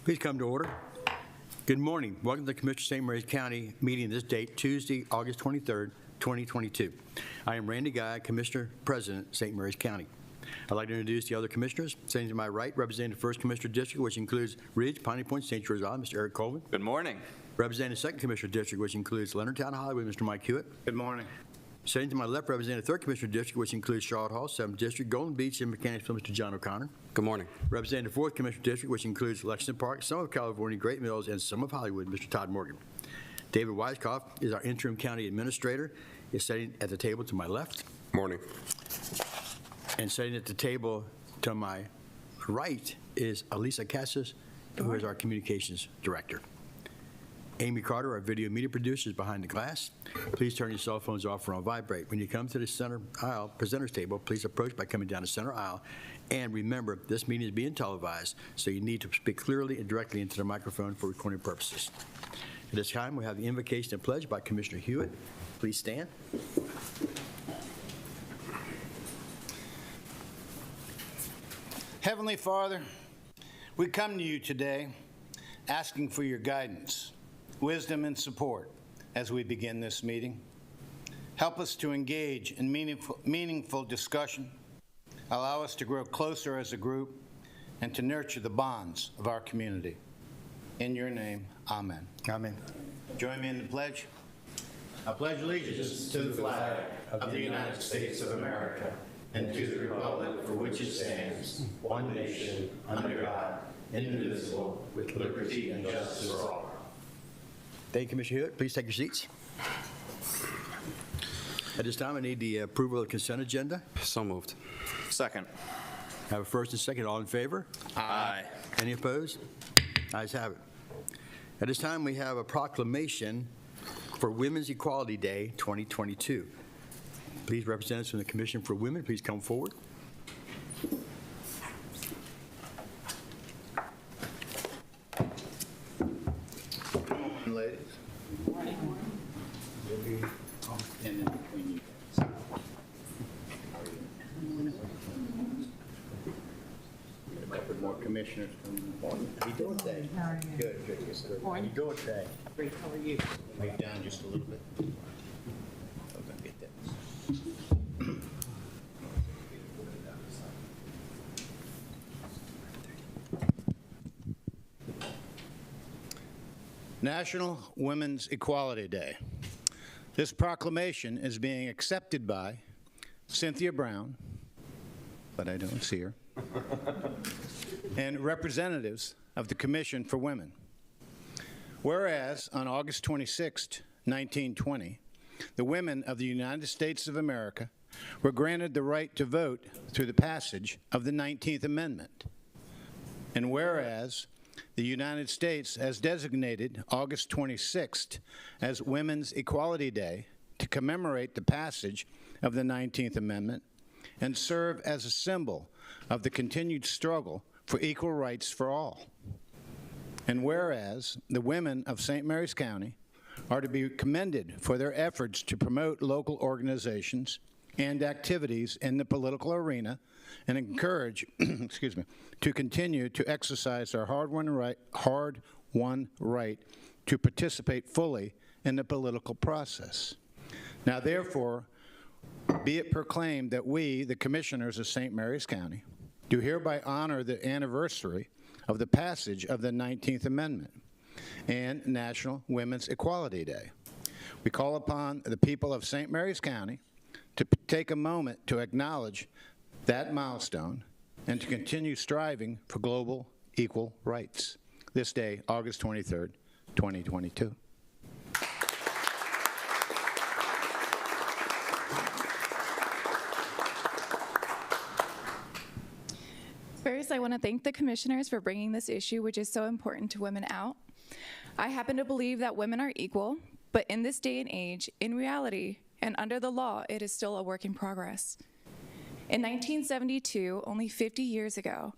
Please come to order. Good morning. Welcome to the Commissioner of St. Mary's County meeting this date, Tuesday, August 23rd, 2022. I am Randy Guy, Commissioner President, St. Mary's County. I'd like to introduce the other commissioners. Sitting to my right, representing the 1st Commissioner District, which includes Ridge, Piney Point, St. George Island, Mr. Eric Colvin. Good morning. Representing the 2nd Commissioner District, which includes Leonardtown, Hollywood, Mr. Mike Hewitt. Good morning. Sitting to my left, representing the 3rd Commissioner District, which includes Charlotte Hall, 7th District, Golden Beach, and Mechanicsville, Mr. John O'Connor. Good morning. Representing the 4th Commissioner District, which includes Lexington Park, some of California, Great Mills, and some of Hollywood, Mr. Todd Morgan. David Weiskopf is our interim county administrator, is sitting at the table to my left. Morning. And sitting at the table to my right is Elisa Casas, who is our communications director. Amy Carter, our video media producer, is behind the glass. Please turn your cell phones off or on vibrate. When you come to the center aisle presenters table, please approach by coming down the center aisle. And remember, this meeting is being televised, so you need to speak clearly and directly into the microphone for recording purposes. At this time, we have the invocation and pledge by Commissioner Hewitt. Please stand. Heavenly Father, we come to you today asking for your guidance, wisdom, and support as we begin this meeting. Help us to engage in meaningful discussion, allow us to grow closer as a group, and to nurture the bonds of our community. In your name, amen. Amen. Join me in the pledge. I pledge allegiance to the flag of the United States of America and to the republic for which it stands, one nation, under God, indivisible, with liberty and justice for all. Thank you, Commissioner Hewitt. Please take your seats. At this time, I need the approval of the consent agenda. So moved. Second. I have a first and second. All in favor? Aye. Any opposed? Ayes have it. At this time, we have a proclamation for Women's Equality Day 2022. Please, representatives from the Commission for Women, please come forward. Ladies. And in between you guys. A couple more commissioners coming. How you doing today? How are you? Good, good, good. How you doing today? Great, how are you? Make down just a little bit. I'm gonna get that. National Women's Equality Day. This proclamation is being accepted by Cynthia Brown, but I don't see her, and representatives of the Commission for Women. Whereas on August 26, 1920, the women of the United States of America were granted the right to vote through the passage of the 19th Amendment. And whereas the United States has designated August 26th as Women's Equality Day to commemorate the passage of the 19th Amendment and serve as a symbol of the continued struggle for equal rights for all. And whereas the women of St. Mary's County are to be commended for their efforts to promote local organizations and activities in the political arena and encourage, excuse me, to continue to exercise our hard-won right to participate fully in the political process. Now, therefore, be it proclaimed that we, the Commissioners of St. Mary's County, do hereby honor the anniversary of the passage of the 19th Amendment and National Women's Equality Day. We call upon the people of St. Mary's County to take a moment to acknowledge that milestone and to continue striving for global equal rights. This day, August 23rd, 2022. First, I want to thank the commissioners for bringing this issue, which is so important to women, out. I happen to believe that women are equal, but in this day and age, in reality, and under the law, it is still a work in progress. In 1972, only 50 years ago,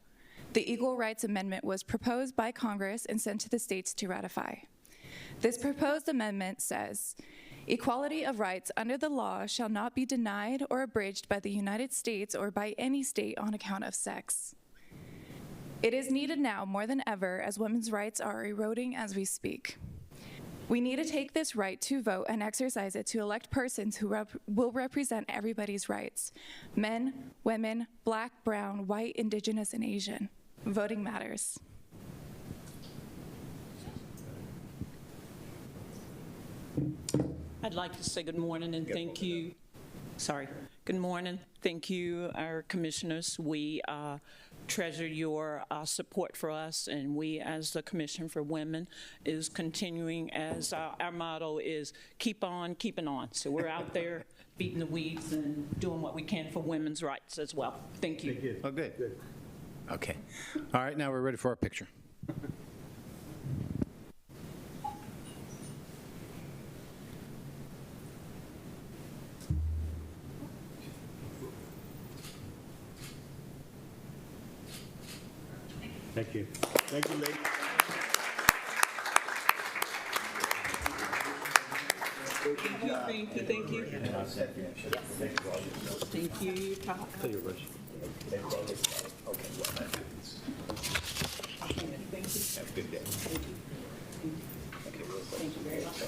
the Equal Rights Amendment was proposed by Congress and sent to the states to ratify. This proposed amendment says, equality of rights under the law shall not be denied or abridged by the United States or by any state on account of sex. It is needed now more than ever as women's rights are eroding as we speak. We need to take this right to vote and exercise it to elect persons who will represent everybody's rights: men, women, Black, brown, white, Indigenous, and Asian. Voting matters. I'd like to say good morning and thank you. Sorry. Good morning. Thank you, our commissioners. We treasure your support for us, and we, as the Commission for Women, is continuing as our motto is keep on keeping on. So we're out there beating the weeds and doing what we can for women's rights as well. Thank you. Thank you. Oh, good. Okay. All right, now we're ready for our picture. Thank you. Thank you, ladies. Thank you. Thank you. Thank you, Todd. Thank you, Rich. Have a good day. Thank you very much.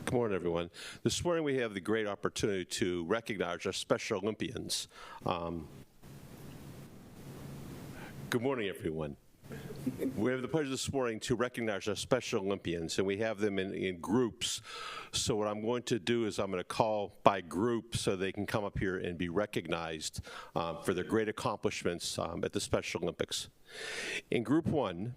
Good morning, everyone. This morning we have the great opportunity to recognize our Special Olympians. Good morning, everyone. We have the pleasure this morning to recognize our Special Olympians, and we have them in groups. So what I'm going to do is I'm going to call by group so they can come up here and be recognized for their great accomplishments at the Special Olympics. In Group 1,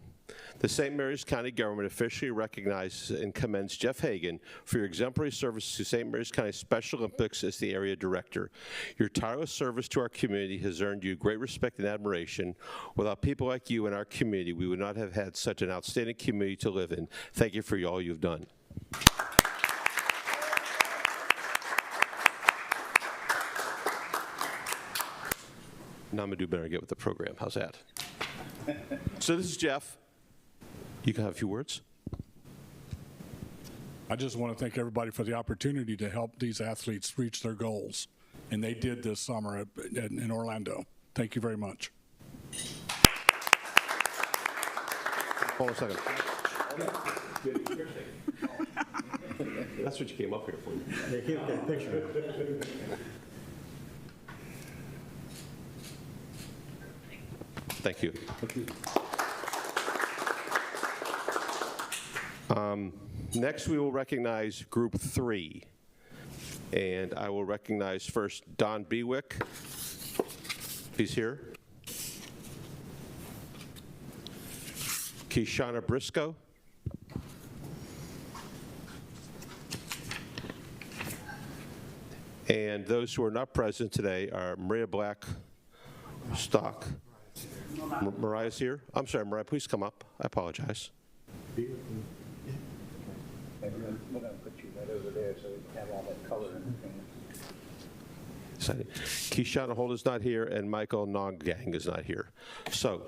the St. Mary's County government officially recognizes and commends Jeff Hagan for your exemplary service to St. Mary's County Special Olympics as the area director. Your tireless service to our community has earned you great respect and admiration. Without people like you in our community, we would not have had such an outstanding community to live in. Thank you for all you've done. Now I'm going to do better and get with the program. How's that? So this is Jeff. You can have a few words. I just want to thank everybody for the opportunity to help these athletes reach their goals. And they did this summer in Orlando. Thank you very much. Hold on a second. That's what you came up here for. They can't get a picture. Thank you. Next, we will recognize Group 3. And I will recognize first Don Bewick. He's here. Keshana Briscoe. And those who are not present today are Maria Blackstock. Mariah's here. I'm sorry, Mariah, please come up. I apologize. We're going to put you right over there so we can have all that color in Excited. Keshana Holt is not here, and Michael Nonggang is not here. So,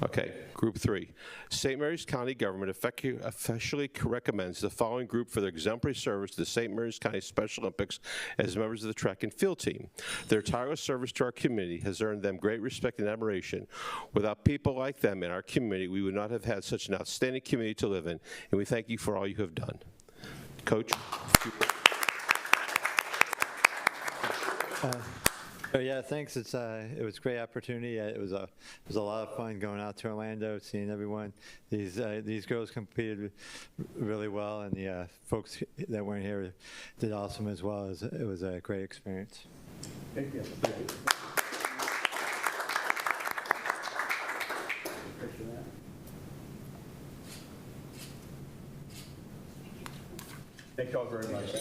okay, Group 3. St. Mary's County government officially recommends the following group for their exemplary service to the St. Mary's County Special Olympics as members of the track and field team. Their tireless service to our community has earned them great respect and admiration. Without people like them in our community, we would not have had such an outstanding community to live in, and we thank you for all you have done. Coach? Yeah, thanks. It was a great opportunity. It was a lot of fun going out to Orlando, seeing everyone. These girls competed really well, and the folks that weren't here did awesome as well. It was a great experience. Thank you. Thank you all very much.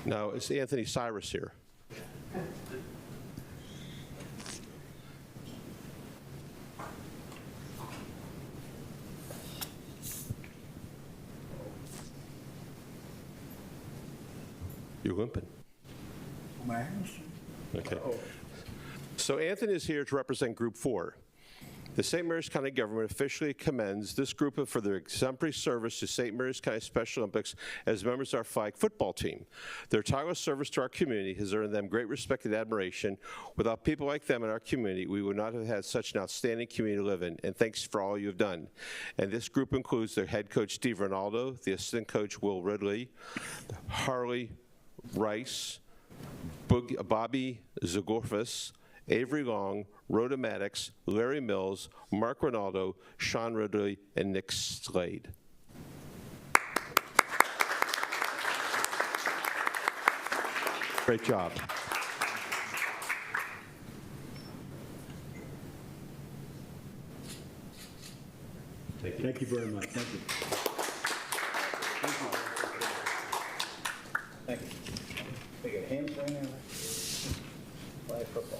Now, is Anthony Cyrus here? You're limping. Okay. So Anthony is here to represent Group 4. The St. Mary's County government officially commends this group for their exemplary service to St. Mary's County Special Olympics as members of our flag football team. Their tireless service to our community has earned them great respect and admiration. Without people like them in our community, we would not have had such an outstanding community to live in, and thanks for all you've done. And this group includes their head coach, Steve Ronaldo, the assistant coach, Will Ridley, Harley Rice, Bobby Zagorfas, Avery Long, Rhoda Maddox, Larry Mills, Mark Ronaldo, Sean Ridley, and Nick Slade. Great job. Thank you very much. Thank you. Thank you. They got hamstring and flag football.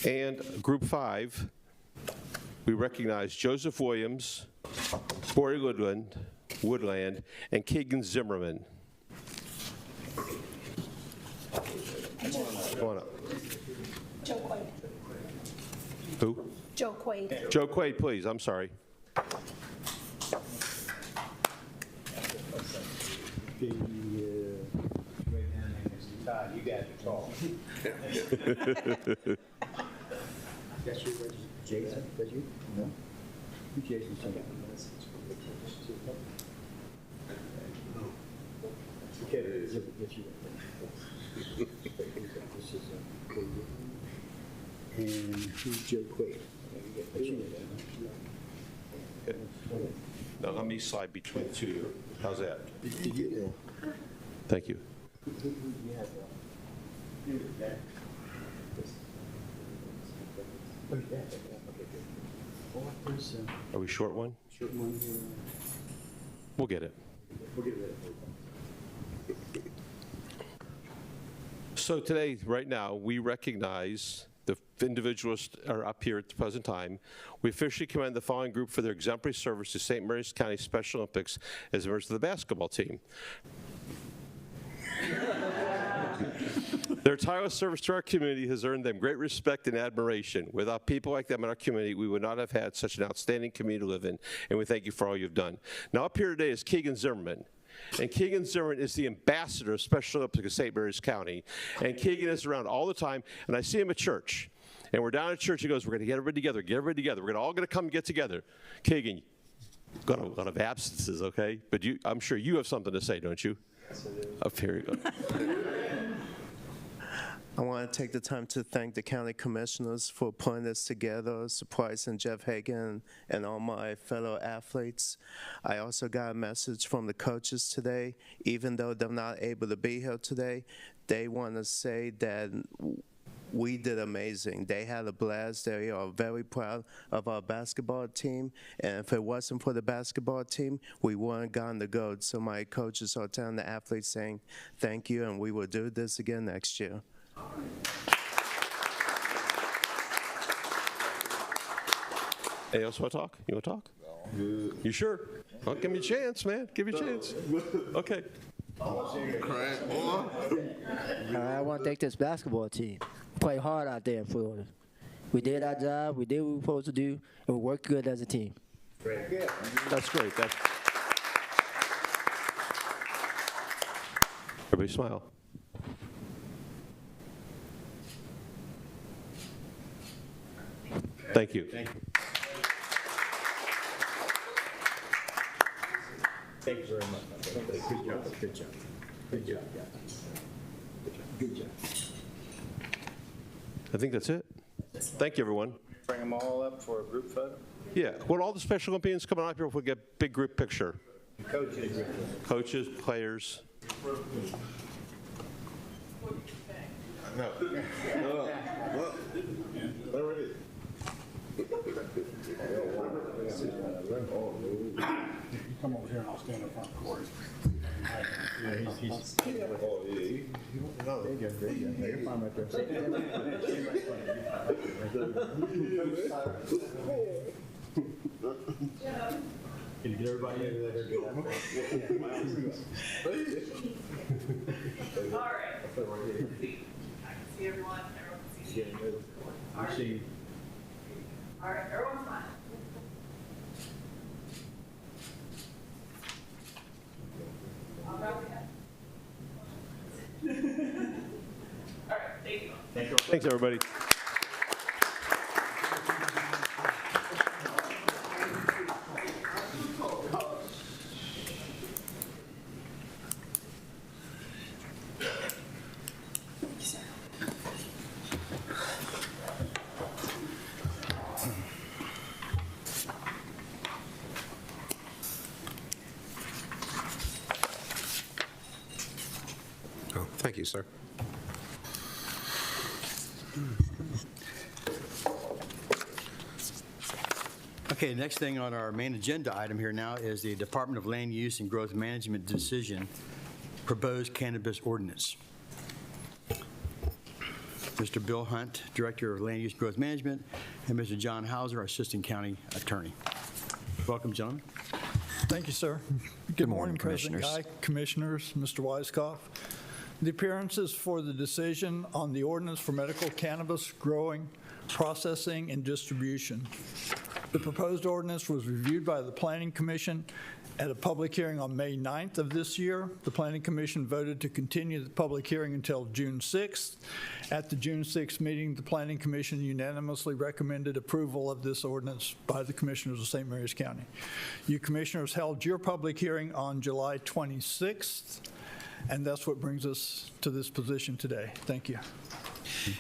And Group 5, we recognize Joseph Williams, Corey Woodland, and Keegan Zimmerman. Come on up. Joe Quaid. Who? Joe Quaid. Joe Quaid, please. I'm sorry. You guys are tall. That's you, Jason? That's you? No. Who's Jason? Okay, that's you. This is and who's Joe Quaid? That's you. Now let me slide between two. How's that? Thank you. Are we short one? We'll get it. So today, right now, we recognize the individuals are up here at the present time. We officially commend the following group for their exemplary service to St. Mary's County Special Olympics as members of the basketball team. Their tireless service to our community has earned them great respect and admiration. Without people like them in our community, we would not have had such an outstanding community to live in, and we thank you for all you've done. Now up here today is Keegan Zimmerman. And Keegan Zimmerman is the ambassador of Special Olympics of St. Mary's County. And Keegan is around all the time, and I see him at church. And we're down at church, he goes, we're going to get everybody together, We're all going to come get together. Keegan, got a lot of absences, okay? But I'm sure you have something to say, don't you? Yes, I do. Up here you go. I want to take the time to thank the county commissioners for putting this together, Surprise and Jeff Hagan, and all my fellow athletes. I also got a message from the coaches today. Even though they're not able to be here today, they want to say that we did amazing. They had a blast. They are very proud of our basketball team. And if it wasn't for the basketball team, we wouldn't gotten the gold. So my coaches are telling the athletes saying thank you, and we will do this again next year. Hey, else want to talk? You want to talk? You sure? Well, give me a chance, man. Give me a chance. Okay. I want to thank this basketball team. Play hard out there in Florida. We did our job. We did what we were supposed to do, and we worked good as a team. Great. That's great. Everybody smile. Thank you. Thank you. Thank you very much. Good job. Good job. Good job. Good job. I think that's it. Thank you, everyone. Bring them all up for a group photo? Yeah. Well, all the Special Olympians coming up here, we'll get a big group picture. Coaches, players. No. Come over here and I'll stand in front of Corey. Can you get everybody in? All right. I can see everyone. Everyone can see you. All right. All right, everyone's fine. All right, thank you. Thanks, everybody. Oh, thank you, sir. Okay, next thing on our main agenda item here now is the Department of Land Use and Growth Management decision, proposed cannabis ordinance. Mr. Bill Hunt, Director of Land Use and Growth Management, and Mr. John Hauser, Assistant County Attorney. Welcome, gentlemen. Thank you, sir. Good morning, President Guy, Commissioners, Mr. Weiskopf. The appearances for the decision on the ordinance for medical cannabis growing, processing, and distribution. The proposed ordinance was reviewed by the Planning Commission at a public hearing on May 9th of this year. The Planning Commission voted to continue the public hearing until June 6th. At the June 6th meeting, the Planning Commission unanimously recommended approval of this ordinance by the Commissioners of St. Mary's County. You Commissioners held your public hearing on July 26th, and that's what brings us to this position today. Thank you.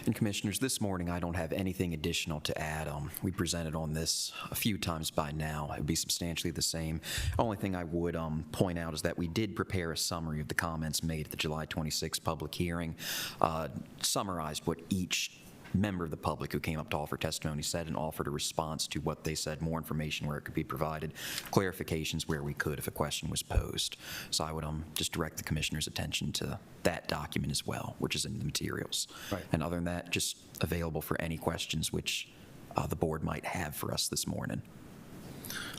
And Commissioners, this morning I don't have anything additional to add. We presented on this a few times by now. It would be substantially the same. Only thing I would point out is that we did prepare a summary of the comments made at the July 26th public hearing, summarized what each member of the public who came up to offer testimony said and offered a response to what they said, more information where it could be provided, clarifications where we could if a question was posed. So I would just direct the Commissioner's attention to that document as well, which is in the materials. Right. And other than that, just available for any questions which the board might have for us this morning.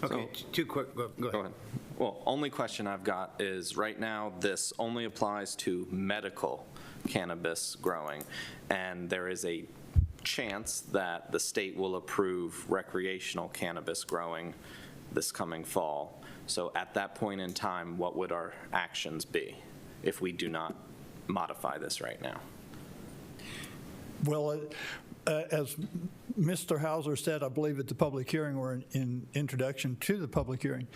Okay, too quick, go ahead. Well, only question I've got is right now this only applies to medical cannabis growing, and there is a chance that the state will approve recreational cannabis growing this coming fall. So at that point in time, what would our actions be if we do not modify this right now? Well, as Mr. Hauser said, I believe at the public hearing or in introduction to the public hearing,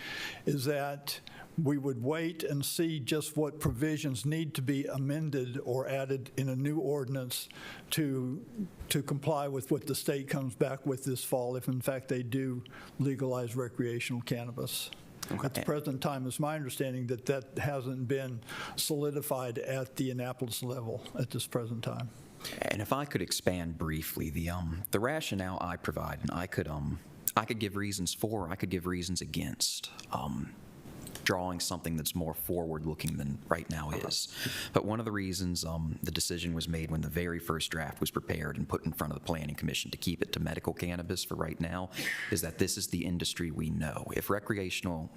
is that we would wait and see just what provisions need to be amended or added in a new ordinance to comply with what the state comes back with this fall, if in fact they do legalize recreational cannabis. Okay. At the present time, it's my understanding that that hasn't been solidified at the Annapolis level at this present time. And if I could expand briefly, the rationale I provide, and I could give reasons for, I could give reasons against drawing something that's more forward-looking than right now is. But one of the reasons the decision was made when the very first draft was prepared and put in front of the Planning Commission to keep it to medical cannabis for right now is that this is the industry we know. If recreational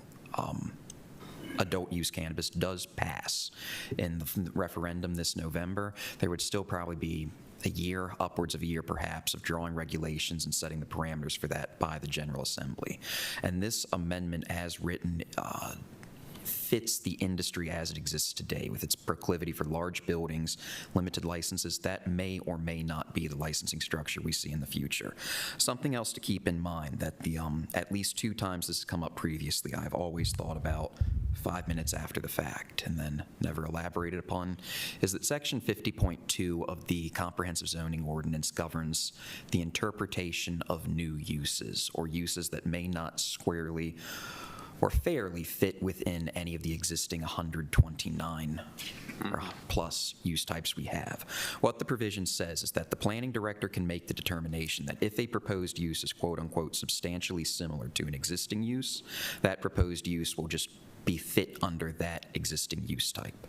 adult use cannabis does pass in the referendum this November, there would still probably be a year, upwards of a year perhaps, of drawing regulations and setting the parameters for that by the General Assembly. And this amendment as written fits the industry as it exists today with its proclivity for large buildings, limited licenses. That may or may not be the licensing structure we see in the future. Something else to keep in mind that at least 2 times this has come up previously, I've always thought about 5 minutes after the fact and then never elaborated upon, is that Section 50.2 of the Comprehensive Zoning Ordinance governs the interpretation of new uses or uses that may not squarely or fairly fit within any of the existing 129 or plus use types we have. What the provision says is that the planning director can make the determination that if a proposed use is quote unquote substantially similar to an existing use, that proposed use will just be fit under that existing use type.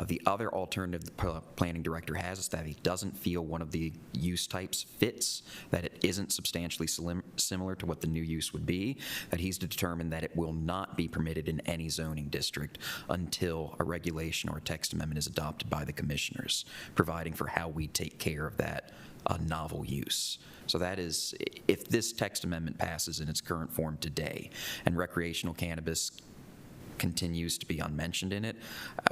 The other alternative the planning director has is that he doesn't feel one of the use types fits, that it isn't substantially similar to what the new use would be, that he's determined that it will not be permitted in any zoning district until a regulation or a text amendment is adopted by the commissioners, providing for how we take care of that novel use. So that is, if this text amendment passes in its current form today, and recreational cannabis continues to be unmentioned in it,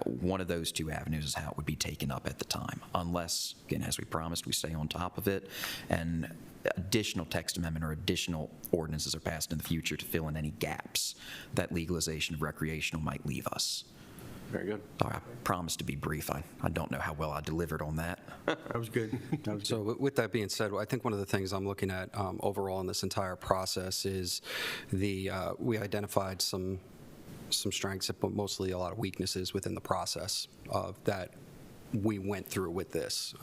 one of those two avenues is how it would be taken up at the time, unless, again, as we promised, we stay on top of it, and additional text amendment or additional ordinances are passed in the future to fill in any gaps that legalization of recreational might leave us. Very good. I promised to be brief. I don't know how well I delivered on that. That was good. So with that being said, I think one of the things I'm looking at overall in this entire process is we identified some strengths, but mostly a lot of weaknesses within the process that we went through with this.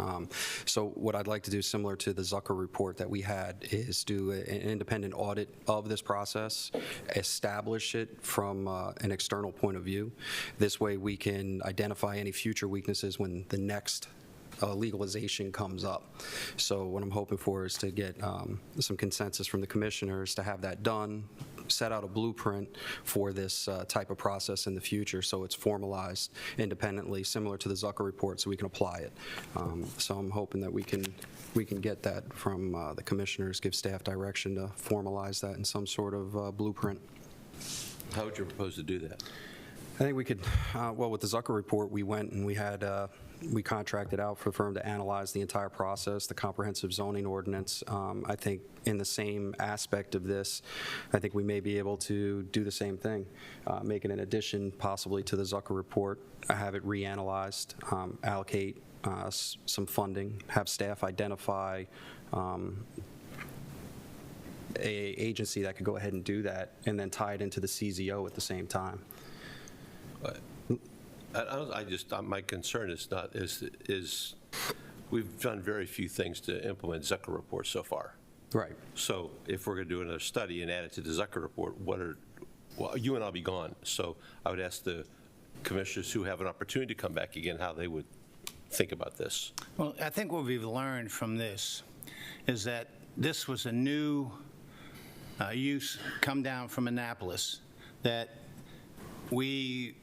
So what I'd like to do, similar to the Zucker report that we had, is do an independent audit of this process, establish it from an external point of view. This way we can identify any future weaknesses when the next legalization comes up. So what I'm hoping for is to get some consensus from the commissioners to have that done, set out a blueprint for this type of process in the future, so it's formalized independently, similar to the Zucker report, so we can apply it. So I'm hoping that we can get that from the commissioners, give staff direction to formalize that in some sort of blueprint. How would you propose to do that? I think we could, well, with the Zucker report, we went and we contracted out for the firm to analyze the entire process, the comprehensive zoning ordinance. I think in the same aspect of this, I think we may be able to do the same thing, make it an addition possibly to the Zucker report, have it reanalyzed, allocate some funding, have staff identify a agency that could go ahead and do that, and then tie it into the CZO at the same time. My concern is we've done very few things to implement Zucker report so far. Right. So if we're going to do another study and add it to the Zucker report, you and I'll be gone. So I would ask the commissioners who have an opportunity to come back again how they would think about this. Well, I think what we've learned from this is that this was a new use come down from Annapolis that we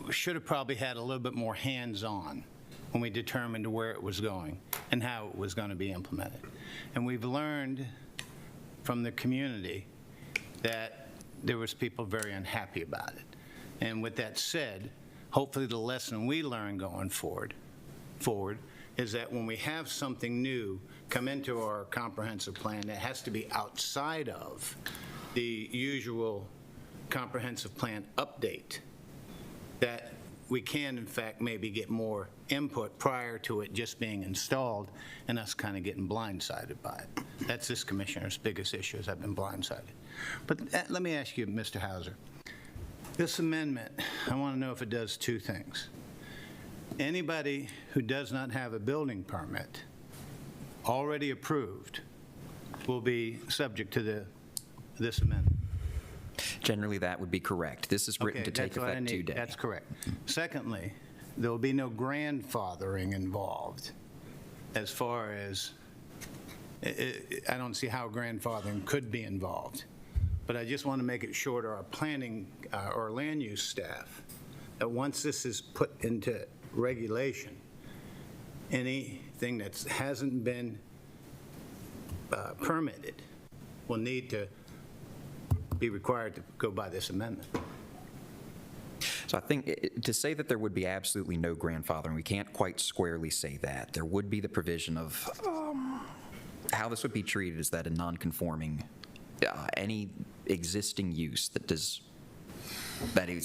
should have probably had a little bit more hands-on when we determined where it was going and how it was going to be implemented. And we've learned from the community that there was people very unhappy about it. And with that said, hopefully the lesson we learn going forward is that when we have something new come into our comprehensive plan that has to be outside of the usual comprehensive plan update, that we can, in fact, maybe get more input prior to it just being installed and us kind of getting blindsided by it. That's this commissioner's biggest issue, is I've been blindsided. But let me ask you, Mr. Hauser, this amendment, I want to know if it does two things. Anybody who does not have a building permit already approved will be subject to this amendment. Generally, that would be correct. This is written to take effect today. That's correct. Secondly, there will be no grandfathering involved as far as, I don't see how grandfathering could be involved. But I just want to make it sure to our planning, or land use staff, that once this is put into regulation, anything that hasn't been permitted will need to be required to go by this amendment. So I think to say that there would be absolutely no grandfathering, we can't quite squarely say that. There would be the provision of how this would be treated is that a non-conforming, any existing use that is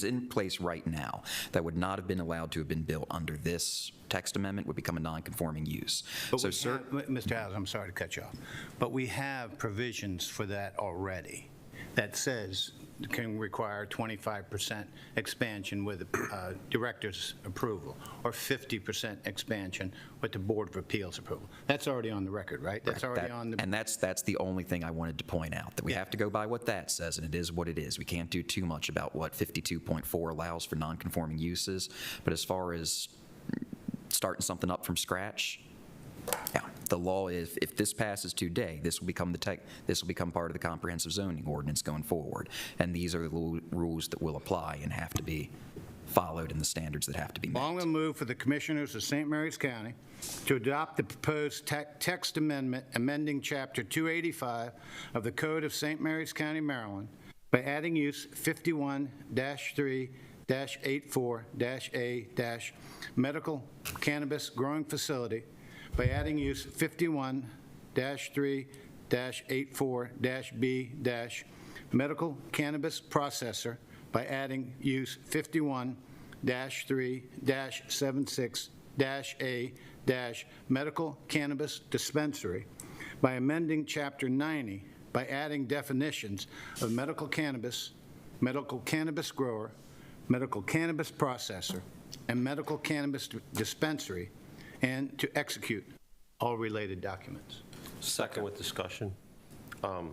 in place right now that would not have been allowed to have been built under this text amendment would become a non-conforming use. But so, sir, Mr. Hauser, I'm sorry to cut you off, but we have provisions for that already that says can require 25% expansion with director's approval, or 50% expansion with the Board of Appeals approval. That's already on the record, right? That's already on the... And that's the only thing I wanted to point out, that we have to go by what that says, and it is what it is. We can't do too much about what 52.4 allows for non-conforming uses, but as far as starting something up from scratch, yeah, the law is, if this passes today, this will become part of the comprehensive zoning ordinance going forward, and these are the rules that will apply and have to be followed, and the standards that have to be met. I'm going to move for the Commissioners of St. Mary's County to adopt the proposed text amendment amending Chapter 285 of the Code of St. Mary's County, Maryland, by adding use 51-3-84-A- medical cannabis growing facility, by adding use 51-3-84-B- medical cannabis processor, by adding use 51-3-76-A- medical cannabis dispensary, by amending Chapter 90, by adding definitions of medical cannabis grower, medical cannabis processor, and medical cannabis dispensary, and to execute all related documents. Second with discussion. I'll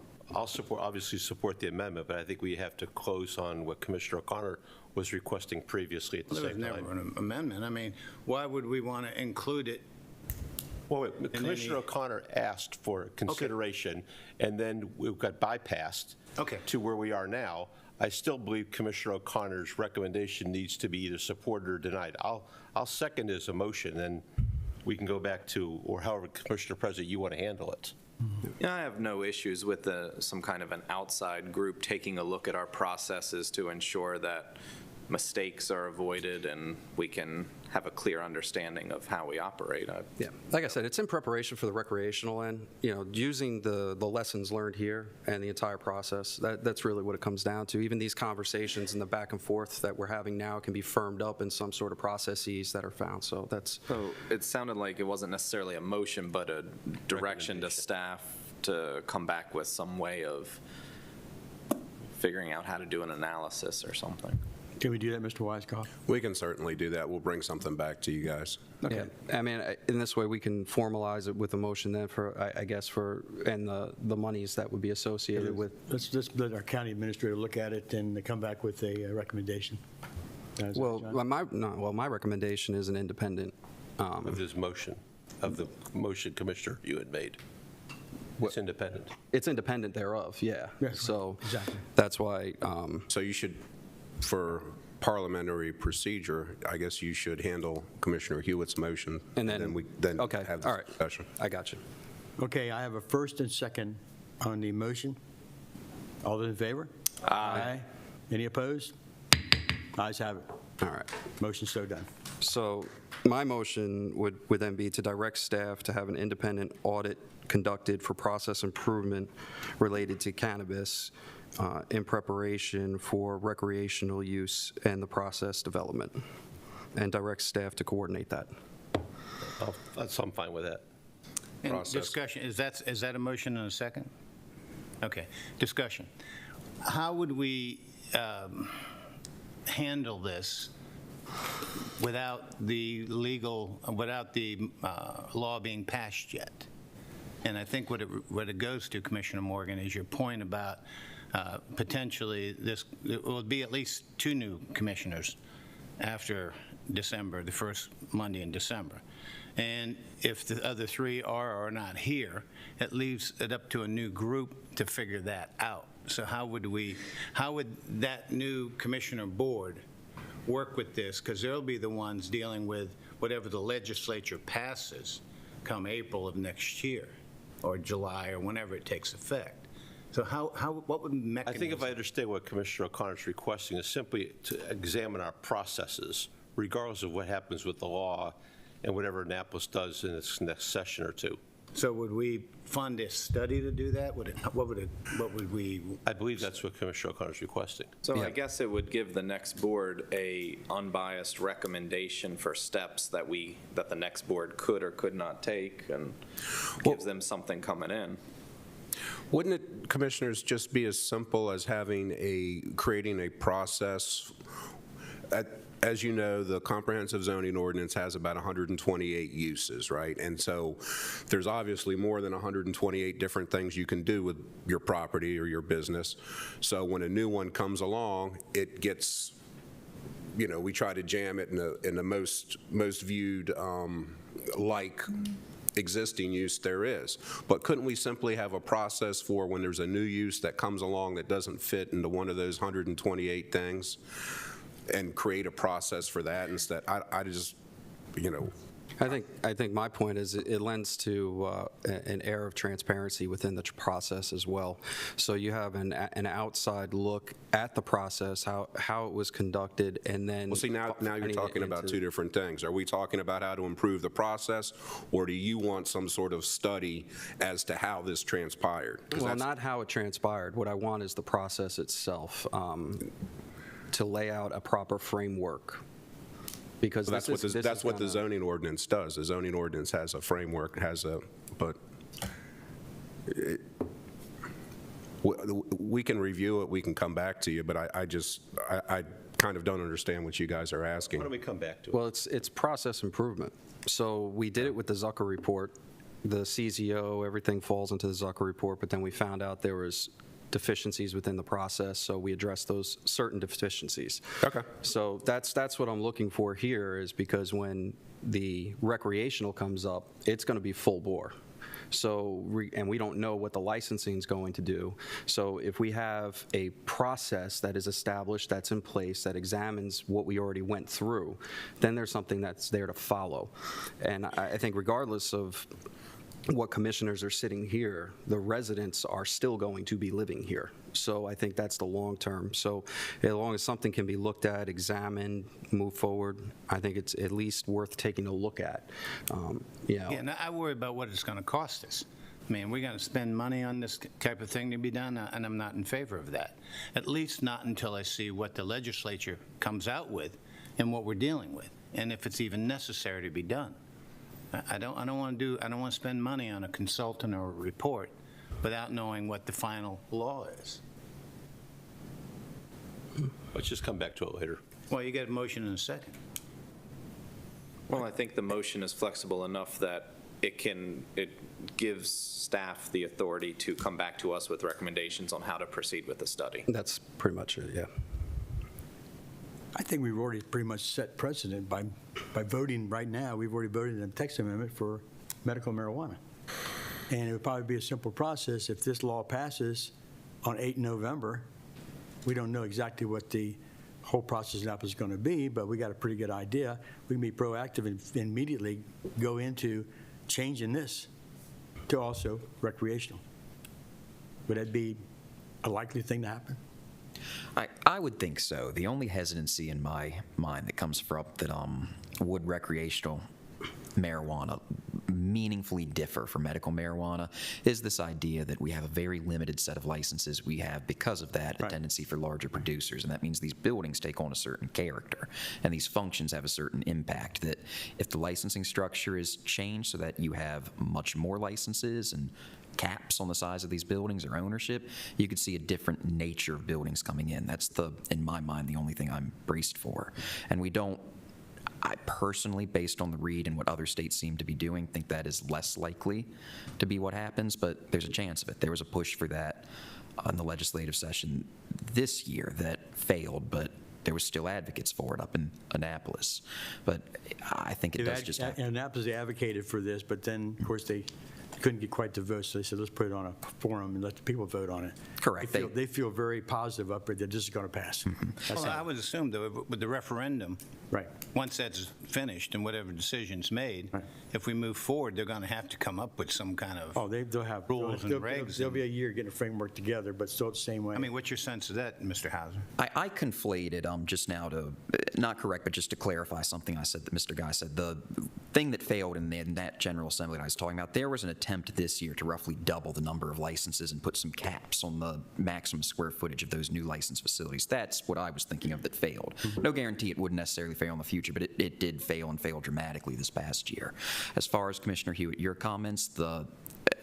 obviously support the amendment, but I think we have to close on what Commissioner O'Connor was requesting previously at the same time. There was never an amendment. I mean, why would we want to include it? Well, wait, Commissioner O'Connor asked for consideration, and then we got bypassed to where we are now. I still believe Commissioner O'Connor's recommendation needs to be either supported or denied. I'll second his motion, and we can go back to, or however, Commissioner President, you want to handle it. Yeah, I have no issues with some kind of an outside group taking a look at our processes to ensure that mistakes are avoided and we can have a clear understanding of how we operate. Yeah, like I said, it's in preparation for the recreational end. You know, using the lessons learned here and the entire process, that's really what it comes down to. Even these conversations and the back and forth that we're having now can be firmed up in some sort of processes that are found. So that's... So it sounded like it wasn't necessarily a motion, but a direction to staff to come back with some way of figuring out how to do an analysis or something. Can we do that, Mr. Weisskopf? We can certainly do that. We'll bring something back to you guys. Okay. Yeah. I mean, in this way, we can formalize it with a motion then for, I guess, and the monies that would be associated with. Let's let our county administrator look at it and come back with a recommendation. My recommendation is an independent. Of this motion, of the motion, Commissioner, you had made. It's independent. It's independent thereof, yeah. Yes, so exactly. That's why. So you should, for parliamentary procedure, I guess you should handle Commissioner Hewitt's motion, and then we okay. have the discussion. I got you. Okay, I have a first and second on the motion. All those in favor? Aye. Any opposed? Ayes have it. All right. Motion so done. So my motion would then be to direct staff to have an independent audit conducted for process improvement related to cannabis in preparation for recreational use and the process development, and direct staff to coordinate that. I'm fine with that. And discussion, is that a motion and a second? Okay, discussion. How would we handle this without the law being passed yet? And I think what it goes to, Commissioner Morgan, is your point about potentially it will be at least 2 new commissioners after December, the first Monday in December. And if the other 3 are or are not here, it leaves it up to a new group to figure that out. So how would that new commissioner board work with this? Because they'll be the ones dealing with whatever the legislature passes come April of next year, or July, or whenever it takes effect. So what would mechanism? I think if I understand what Commissioner O'Connor is requesting is simply to examine our processes, regardless of what happens with the law and whatever Annapolis does in its next session or 2. So would we fund a study to do that? What would we? I believe that's what Commissioner O'Connor is requesting. So yeah. I guess it would give the next board a unbiased recommendation for steps that the next board could or could not take, and gives them something coming in. Wouldn't it wouldn't commissioners just be as simple as creating a process? As you know, the comprehensive zoning ordinance has about 128 uses, right? And so there's obviously more than 128 different things you can do with your property or your business. So when a new one comes along, it gets, we try to jam it in the most viewed like existing use there is. But couldn't we simply have a process for when there's a new use that comes along that doesn't fit into one of those 128 things, and create a process for that instead? I just, I think my point is it lends to an air of transparency within the process as well. So you have an outside look at the process, how it was conducted, and then. Well, see, now you're talking about two different things. Are we talking about how to improve the process, or do you want some sort of study as to how this transpired? Well, not how it transpired. What I want is the process itself, to lay out a proper framework. Because that's what the zoning ordinance does. The zoning ordinance has a framework, but we can review it, we can come back to you, but I kind of don't understand what you guys are asking. Why don't we come back to it? Well, it's process improvement. So we did it with the Zucker report, the CZO, everything falls into the Zucker report, but then we found out there was deficiencies within the process, so we addressed those certain deficiencies. Okay. So that's what I'm looking for here, is because when the recreational comes up, it's going to be full bore. So, and we don't know what the licensing is going to do. So if we have a process that is established, that's in place, that examines what we already went through, then there's something that's there to follow. And I think regardless of what commissioners are sitting here, the residents are still going to be living here. So I think that's the long term. So as long as something can be looked at, examined, move forward, I think it's at least worth taking a look at. Yeah, and I worry about what it's going to cost us. I mean, we're going to spend money on this type of thing to be done, and I'm not in favor of that. At least not until I see what the legislature comes out with and what we're dealing with, and if it's even necessary to be done. I don't want to spend money on a consultant or a report without knowing what the final law is. Let's just come back to it later. Well, you got a motion in a second. Well, I think the motion is flexible enough that it gives staff the authority to come back to us with recommendations on how to proceed with the study. That's pretty much it, yeah. I think we've already pretty much set precedent by voting right now. We've already voted in the text amendment for medical marijuana. And it would probably be a simple process if this law passes on 8 November. We don't know exactly what the whole process now is going to be, but we got a pretty good idea. We can be proactive and immediately go into changing this to also recreational. Would that be a likely thing to happen? I would think so. The only hesitancy in my mind that comes up that would recreational marijuana meaningfully differ from medical marijuana is this idea that we have a very limited set of licenses. We have, because of that, a tendency for larger producers, and that means these buildings take on a certain character, and these functions have a certain impact, that if the licensing structure is changed so that you have much more licenses and caps on the size of these buildings or ownership, you could see a different nature of buildings coming in. That's in my mind, the only thing I'm braced for. And I personally, based on the read and what other states seem to be doing, think that is less likely to be what happens, but there's a chance of it. There was a push for that in the legislative session this year that failed, but there was still advocates for it up in Annapolis. But I think it does just happen. In Annapolis, they advocated for this, but then, of course, they couldn't get quite the votes, so they said, let's put it on a forum and let the people vote on it. Correct. They feel very positive up there that this is going to pass. Well, I would assume, though, with the referendum, right, once that's finished and whatever decision's made, if we move forward, they're going to have to come up with some kind of they'll have rules and regs. There'll be a year getting a framework together, but still the same way. I mean, what's your sense of that, Mr. Hauser? I conflated just now to, not correct, but just to clarify something I said that Mr. Guy said. The thing that failed in that General Assembly that I was talking about, there was an attempt this year to roughly double the number of licenses and put some caps on the maximum square footage of those new licensed facilities. That's what I was thinking of that failed. No guarantee it wouldn't necessarily fail in the future, but it did fail and fail dramatically this past year. As far as Commissioner Hewitt, your comments,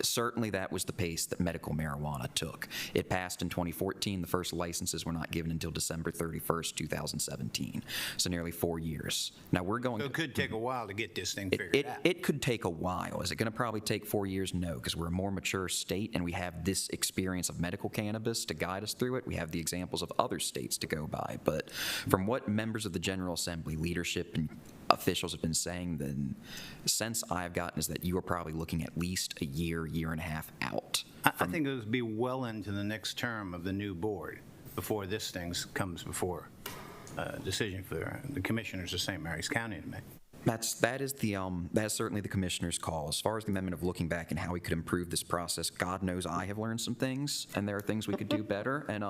certainly that was the pace that medical marijuana took. It passed in 2014. The first licenses were not given until December 31st, 2017. So nearly 4 years. Now we're going. So it could take a while to get this thing figured out. It could take a while. Is it going to probably take 4 years? No, because we're a more mature state and we have this experience of medical cannabis to guide us through it. We have the examples of other states to go by. But from what members of the General Assembly, leadership, and officials have been saying, the sense I've gotten is that you are probably looking at least a year, year and a half out. I think it would be well into the next term of the new board before this thing comes before a decision for the commissioners of St. Mary's County to make. That is certainly the commissioner's call. As far as the amendment of looking back and how we could improve this process, God knows I have learned some things, and there are things we could do better. And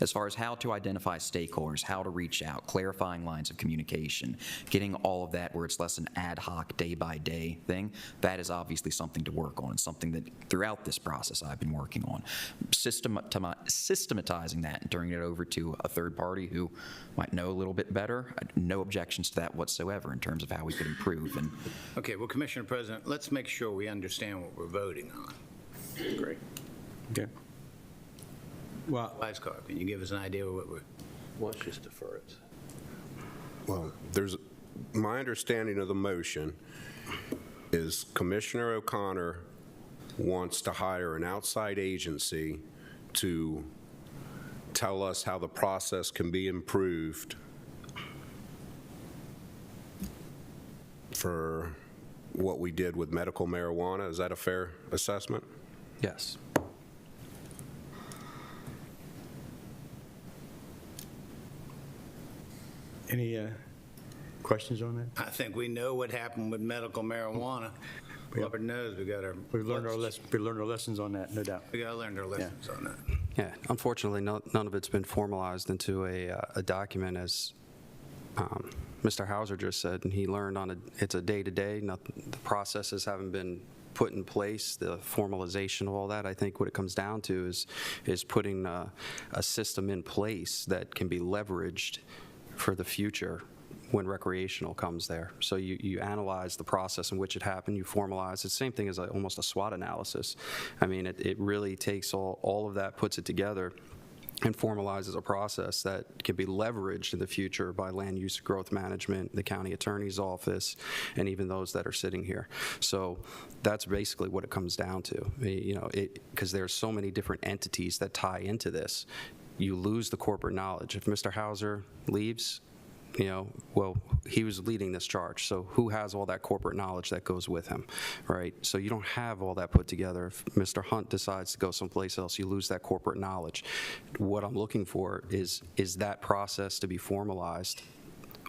as far as how to identify stakeholders, how to reach out, clarifying lines of communication, getting all of that where it's less an ad hoc, day-by-day thing, that is obviously something to work on, and something that throughout this process I've been working on. Systematizing that and turning it over to a third party who might know a little bit better, no objections to that whatsoever in terms of how we could improve. And Okay, well, Commissioner President, let's make sure we understand what we're voting on. Great. Okay. Well, Weisskopf, can you give us an idea of what we're... Let's just defer it. Well, my understanding of the motion is Commissioner O'Connor wants to hire an outside agency to tell us how the process can be improved for what we did with medical marijuana. Is that a fair assessment? Yes. any questions on that? I think we know what happened with medical marijuana. Lord knows we got our... We've learned our lessons on that, no doubt. We got to learn our lessons on that. Yeah, unfortunately, none of it's been formalized into a document, as Mr. Hauser just said, and he learned it's a day-to-day. The processes haven't been put in place, the formalization of all that. I think what it comes down to is putting a system in place that can be leveraged for the future when recreational comes there. So you analyze the process in which it happened, you formalize. It's the same thing as almost a SWOT analysis. I mean, it really takes all of that, puts it together, and formalizes a process that can be leveraged in the future by land use growth management, the county attorney's office, and even those that are sitting here. So that's basically what it comes down to. You know, because there's so many different entities that tie into this. You lose the corporate knowledge. If Mr. Hauser leaves, you know, well, he was leading this charge, so who has all that corporate knowledge that goes with him, right? So you don't have all that put together. If Mr. Hunt decides to go someplace else, you lose that corporate knowledge. What I'm looking for is that process to be formalized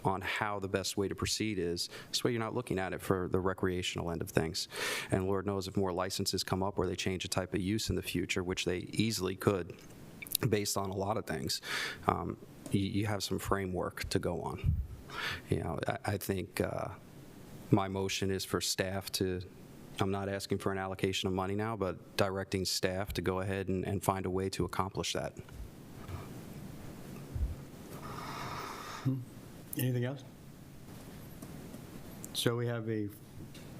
on how the best way to proceed is. This way you're not looking at it for the recreational end of things. And Lord knows if more licenses come up or they change a type of use in the future, which they easily could, based on a lot of things, you have some framework to go on. You know, I think my motion is for staff to, I'm not asking for an allocation of money now, but directing staff to go ahead and find a way to accomplish that. Anything else? So we have a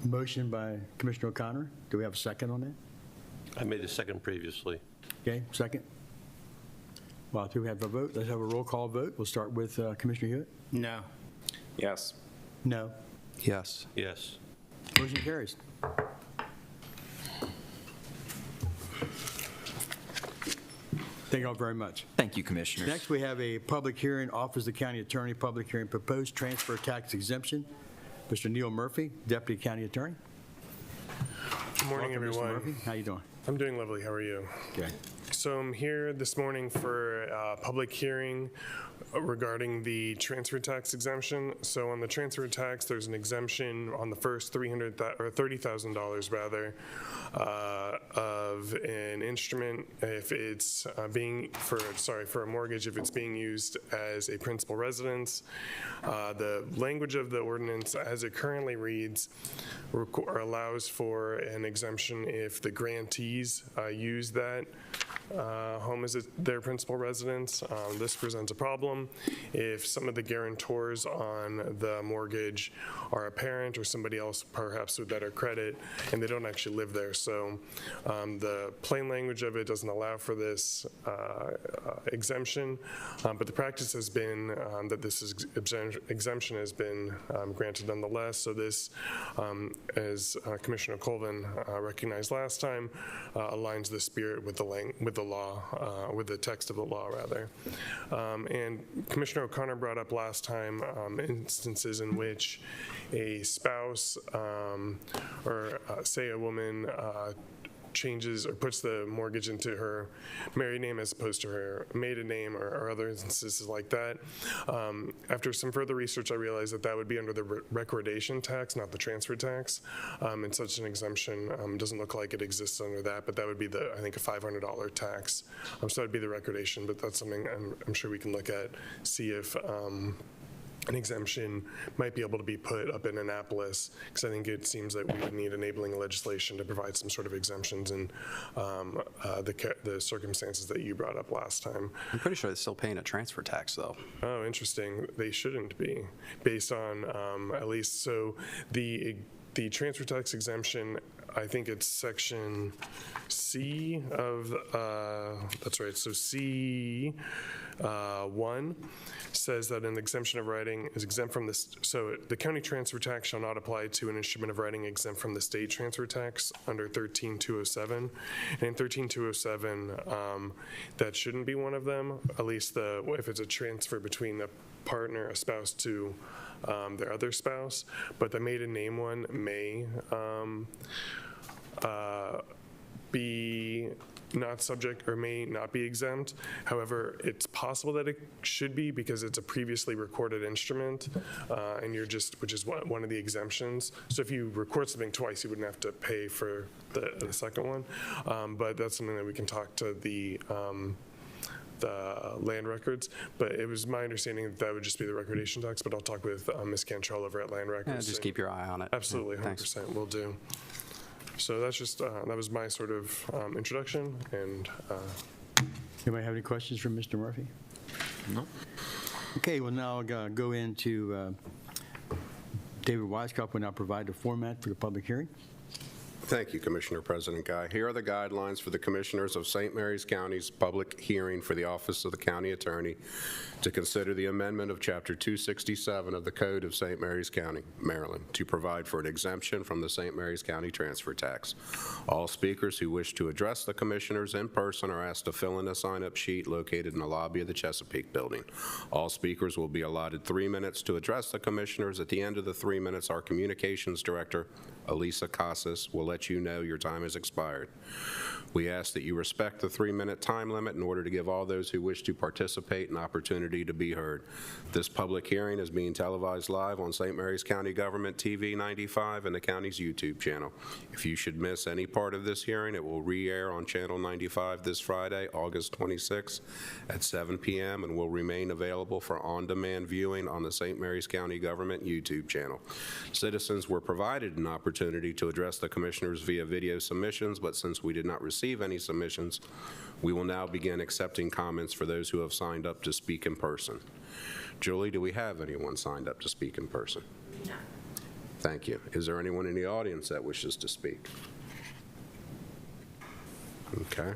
motion by Commissioner O'Connor. Do we have a second on that? I made a second previously. Okay, second. Well, do we have a vote? Let's have a roll call vote. We'll start with Commissioner Hewitt. No. Yes. No. Yes. Yes. Motion carries. Thank you all very much. Thank you, Commissioners. Next, we have a public hearing, Office of the County Attorney, public hearing, proposed transfer tax exemption. Mr. Neil Murphy, Deputy County Attorney. Good morning, Welcome, everyone. Mr. Murphy. How you doing? I'm doing lovely. How are you? Okay. So I'm here this morning for a public hearing regarding the transfer tax exemption. So on the transfer tax, there's an exemption on the first $30,000 rather of an instrument if it's for a mortgage if it's being used as a principal residence. The language of the ordinance as it currently reads allows for an exemption if the grantees use that home as their principal residence. This presents a problem if some of the guarantors on the mortgage are a parent or somebody else perhaps with better credit, and they don't actually live there. So the plain language of it doesn't allow for this exemption, but the practice has been that this exemption has been granted nonetheless. So this, as Commissioner Colvin recognized last time, aligns the spirit with the law, with the text of the law, rather. And Commissioner O'Connor brought up last time instances in which a spouse or say a woman changes or puts the mortgage into her married name as opposed to her maiden name or other instances like that. After some further research, I realized that that would be under the recordation tax, not the transfer tax. And such an exemption doesn't look like it exists under that, but that would be I think a $500 tax. So that would be the recordation, but that's something I'm sure we can look at, see if an exemption might be able to be put up in Annapolis, because I think it seems that we would need enabling legislation to provide some sort of exemptions in the circumstances that you brought up last time. I'm pretty sure they're still paying a transfer tax, though. Oh, interesting. They shouldn't be, based on at least, so the transfer tax exemption, I think it's section C of, that's right, so C 1 says that an exemption of writing is exempt from this. So the county transfer tax shall not apply to an instrument of writing exempt from the state transfer tax under 13207. And in 13207, that shouldn't be one of them, at least if it's a transfer between a partner, a spouse to their other spouse. But the maiden name one may be not subject or may not be exempt. However, it's possible that it should be because it's a previously recorded instrument, and which is one of the exemptions. So if you record something twice, you wouldn't have to pay for the second one. But that's something that we can talk to the land records, but it was my understanding that would just be the recordation tax, but I'll talk with Ms. Cantrell over at Land Records. Yeah, just keep your eye on it. Absolutely, 100%, Thanks. will do. So that's just, that was my sort of introduction, and Anybody have any questions for Mr. Murphy? No. Okay, we'll now go into David Weiskopf will now provide the format for the public hearing. Thank you, Commissioner President Guy. Here are the guidelines for the Commissioners of St. Mary's County's public hearing for the Office of the County Attorney to consider the amendment of Chapter 267 of the Code of St. Mary's County, Maryland, to provide for an exemption from the St. Mary's County transfer tax. All speakers who wish to address the Commissioners in person are asked to fill in a sign-up sheet located in the lobby of the Chesapeake Building. All speakers will be allotted 3 minutes to address the Commissioners. At the end of the 3 minutes, our Communications Director, Elisa Casas, will let you know your time has expired. We ask that you respect the 3-minute time limit in order to give all those who wish to participate an opportunity to be heard. This public hearing is being televised live on St. Mary's County Government TV 95 and the county's YouTube channel. If you should miss any part of this hearing, it will re-air on Channel 95 this Friday, August 26, at 7 p.m. and will remain available for on-demand viewing on the St. Mary's County Government YouTube channel. Citizens were provided an opportunity to address the Commissioners via video submissions, but since we did not receive any submissions, we will now begin accepting comments for those who have signed up to speak in person. Julie, do we have anyone signed up to speak in person? No. Thank you. Is there anyone in the audience that wishes to speak? Okay.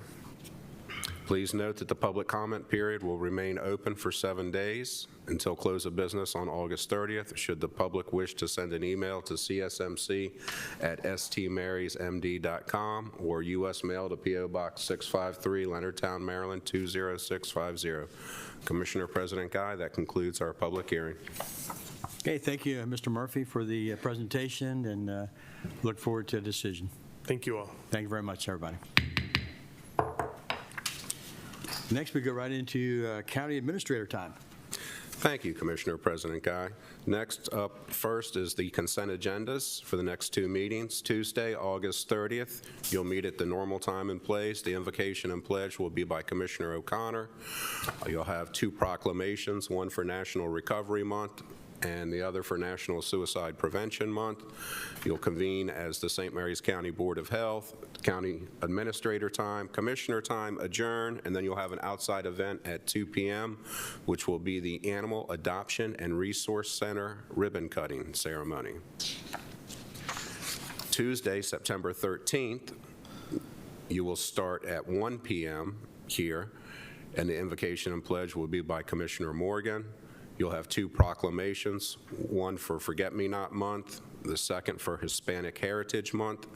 Please note that the public comment period will remain open for 7 days until close of business on August 30th. Should the public wish to send an email to csmc@stmarysmd.com or U.S. mail to P.O. Box 653, Leonardtown, Maryland 20650. Commissioner President Guy, that concludes our public hearing. Okay, thank you, Mr. Murphy, for the presentation, and look forward to a decision. thank you all. Thank you very much, everybody. Next, we go right into county administrator time. Thank you, Commissioner President Guy. Next up first is the consent agendas for the next 2 meetings. Tuesday, August 30th, you'll meet at the normal time and place. The invocation and pledge will be by Commissioner O'Connor. You'll have 2 proclamations, one for National Recovery Month and the other for National Suicide Prevention Month. You'll convene as the St. Mary's County Board of Health, County Administrator time, Commissioner time, adjourn, and then you'll have an outside event at 2 p.m., which will be the Animal Adoption and Resource Center ribbon cutting ceremony. Tuesday, September 13th, you will start at 1 p.m. here, and the invocation and pledge will be by Commissioner Morgan. You'll have 2 proclamations, one for Forget-Me-Not Month, the second for Hispanic Heritage Month,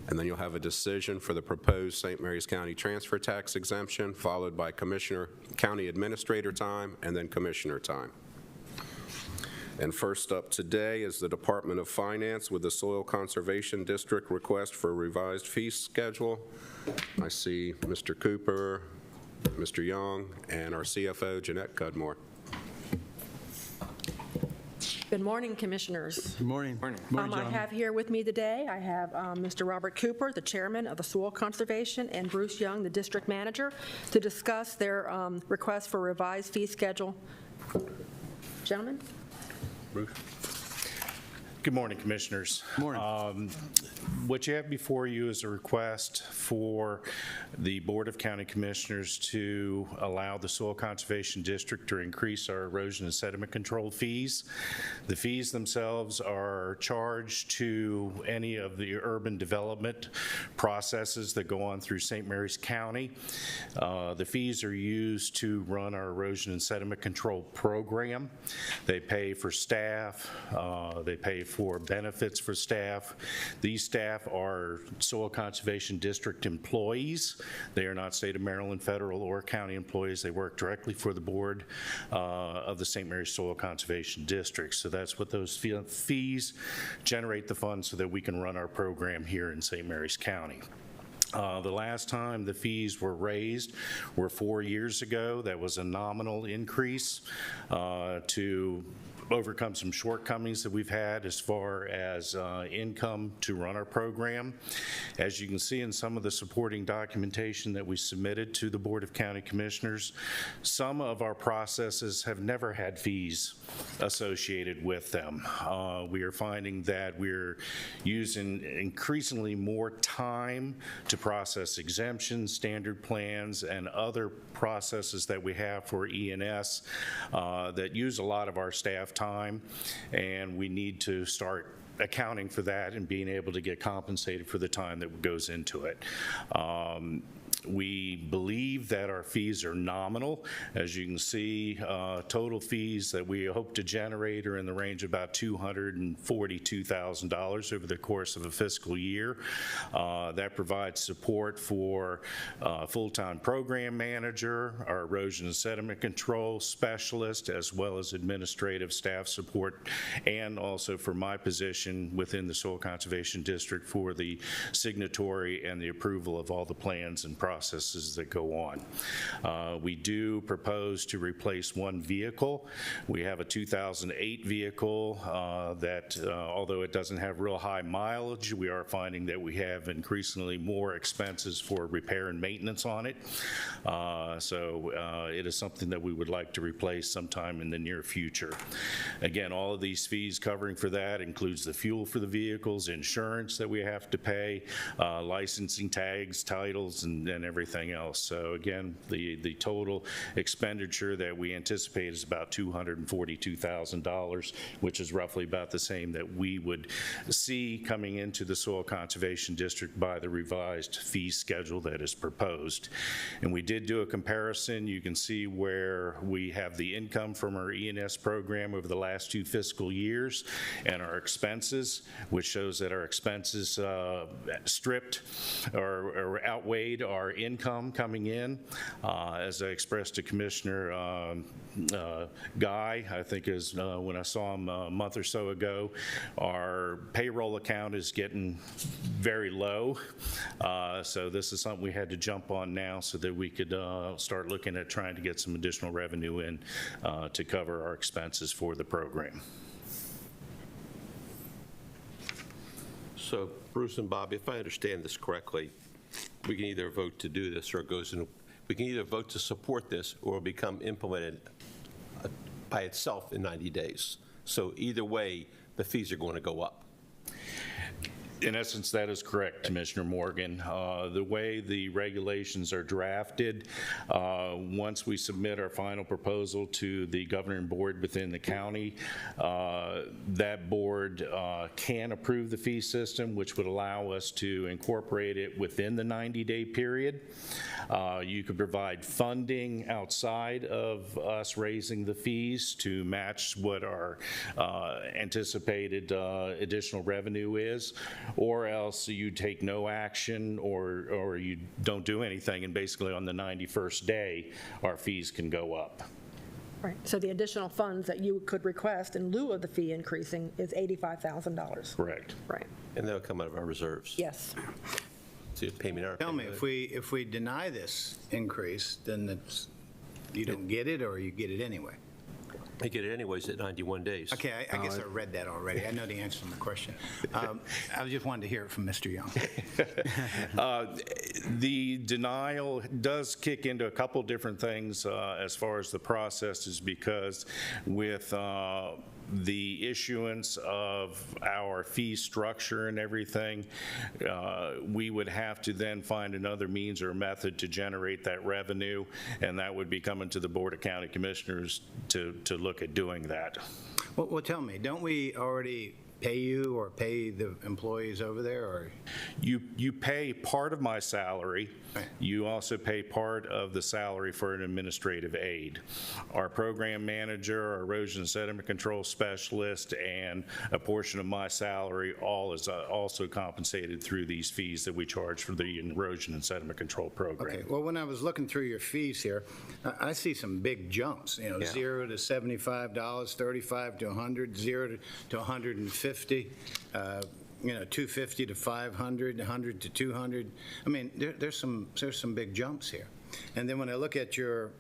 and then you'll have a decision for the proposed St. Mary's County transfer tax exemption, followed by County Administrator time, and then Commissioner time. And first up today is the Department of Finance with the Soil Conservation District request for a revised fee schedule. I see Mr. Cooper, Mr. Young, and our CFO, Jeanette Cudmore. Good morning, Commissioners. Good morning. I have here with me today, I have Mr. Robert Cooper, the Chairman of the Soil Conservation, and Bruce Young, the District Manager, to discuss their request for revised fee schedule. Gentlemen? Bruce. Good morning, Commissioners. Good morning. What you have before you is a request for the Board of County Commissioners to allow the Soil Conservation District to increase our erosion and sediment control fees. The fees themselves are charged to any of the urban development processes that go on through St. Mary's County. The fees are used to run our erosion and sediment control program. They pay for staff, they pay for benefits for staff. These staff are Soil Conservation District employees. They are not State of Maryland federal or county employees. They work directly for the board of the St. Mary's Soil Conservation District. So that's what those fees generate the funds so that we can run our program here in St. Mary's County. The last time the fees were raised were 4 years ago. That was a nominal increase to overcome some shortcomings that we've had as far as income to run our program. As you can see in some of the supporting documentation that we submitted to the Board of County Commissioners, some of our processes have never had fees associated with them. We are finding that we're using increasingly more time to process exemptions, standard plans, and other processes that we have for E&S that use a lot of our staff time, and we need to start accounting for that and being able to get compensated for the time that goes into it. We believe that our fees are nominal. As you can see, total fees that we hope to generate are in the range of about $242,000 over the course of a fiscal year. That provides support for full-time program manager, our erosion and sediment control specialist, as well as administrative staff support, and also for my position within the Soil Conservation District for the signatory and the approval of all the plans and processes that go on. We do propose to replace one vehicle. We have a 2008 vehicle that, although it doesn't have real high mileage, we are finding that we have increasingly more expenses for repair and maintenance on it. So it is something that we would like to replace sometime in the near future. Again, all of these fees covering for that includes the fuel for the vehicles, insurance that we have to pay, licensing tags, titles, and everything else. So again, the total expenditure that we anticipate is about $242,000, which is roughly about the same that we would see coming into the Soil Conservation District by the revised fee schedule that is proposed. And we did do a comparison. You can see where we have the income from our E&S program over the last 2 fiscal years and our expenses, which shows that our expenses stripped or outweighed our income coming in. As I expressed to Commissioner Guy, I think is when I saw him a month or so ago, our payroll account is getting very low. So this is something we had to jump on now so that we could start looking at trying to get some additional revenue in to cover our expenses for the program. So Bruce and Bob, if I understand this correctly, we can either vote to do this or it goes in, we can either vote to support this or become implemented by itself in 90 days. So either way, the fees are going to go up. In essence, that is correct, Commissioner Morgan. The way the regulations are drafted, once we submit our final proposal to the governing board within the county, that board can approve the fee system, which would allow us to incorporate it within the 90-day period. You could provide funding outside of us raising the fees to match what our anticipated additional revenue is, or else you take no action or you don't do anything, and basically on the 91st day, our fees can go up. Right, so the additional funds that you could request in lieu of the fee increasing is $85,000. Correct. Right, And they'll come out of our reserves. yes. So you pay me now. Tell me, if we deny this increase, then you don't get it, or you get it anyway? They get it anyways at 91 days. Okay, I guess I read that already. I know the answer to my question. I just wanted to hear it from Mr. Young. The denial does kick into a couple different things as far as the process is, because with the issuance of our fee structure and everything, we would have to then find another means or method to generate that revenue, and that would be coming to the Board of County Commissioners to look at doing that. Well, tell me, don't we already pay you or pay the employees over there, or? You pay part of my salary. You also pay part of the salary for an administrative aide. Our program manager, our erosion and sediment control specialist, and a portion of my salary all is also compensated through these fees that we charge for the erosion and sediment control program. Okay, well, when I was looking through your fees here, I see some big jumps, you know, 0 to $75, 35 to 100, 0 to 150. You know, 250 to 500, 100 to 200. I mean, there's some big jumps here. And then when I look at your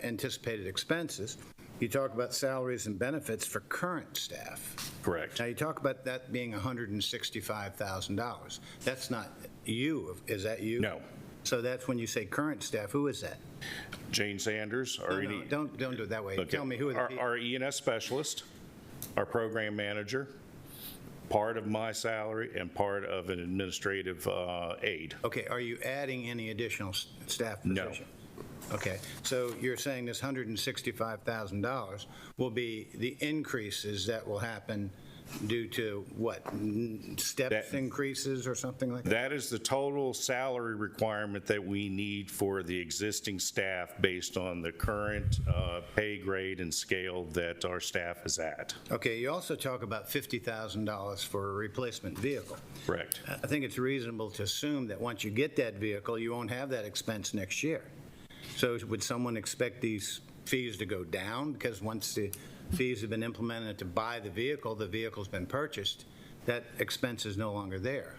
anticipated expenses, you talk about salaries and benefits for current staff. Correct. Now, you talk about that being $165,000. That's not you, is that you? No. So that's when you say current staff, who is that? Jane Sanders. No, don't do it that way. Okay. Tell me who are the people. Our E&S specialist, our program manager, part of my salary, and part of an administrative aide. Okay, are you adding any additional staff position? No. Okay, so you're saying this $165,000 will be the increases that will happen due to what, steps increases or something like that? That is the total salary requirement that we need for the existing staff based on the current pay grade and scale that our staff is at. Okay, you also talk about $50,000 for a replacement vehicle. Correct. I think it's reasonable to assume that once you get that vehicle, you won't have that expense next year. So would someone expect these fees to go down? Because once the fees have been implemented to buy the vehicle's been purchased, that expense is no longer there.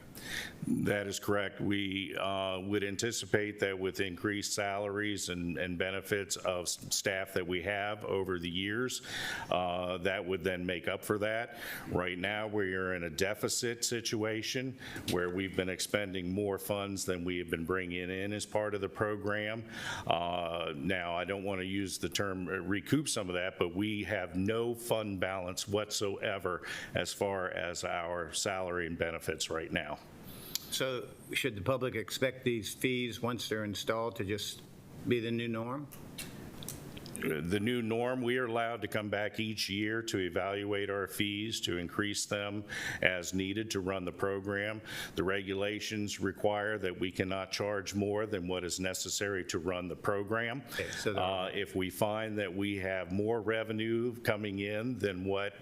That is correct. We would anticipate that with increased salaries and benefits of staff that we have over the years, that would then make up for that. Right now, we are in a deficit situation where we've been expending more funds than we have been bringing in as part of the program. Now, I don't want to use the term recoup some of that, but we have no fund balance whatsoever as far as our salary and benefits right now. So should the public expect these fees, once they're installed, to just be the new norm? The new norm, we are allowed to come back each year to evaluate our fees, to increase them as needed to run the program. The regulations require that we cannot charge more than what is necessary to run the program. Okay, so if we find that we have more revenue coming in than what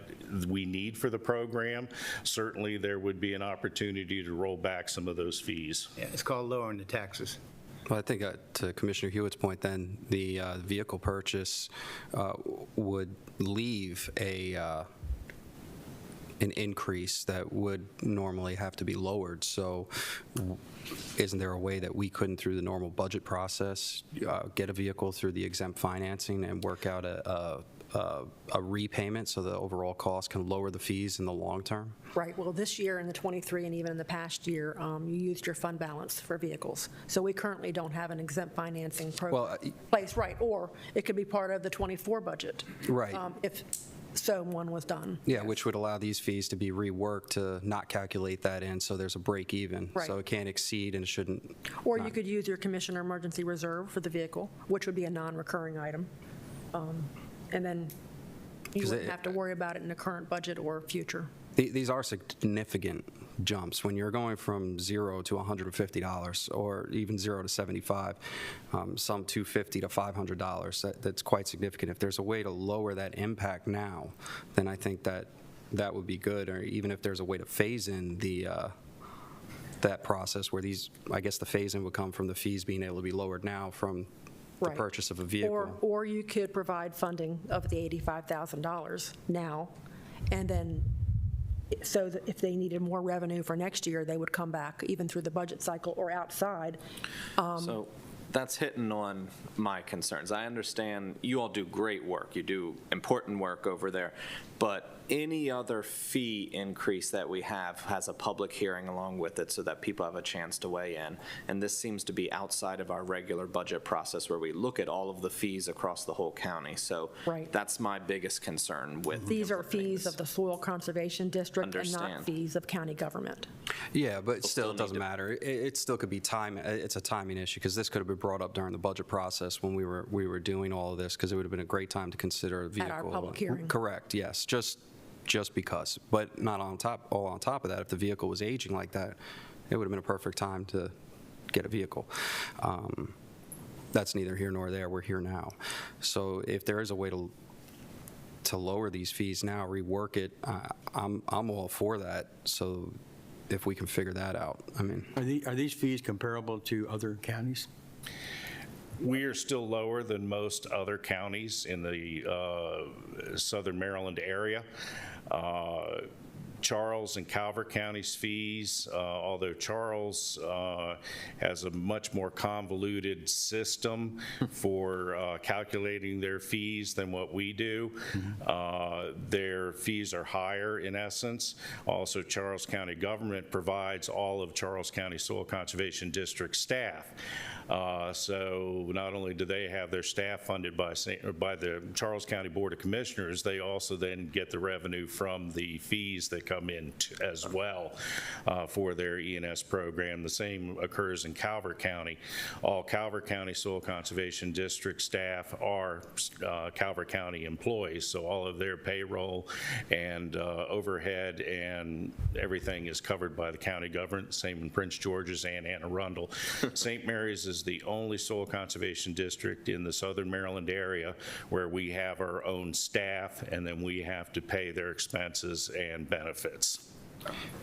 we need for the program, certainly there would be an opportunity to roll back some of those fees. Yeah, it's called lowering the taxes. Well, I think to Commissioner Hewitt's point, then the vehicle purchase would leave an increase that would normally have to be lowered. So isn't there a way that we couldn't, through the normal budget process, get a vehicle through the exempt financing and work out a repayment so the overall cost can lower the fees in the long term? Right, well, this year in the 23 and even in the past year, you used your fund balance for vehicles. So we currently don't have an exempt financing program in place, right, or it could be part of the 24 budget. Right. so one was done. Yeah, which would allow these fees to be reworked to not calculate that in, so there's a break even. Right. So it can't exceed and it shouldn't. Or you could use your commissioner emergency reserve for the vehicle, which would be a non-recurring item. And then you 'Cause wouldn't have to worry about it in the current budget or future. These are significant jumps. When you're going from $0 to $150 or even $0 to $75, some $250 to $500, that's quite significant. If there's a way to lower that impact now, then I think that would be good, or even if there's a way to phase in that process where these, I guess the phase-in would come from the fees being able to be lowered now from the Right. purchase of a vehicle. Or you could provide funding of the $85,000 now, and then, so that if they needed more revenue for next year, they would come back even through the budget cycle or outside. So that's hitting on my concerns. I understand you all do great work. You do important work over there. But any other fee increase that we have has a public hearing along with it so that people have a chance to weigh in. And this seems to be outside of our regular budget process where we look at all of the fees across the whole county. So Right. that's my biggest concern with These are fees of the Soil Conservation District and not Understand. fees of county government. Yeah, but still, still it doesn't matter. It still could be time. It's a timing issue because this could have been brought up during the budget process when we were doing all of this, because it would have been a great time to consider a vehicle. At our public hearing. Correct. Yes. Just because, but not on top. All on top of that, if the vehicle was aging like that, it would have been a perfect time to get a vehicle. That's neither here nor there. We're here now. So if there is a way to lower these fees now, rework it, I'm all for that. So if we can figure that out, I mean. Are these fees comparable to other counties? We are still lower than most other counties in the southern Maryland area. Charles and Calvert County's fees, although Charles has a much more convoluted system for calculating their fees than what we do. Their fees are higher in essence. Also, Charles County government provides all of Charles County Soil Conservation District staff. So not only do they have their staff funded by the Charles County Board of Commissioners, they also then get the revenue from the fees that come in as well for their E&S program. The same occurs in Calvert County. All Calvert County Soil Conservation District staff are Calvert County employees, so all of their payroll and overhead and everything is covered by the county government. Same in Prince George's and Anne Arundel. St. Mary's is the only soil conservation district in the southern Maryland area where we have our own staff and then we have to pay their expenses and benefits.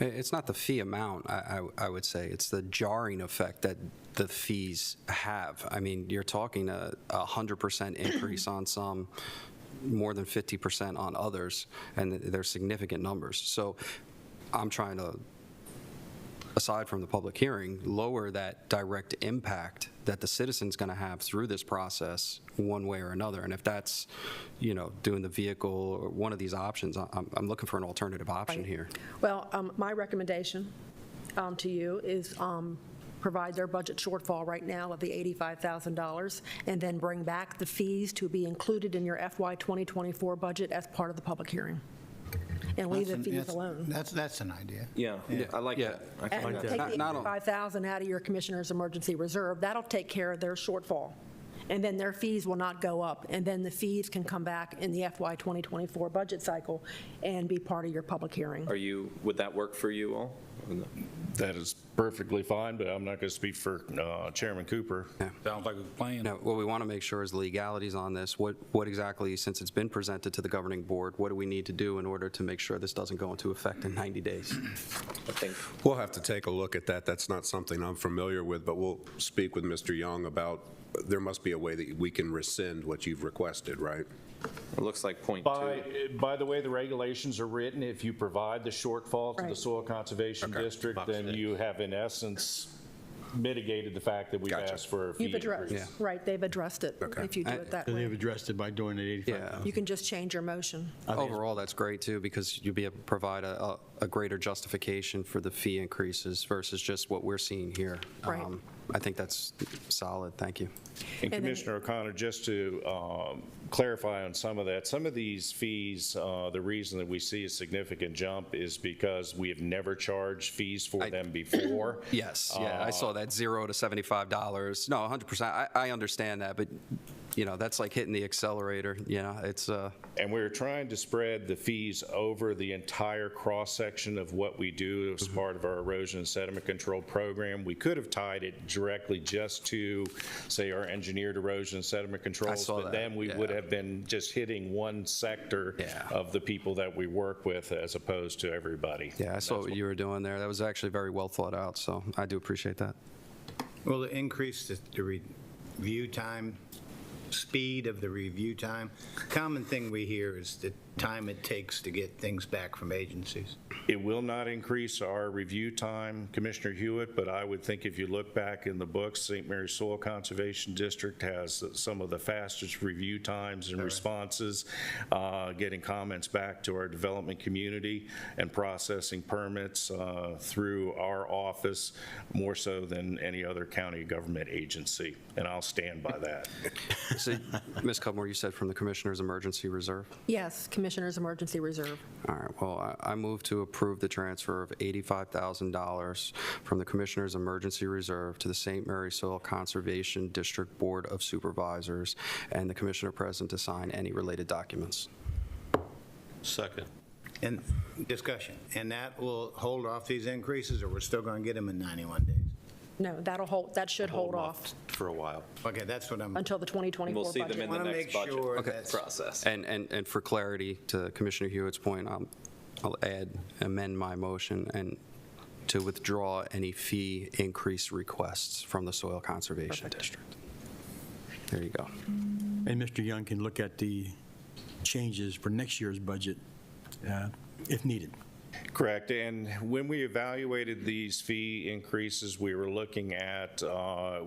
It's not the fee amount, I would say. It's the jarring effect that the fees have. I mean, you're talking a 100% increase on some, more than 50% on others, and they're significant numbers. So I'm trying to, aside from the public hearing, lower that direct impact that the citizen's going to have through this process one way or another. And if that's, doing the vehicle or one of these options, I'm looking for an alternative option Right. here. Well, my recommendation to you is provide their budget shortfall right now of the $85,000 and then bring back the fees to be included in your FY 2024 budget as part of the public hearing. And leave the fees alone. That's an idea. Yeah, I like that. I And like take that. the $85,000 out of your commissioner's emergency reserve. That'll take care of their shortfall. And then their fees will not go up. And then the fees can come back in the FY 2024 budget cycle and be part of your public hearing. Would that work for you all? That is perfectly fine, but I'm not going to speak for Chairman Cooper. Sounds like a plan. Now, what we want to make sure is the legalities on this. What exactly, since it's been presented to the governing board, what do we need to do in order to make sure this doesn't go into effect in 90 days? We'll have to take a look at that. That's not something I'm familiar with, but we'll speak with Mr. Young about, there must be a way that we can rescind what you've requested, right? It looks like point By the way the regulations are written, if you provide the shortfall to the Right. Soil Conservation District, then you have in essence mitigated the fact that we've asked for a fee You've addressed, increase. right, they've addressed it if you do it that So way. they've addressed it by doing it 85,000. You can just change your motion. Overall, that's great too, because you'll be able to provide a greater justification for the fee increases versus just what we're seeing here. Right. I think that's solid. Thank you. And Commissioner O'Connor, just to clarify on some of that, some of these fees, the reason that we see a significant jump is because we have never charged fees for them before. Yes, yeah, I saw that $0 to $75. No, 100%. I understand that, but you know, that's like hitting the accelerator. You know, it's. And we're trying to spread the fees over the entire cross-section of what we do as part of our erosion and sediment control program. We could have tied it directly just to, say, our engineered erosion and sediment controls, but then we would have been just hitting one sector of the people that we work with as opposed to everybody. Yeah, I saw what you were doing there. That was actually very well thought out, so I do appreciate that. Will it increase the review time, speed of the review time? Common thing we hear is the time it takes to get things back from agencies. It will not increase our review time, Commissioner Hewitt, but I would think if you look back in the books, St. Mary's Soil Conservation District has some of the fastest review times and responses, getting comments back to our development community and processing permits through our office more so than any other county government agency, and I'll stand by that. So, Ms. Cudmore, you said from the Commissioner's Emergency Reserve? Yes, Commissioner's Emergency Reserve. All right, well, I move to approve the transfer of $85,000 from the Commissioner's Emergency Reserve to the St. Mary's Soil Conservation District Board of Supervisors and the Commissioner present to sign any related documents. Second. And discussion, and that will hold off these increases, or we're still going to get them in 91 days? No, that should hold off for a while. Okay, that's what I'm. until the 2024 We'll see budget. them in the next budget process. And for clarity, to Commissioner Hewitt's point, I'll amend my motion and to withdraw any fee increase requests from the Soil Conservation District. There you go. And Mr. Young can look at the changes for next year's budget if needed. Correct, and when we evaluated these fee increases, we were looking at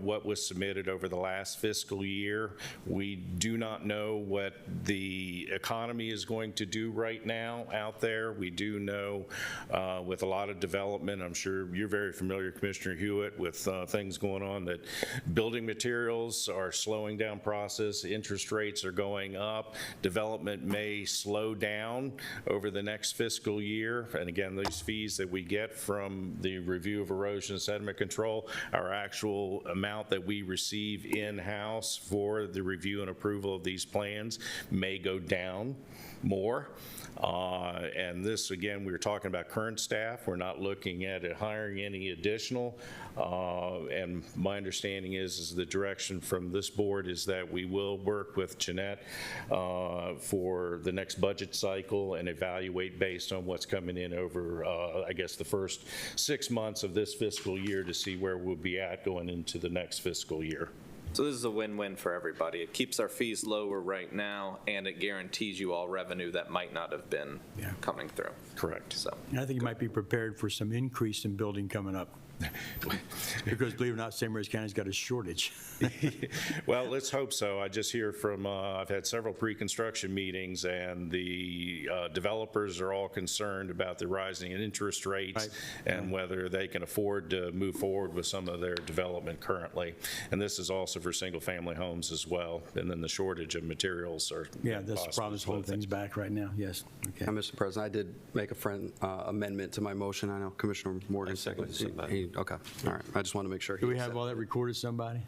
what was submitted over the last fiscal year. We do not know what the economy is going to do right now out there. We do know with a lot of development, I'm sure you're very familiar, Commissioner Hewitt, with things going on, that building materials are slowing down process, interest rates are going up, development may slow down over the next fiscal year. And again, these fees that we get from the review of erosion and sediment control, our actual amount that we receive in-house for the review and approval of these plans may go down more. And this, again, we were talking about current staff. We're not looking at hiring any additional. And my understanding is the direction from this board is that we will work with Jeanette for the next budget cycle and evaluate based on what's coming in over, I guess, the first 6 months of this fiscal year to see where we'll be at going into the next fiscal year. So this is a win-win for everybody. It keeps our fees lower right now, and it guarantees you all revenue that might not have been coming through. Correct. So And I think you might be prepared for some increase in building coming up. Because believe it or not, St. Mary's County's got a shortage. Well, let's hope so. I just hear from, I've had several pre-construction meetings, and the developers are all concerned about the rising interest rates and whether they can afford to move forward with some of their development currently. And this is also for single-family homes as well. And then the shortage of materials are Yeah, that's the problem, is holding things back right now, yes. Okay. Mr. President, I did make a amendment to my motion. I know Commissioner Morgan seconded. Okay, all right. I just want to make sure. Do we have all that recorded, somebody?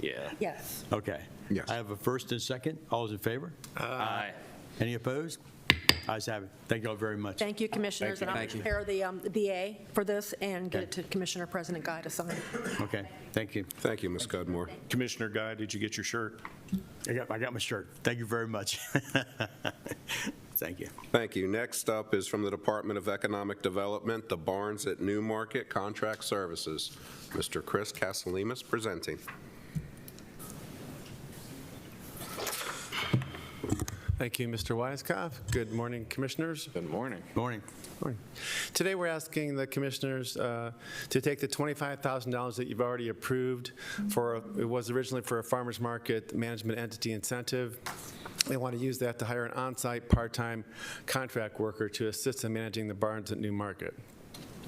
Yeah. Yes. Okay. Yes. I have a first and second. All those in favor? Aye. Any opposed? Ayes have it. Thank you all very much. Thank you, Commissioners, and I'll prepare the BA for this and get it to Commissioner President Guy to sign. Okay, thank you. Thank you, Ms. Cudmore. Commissioner Guy, did you get your shirt? I got my shirt. Thank you very much. Thank you. Thank you. Next up is from the Department of Economic Development, the Barnes at Newmarket Contract Services. Mr. Chris Casalemas presenting. Thank you, Mr. Weiskopf. Good morning, Commissioners. Good morning. Morning. Morning. Today, we're asking the Commissioners to take the $25,000 that you've already approved for, it was originally for a farmer's market management entity incentive. They want to use that to hire an on-site part-time contract worker to assist in managing the barns at Newmarket.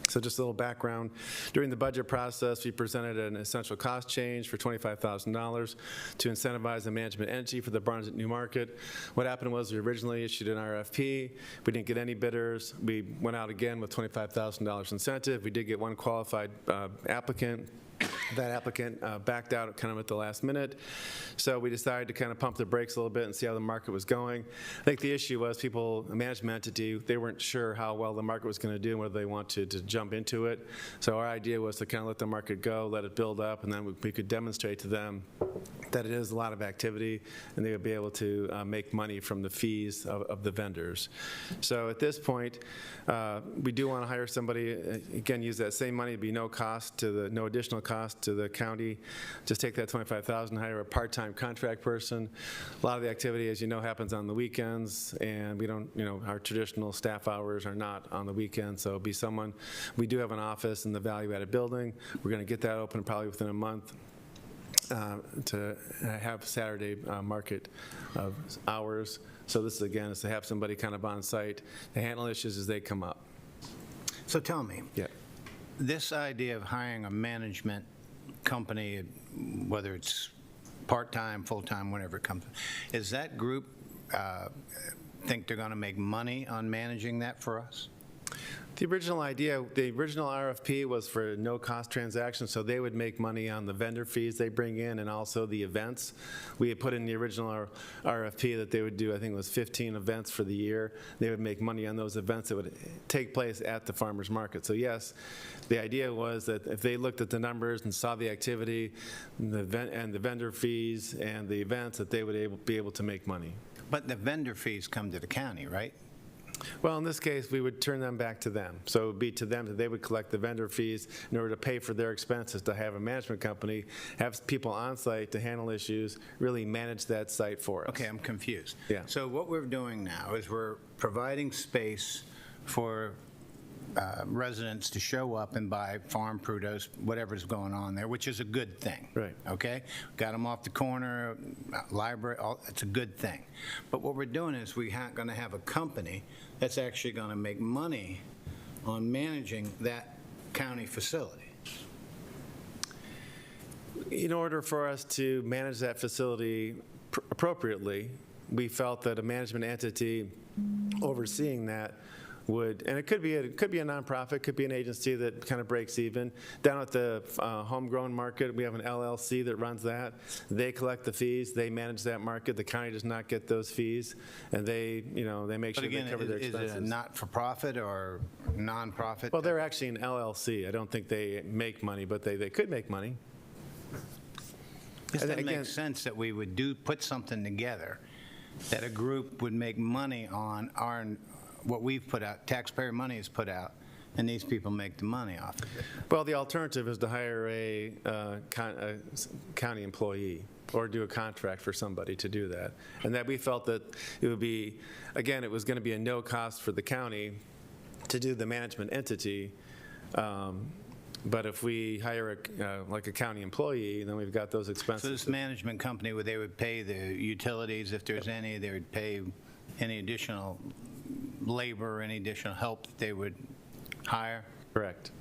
So just a little background. During the budget process, we presented an essential cost change for $25,000 to incentivize a management entity for the Barnes at New Market. What happened was we originally issued an RFP. We didn't get any bidders. We went out again with $25,000 incentive. We did get one qualified applicant. That applicant backed out kind of at the last minute. So we decided to kind of pump the brakes a little bit and see how the market was going. I think the issue was people, a management entity, they weren't sure how well the market was going to do and whether they wanted to jump into it. So our idea was to kind of let the market go, let it build up, and then we could demonstrate to them that it is a lot of activity and they would be able to make money from the fees of the vendors. So at this point, we do want to hire somebody, again, use that same money, be no additional cost to the county. Just take that $25,000, hire a part-time contract person. A lot of the activity, as you know, happens on the weekends, and we don't, our traditional staff hours are not on the weekend, so it'll be someone. We do have an office in the value-added building. We're going to get that open probably within a month to have Saturday market hours. So this is, again, is to have somebody kind of on site to handle issues as they come up. So tell me, Yeah. this idea of hiring a management company, whether it's part-time, full-time, whatever it comes, is that group think they're going to make money on managing that for us? The original idea, the original RFP was for no-cost transactions, so they would make money on the vendor fees they bring in and also the events. We had put in the original RFP that they would do, I think it was 15 events for the year. They would make money on those events that would take place at the farmers market. So yes, the idea was that if they looked at the numbers and saw the activity and the vendor fees and the events, that they would be able to make money. But the vendor fees come to the county, right? Well, in this case, we would turn them back to them. So it would be to them that they would collect the vendor fees in order to pay for their expenses, to have a management company, have people on site to handle issues, really manage that site for us. Okay, I'm confused. Yeah. So what we're doing now is we're providing space for residents to show up and buy farm produce, whatever's going on there, which is a good thing. Right. Okay? Got them off the corner, library, it's a good thing. But what we're doing is we're going to have a company that's actually going to make money on managing that county facility. In order for us to manage that facility appropriately, we felt that a management entity overseeing that would, and it could be a nonprofit, could be an agency that kind of breaks even. Down at the homegrown market, we have an LLC that runs that. They collect the fees, they manage that market. The county does not get those fees, and they make sure they cover their expenses. Is it a not-for-profit or nonprofit? Well, they're actually an LLC. I don't think they make money, but they could make money. Does that make sense that we would put something together that a group would make money on what we've put out, taxpayer money is put out, and these people make the money off of it? Well, the alternative is to hire a county employee or do a contract for somebody to do that. And that we felt that it would be, again, it was going to be a no cost for the county to do the management entity. But if we hire like a county employee, then we've got those expenses. So this management company, they would pay the utilities if there's any, they would pay any additional labor, any additional help that they would hire? Correct.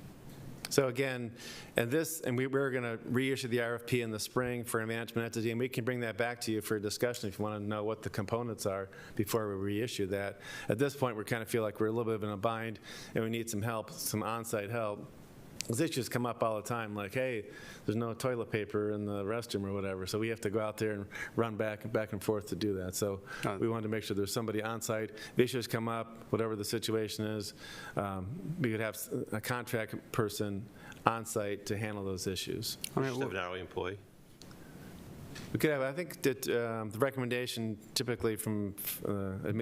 So again, and we're going to reissue the RFP in the spring for a management entity, and we can bring that back to you for a discussion if you want to know what the components are before we reissue that. At this point, we kind of feel like we're a little bit of in a bind, and we need some help, some on-site help. Those issues come up all the time, like, hey, there's no toilet paper in the restroom or whatever, so we have to go out there and run back and forth to do that. So we wanted to make sure there's somebody on site. If issues come up, whatever the situation is, we could have a contract person on site to handle those issues. I mean, an hourly employee. We could have, I think that the recommendation typically from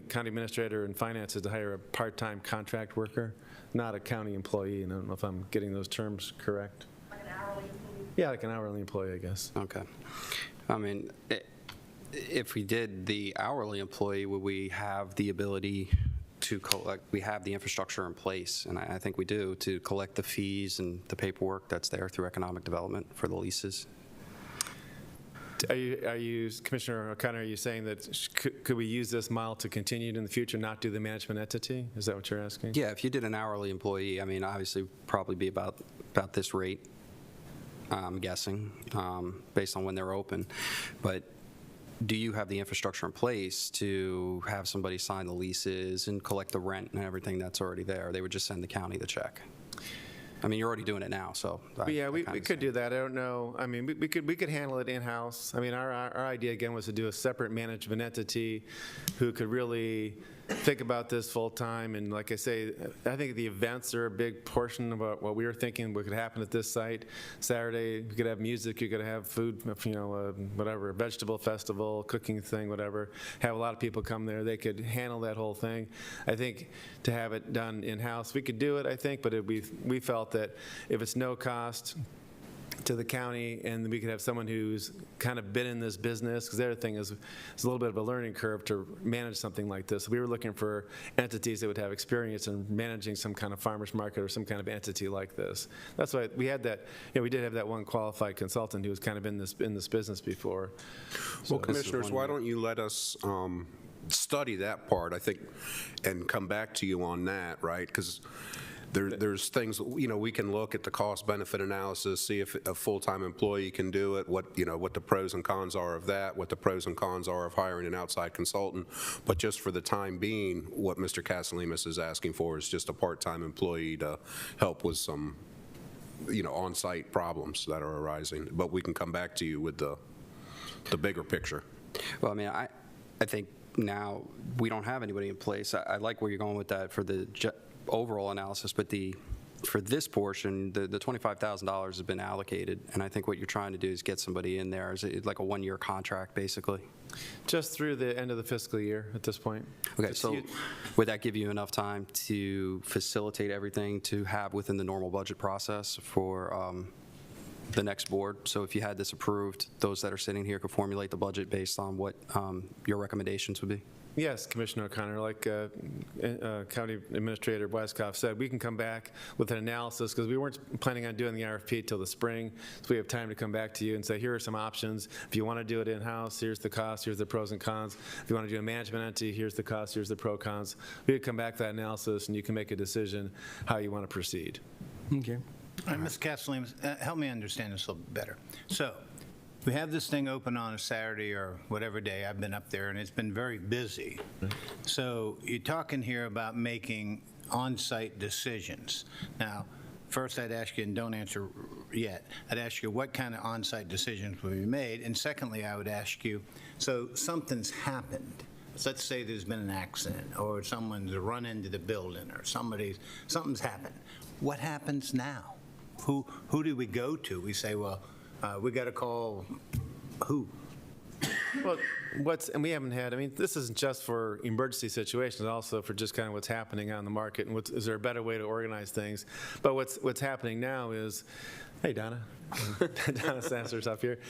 county administrator and finance is to hire a part-time contract worker, not a county employee. And I don't know if I'm getting those terms correct. Like an hourly employee? Yeah, like an hourly employee, I guess. Okay. I mean, if we did the hourly employee, would we have the ability to collect, we have the infrastructure in place, and I think we do, to collect the fees and the paperwork that's there through economic development for the leases? Are you, Commissioner O'Connor, are you saying that could we use this model to continue in the future, not do the management entity? Is that what you're asking? Yeah, if you did an hourly employee, I mean, obviously probably be about this rate, I'm guessing, based on when they're open. But do you have the infrastructure in place to have somebody sign the leases and collect the rent and everything that's already there? They would just send the county the check. I mean, you're already doing it now, so. Yeah, we could do that. I don't know. I mean, we could handle it in-house. I mean, our idea, again, was to do a separate management entity who could really think about this full-time. And like I say, I think the events are a big portion of what we were thinking what could happen at this site. Saturday, you could have music, you could have food, whatever, vegetable festival, cooking thing, whatever. Have a lot of people come there. They could handle that whole thing. I think to have it done in-house, we could do it, I think, but we felt that if it's no cost to the county and we could have someone who's kind of been in this business, because the other thing is it's a little bit of a learning curve to manage something like this. We were looking for entities that would have experience in managing some kind of farmer's market or some kind of entity like this. That's why we had that, we did have that one qualified consultant who was kind of in this business before. Well, commissioners, why don't you let us study that part, I think, and come back to you on that, right? Because there's things, we can look at the cost-benefit analysis, see if a full-time employee can do it, what the pros and cons are of that, what the pros and cons are of hiring an outside consultant. But just for the time being, what Mr. Castellanos is asking for is just a part-time employee to help with some, on-site problems that are arising. But we can come back to you with the bigger picture. Well, I mean, I think now we don't have anybody in place. I like where you're going with that for the overall analysis, but for this portion, the $25,000 has been allocated, and I think what you're trying to do is get somebody in there. Is it like a one-year contract, basically? Just through the end of the fiscal year at this point. Okay, so would that give you enough time to facilitate everything to have within the normal budget process for the next board? So if you had this approved, those that are sitting here could formulate the budget based on what your recommendations would be? Yes, Commissioner O'Connor, like County Administrator Weiskopf said, we can come back with an analysis because we weren't planning on doing the RFP till the spring, so we have time to come back to you and say, here are some options. If you want to do it in-house, here's the cost, here's the pros and cons. If you want to do a management entity, here's the cost, here's the pro cons. We would come back to that analysis and you can make a decision how you want to proceed. Okay. All right, Ms. Castellanos, help me understand this a little bit better. So, we have this thing open on a Saturday or whatever day. I've been up there, and it's been very busy. So you're talking here about making on-site decisions. Now, first I'd ask you, and don't answer yet, I'd ask you what kind of on-site decisions will be made, and secondly, I would ask you, so something's happened. So let's say there's been an accident, or someone's run into the building, or something's happened. What happens now? Who do we go to? We say, well, we got to call who? Well, and we haven't had, I mean, this isn't just for emergency situations, also for just kind of what's happening on the market and is there a better way to organize things. But what's happening now is, hey, Donna. Donna Sasser's up here.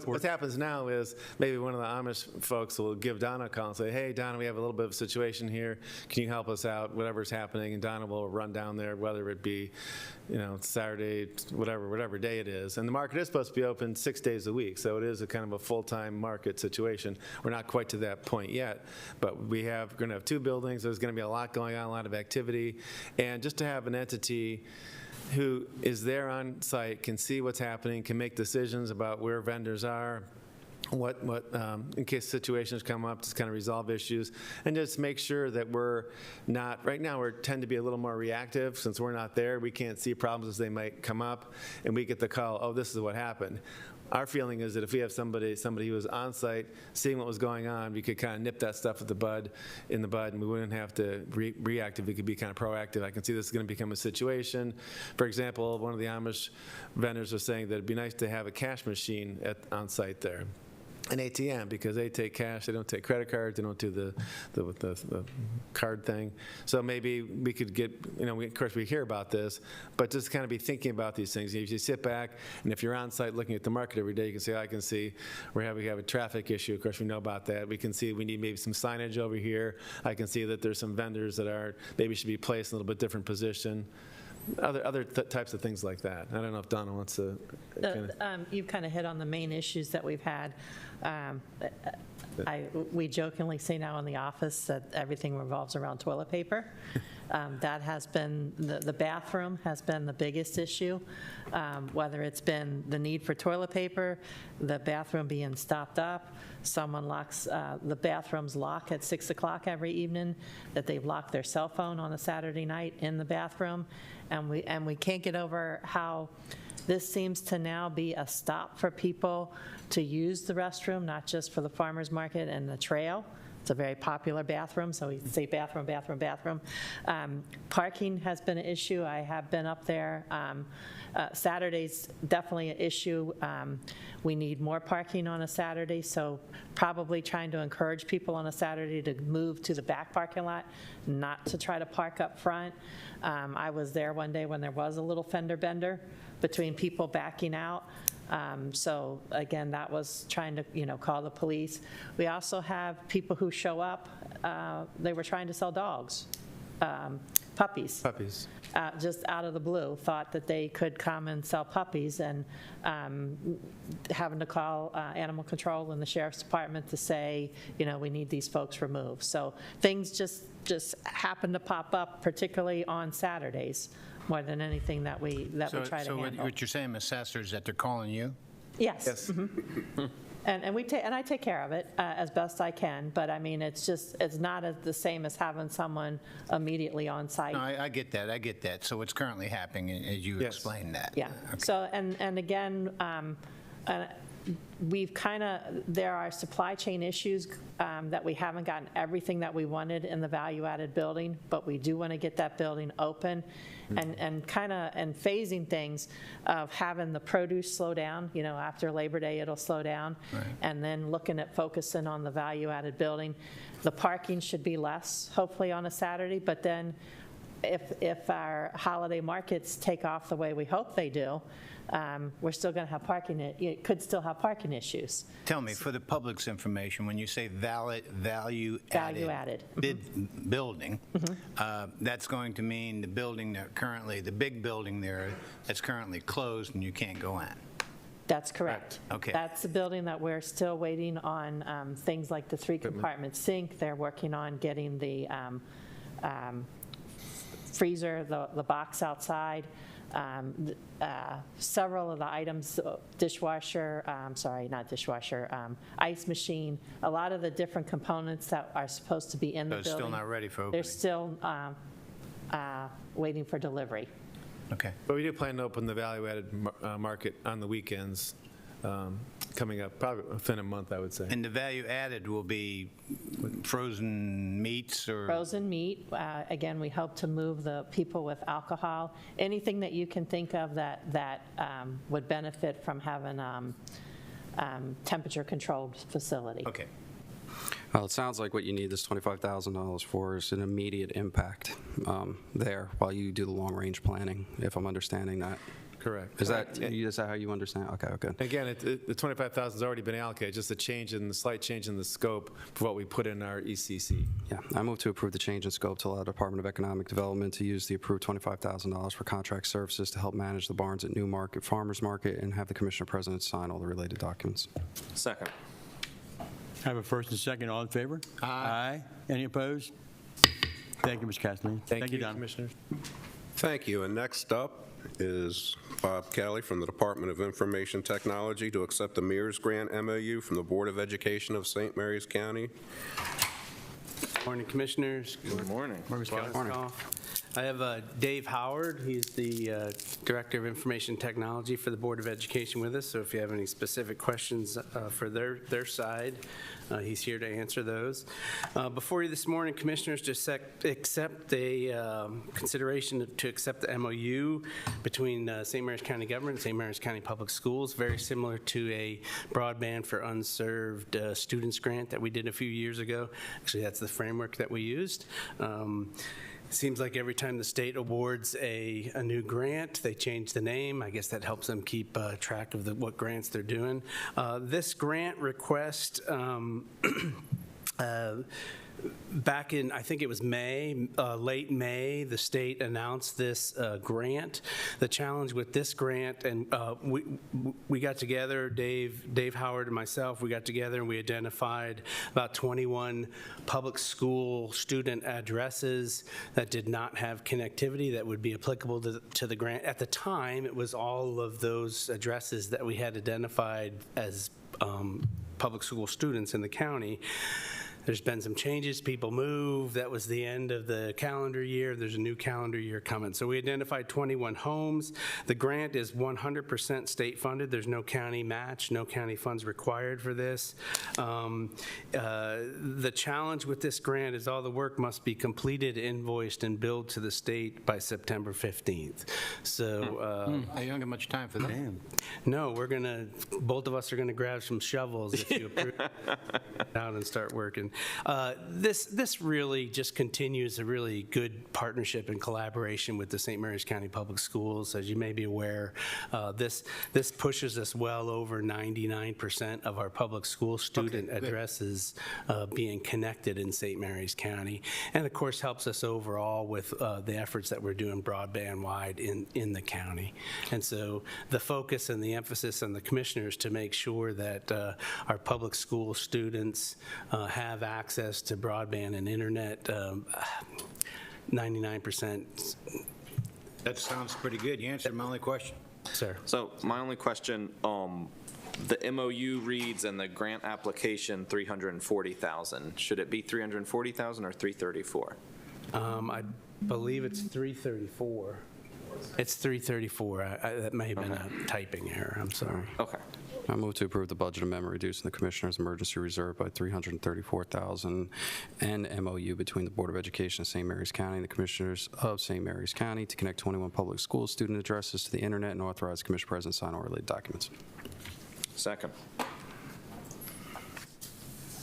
What happens now is maybe one of the Amish folks will give Donna a call and say, hey, Donna, we have a little bit of a situation here. Can you help us out? Whatever's happening. And Donna will run down there, whether it be, Saturday, whatever day it is. And the market is supposed to be open 6 days a week. So it is a kind of a full-time market situation. We're not quite to that point yet. But we're going to have 2 buildings. There's going to be a lot going on, a lot of activity. And just to have an entity who is there on site, can see what's happening, can make decisions about where vendors are, what in case situations come up, just kind of resolve issues, and just make sure that we're not, right now we tend to be a little more reactive. Since we're not there, we can't see problems as they might come up, and we get the call, oh, this is what happened. Our feeling is that if we have somebody who was on site, seeing what was going on, we could kind of nip that stuff in the bud, and we wouldn't have to reactive. We could be kind of proactive. I can see this is going to become a situation. For example, one of the Amish vendors was saying that it'd be nice to have a cash machine on site there. An ATM, because they take cash, they don't take credit cards, they don't do the card thing. So maybe we could get, of course we hear about this, but just kind of be thinking about these things. If you sit back, and if you're on site looking at the market every day, you can say, I can see we have a traffic issue. Of course, we know about that. We can see we need maybe some signage over here. I can see that there's some vendors that maybe should be placed in a little bit different position. other types of things like that. I don't know if Donna wants to. You've kind of hit on the main issues that we've had. We jokingly say now in the office that everything revolves around toilet paper. That has been, the bathroom has been the biggest issue, whether it's been the need for toilet paper, the bathroom being stopped up, someone locks, the bathrooms lock at 6 o'clock every evening, that they've locked their cell phone on a Saturday night in the bathroom, and we can't get over how this seems to now be a stop for people to use the restroom, not just for the farmer's market and the trail. It's a very popular bathroom, so we say bathroom, bathroom, bathroom. Parking has been an issue. I have been up there. Saturday's definitely an issue. We need more parking on a Saturday, so probably trying to encourage people on a Saturday to move to the back parking lot, not to try to park up front. I was there one day when there was a little fender bender between people backing out. So again, that was trying to, call the police. We also have people who show up, they were trying to sell dogs, puppies. Puppies. Just out of the blue, thought that they could come and sell puppies, and having to call animal control and the sheriff's department to say, we need these folks removed. So things just happen to pop up, particularly on Saturdays, more than anything that we try to handle. So what you're saying, Ms. Sasser, is that they're calling you? Yes. Mhm. And I take care of it as best I can, but I mean, it's not the same as having someone immediately on site. No, I get that. So it's currently happening, as you explained that. Yeah. Okay. So, and again, there are supply chain issues that we haven't gotten everything that we wanted in the value-added building, but we do want to get that building open, and phasing things of having the produce slow down. After Labor Day, it'll slow down, right. And then looking at focusing on the value-added building. The parking should be less, hopefully, on a Saturday, but then if our holiday markets take off the way we hope they do, we're still going to have it could still have parking issues. Tell me, for the public's information, when you say value-added building, that's going to mean the building the big building there that's currently closed and you can't go in? That's correct. Right. Okay. That's the building that we're still waiting on, things like the 3-compartment sink. They're working on getting the freezer, the box outside. Several of the items, ice machine, a lot of the different components that are supposed to be in the building. Still not ready for opening. They're still waiting for delivery. Okay. But we do plan to open the value-added market on the weekends coming up, probably within a month, I would say. And the value-added will be frozen meats or? Frozen meat. Again, we hope to move the people with alcohol. Anything that you can think of that would benefit from having temperature-controlled facility. Okay. Well, it sounds like what you need this $25,000 for is an immediate impact there while you do the long-range planning, if I'm understanding that. Correct. Is that how you understand? Okay, okay. Again, the $25,000 has already been allocated, just a slight change in the scope for what we put in our ECC. Yeah, I move to approve the change in scope to allow the Department of Economic Development to use the approved $25,000 for contract services to help manage the barns at New Market Farmers Market, and have the Commissioner President sign all the related documents. Second. I have a first and second. All in favor? Aye. Any opposed? Thank you, Ms. Kathleen. Thank you, Don. Commissioners. Thank you. And next up is Bob Kelly from the Department of Information Technology to accept the MERS Grant MOU from the Board of Education of St. Mary's County. Good morning, Commissioners. Good morning. Good morning. I have Dave Howard. He's the Director of Information Technology for the Board of Education with us, so if you have any specific questions for their side, he's here to answer those. Before you this morning, Commissioners, just accept a consideration to accept the MOU between St. Mary's County Government and St. Mary's County Public Schools, very similar to a broadband for unserved students grant that we did a few years ago. Actually, that's the framework that we used. It seems like every time the state awards a new grant, they change the name. I guess that helps them keep track of what grants they're doing. This grant request back in, I think it was May, late May, the state announced this grant. The challenge with this grant, and we got together, Dave Howard and myself, we got together and we identified about 21 public school student addresses that did not have connectivity that would be applicable to the grant. At the time, it was all of those addresses that we had identified as public school students in the county. There's been some changes. People move. That was the end of the calendar year. There's a new calendar year coming. So we identified 21 homes. The grant is 100% state funded. There's no county match, no county funds required for this. The challenge with this grant is all the work must be completed, invoiced, and billed to the state by September 15th. So I don't have much time for that. no, both of us are gonna grab some shovels if you approve it out and start working. This really just continues a really good partnership and collaboration with the St. Mary's County Public Schools. As you may be aware, this pushes us well over 99% of our public school student addresses being connected in St. Mary's County, and of course helps us overall with the efforts that we're doing broadband wide in the county. And so the focus and the emphasis on the commissioners to make sure that our public school students have access to broadband and internet, 99%. That sounds pretty good. You answered my only question. Sir. So my only question, the MOU reads and the grant application 340,000. Should it be 340,000 or 334? I believe it's 334. It's 334. That may have been a typing error. I'm sorry. Okay. I move to approve the budget amendment reducing the Commissioner's emergency reserve by $334,000 and MOU between the Board of Education of St. Mary's County and the Commissioners of St. Mary's County to connect 21 public school student addresses to the internet and authorize the Commission President to sign all related documents. Second.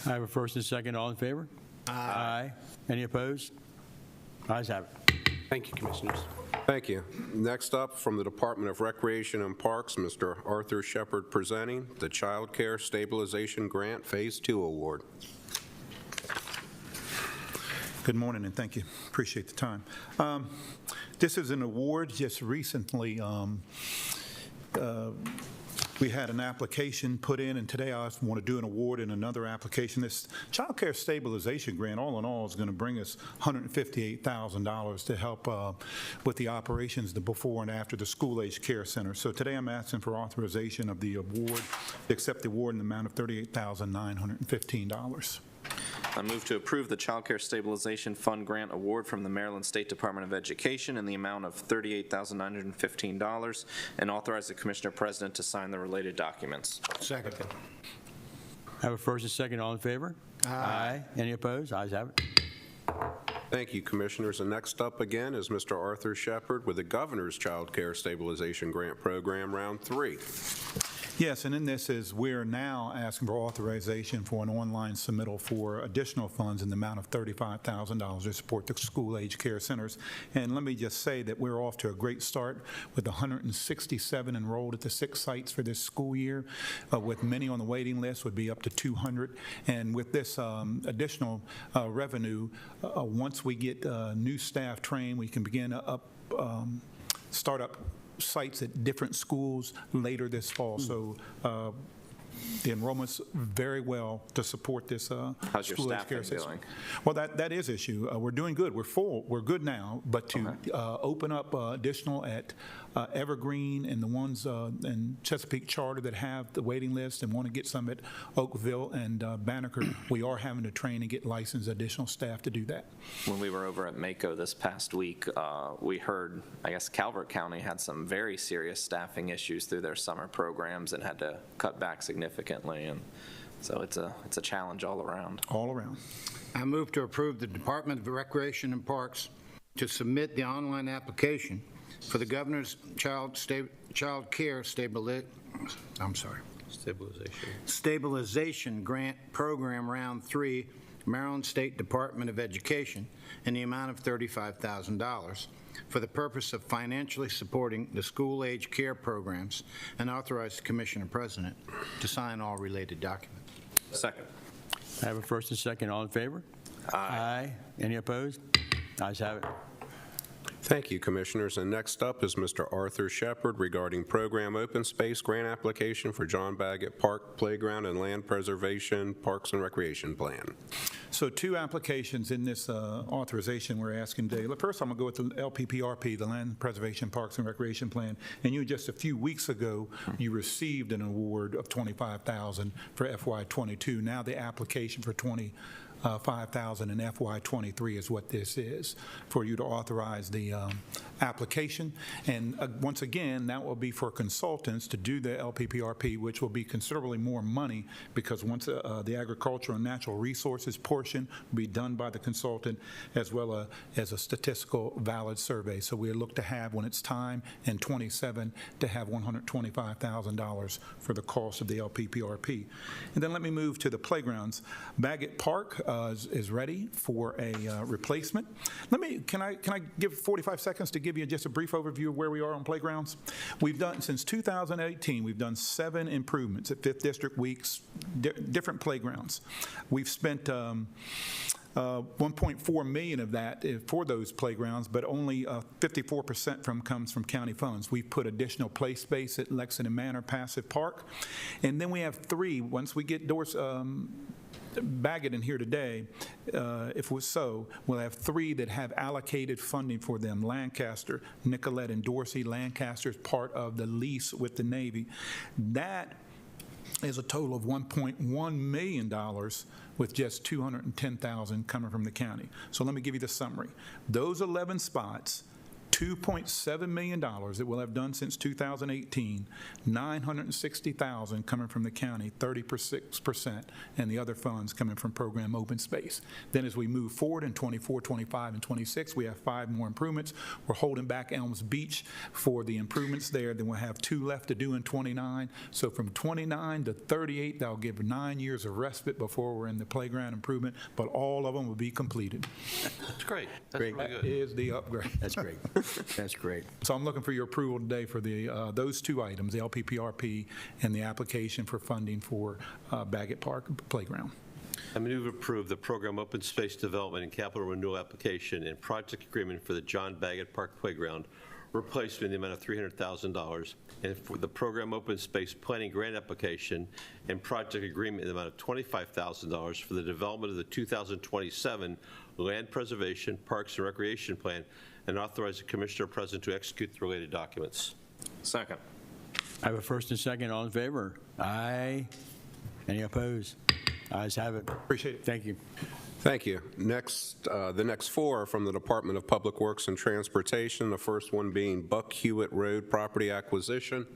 I have a first and second. All in favor? Aye. Any opposed? Ayes have it. Thank you, Commissioners. Thank you. Next up, from the Department of Recreation and Parks, Mr. Arthur Shepard presenting the Child Care Stabilization Grant Phase 2 Award. Good morning, and thank you. Appreciate the time. This is an award just recently. We had an application put in, and today I want to do an award in another application. This Child Care Stabilization Grant, all in all, is going to bring us $158,000 to help with the operations, the before and after the school-age care center. So today I'm asking for authorization of the award, to accept the award in the amount of $38,915. I move to approve the Child Care Stabilization Fund Grant Award from the Maryland State Department of Education in the amount of $38,915 and authorize the Commissioner President to sign the related documents. Second. I have a first and second. All in favor? Aye. Any opposed? Ayes have it. Thank you, Commissioners. And next up again is Mr. Arthur Shepard with the Governor's Child Care Stabilization Grant Program, Round 3. Yes, and in this is we're now asking for authorization for an online submittal for additional funds in the amount of $35,000 to support the school-age care centers. And let me just say that we're off to a great start with 167 enrolled at the 6 sites for this school year, with many on the waiting list, would be up to 200. And with this additional revenue, once we get new staff trained, we can begin start up sites at different schools later this fall. So the enrollment's very well to support this How's your school-age staffing care system. doing? Well, that is issue. We're doing good. We're full. We're good now. But to open up additional at Evergreen and the ones in Chesapeake Charter that have the waiting list and want to get some at Oakville and Banneker, we are having to train and get licensed additional staff to do that. When we were over at Mako this past week, we heard, I guess Calvert County had some very serious staffing issues through their summer programs and had to cut back significantly. And so it's a challenge all around. All around. I move to approve the Department of Recreation and Parks to submit the online application for the Governor's Child Care Stabilization Grant Program Round 3, Maryland State Department of Education, in the amount of $35,000 for the purpose of financially supporting the school-age care programs, and authorize the Commissioner President to sign all related documents. Second. I have a first and second. All in favor? Aye. Any opposed? Ayes have it. Thank you, Commissioners. And next up is Mr. Arthur Shepard regarding Program Open Space Grant Application for John Baggett Park Playground and Land Preservation Parks and Recreation Plan. So 2 applications in this authorization we're asking today. First, I'm going to go with the LPPRP, the Land Preservation Parks and Recreation Plan. And you, just a few weeks ago, you received an award of $25,000 for FY22. Now the application for $25,000 in FY23 is what this is, for you to authorize the application. And once again, that will be for consultants to do the LPPRP, which will be considerably more money, because once the agricultural and natural resources portion will be done by the consultant, as well as a statistical valid survey. So we look to have, when it's time in 27, to have $125,000 for the cost of the LPPRP. And then let me move to the playgrounds. Baggett Park is ready for a replacement. Can I give 45 seconds to give you just a brief overview of where we are on playgrounds? We've done, since 2018, we've done 7 improvements at 5th District Weeks, different playgrounds. We've spent $1.4 million of that for those playgrounds, but only 54% comes from county funds. We've put additional play space at Lexington Manor Passive Park, and then we have 3. Once we get Baggett in here today, if we're so, we'll have 3 that have allocated funding for them: Lancaster, Nicollet, and Dorsey. Lancaster is part of the lease with the Navy. That is a total of $1.1 million, with just $210,000 coming from the county. So let me give you the summary. Those 11 spots, $2.7 million that we'll have done since 2018, $960,000 coming from the county, 36%, and the other funds coming from Program Open Space. Then as we move forward in 24, 25, and 26, we have 5 more improvements. We're holding back Elms Beach for the improvements there. Then we'll have 2 left to do in 29. So from 29 to 38, that'll give 9 years of respite before we're in the playground improvement, but all of them will be completed. That's great. That's Great. really good. That is the upgrade. That's great. That's great. So I'm looking for your approval today for those 2 items, the LPPRP and the application for funding for Baggett Park Playground. I move to approve the Program Open Space Development and Capital Renewal Application and Project Agreement for the John Baggett Park Playground replacement in the amount of $300,000, and for the Program Open Space Planning Grant Application and Project Agreement in the amount of $25,000 for the development of the 2027 Land Preservation Parks and Recreation Plan, and authorize the Commissioner present to execute the related documents. Second. I have a first and second. All in favor? Aye. Any opposed? Ayes have it. Appreciate it. Thank you. Thank you. Next, the next 4 are from the Department of Public Works and Transportation, the first one being Buck Hewitt Road Property Acquisition.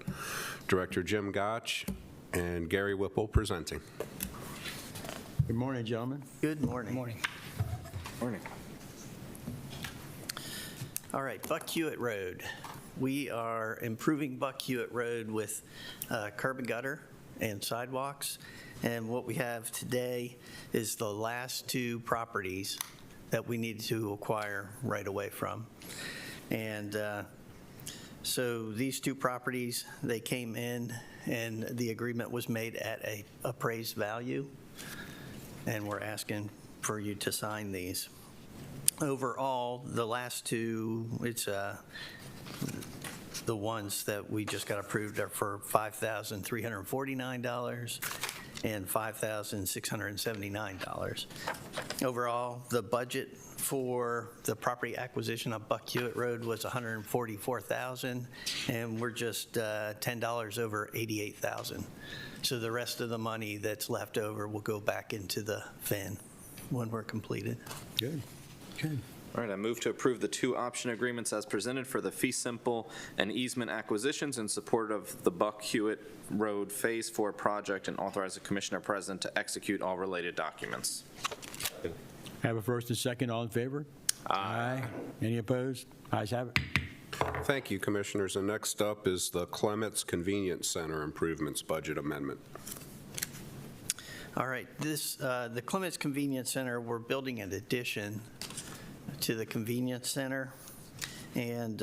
Director Jim Gotch and Gary Whipple presenting. Good morning, gentlemen. Good morning. Morning. Morning. All right, Buck Hewitt Road. We are improving Buck Hewitt Road with curb and gutter and sidewalks. And what we have today is the last 2 properties that we need to acquire right away from. And so these 2 properties, they came in and the agreement was made at a appraised value. And we're asking for you to sign these. Overall, the last 2, it's the ones that we just got approved are for $5,349 and $5,679. Overall, the budget for the property acquisition of Buck Hewitt Road was $144,000, and we're just $10 over $88,000. So the rest of the money that's left over will go back into the fin when we're completed. Good. Good. All right, I move to approve the 2 option agreements as presented for the fee simple and easement acquisitions in support of the Buck Hewitt Road Phase 4 project, and authorize the Commissioner President to execute all related documents. I have a first and second. All in favor? Aye. Any opposed? Ayes have it. Thank you, Commissioners. And next up is the Clements Convenience Center Improvements Budget Amendment. All right, the Clements Convenience Center, we're building an addition to the convenience center, and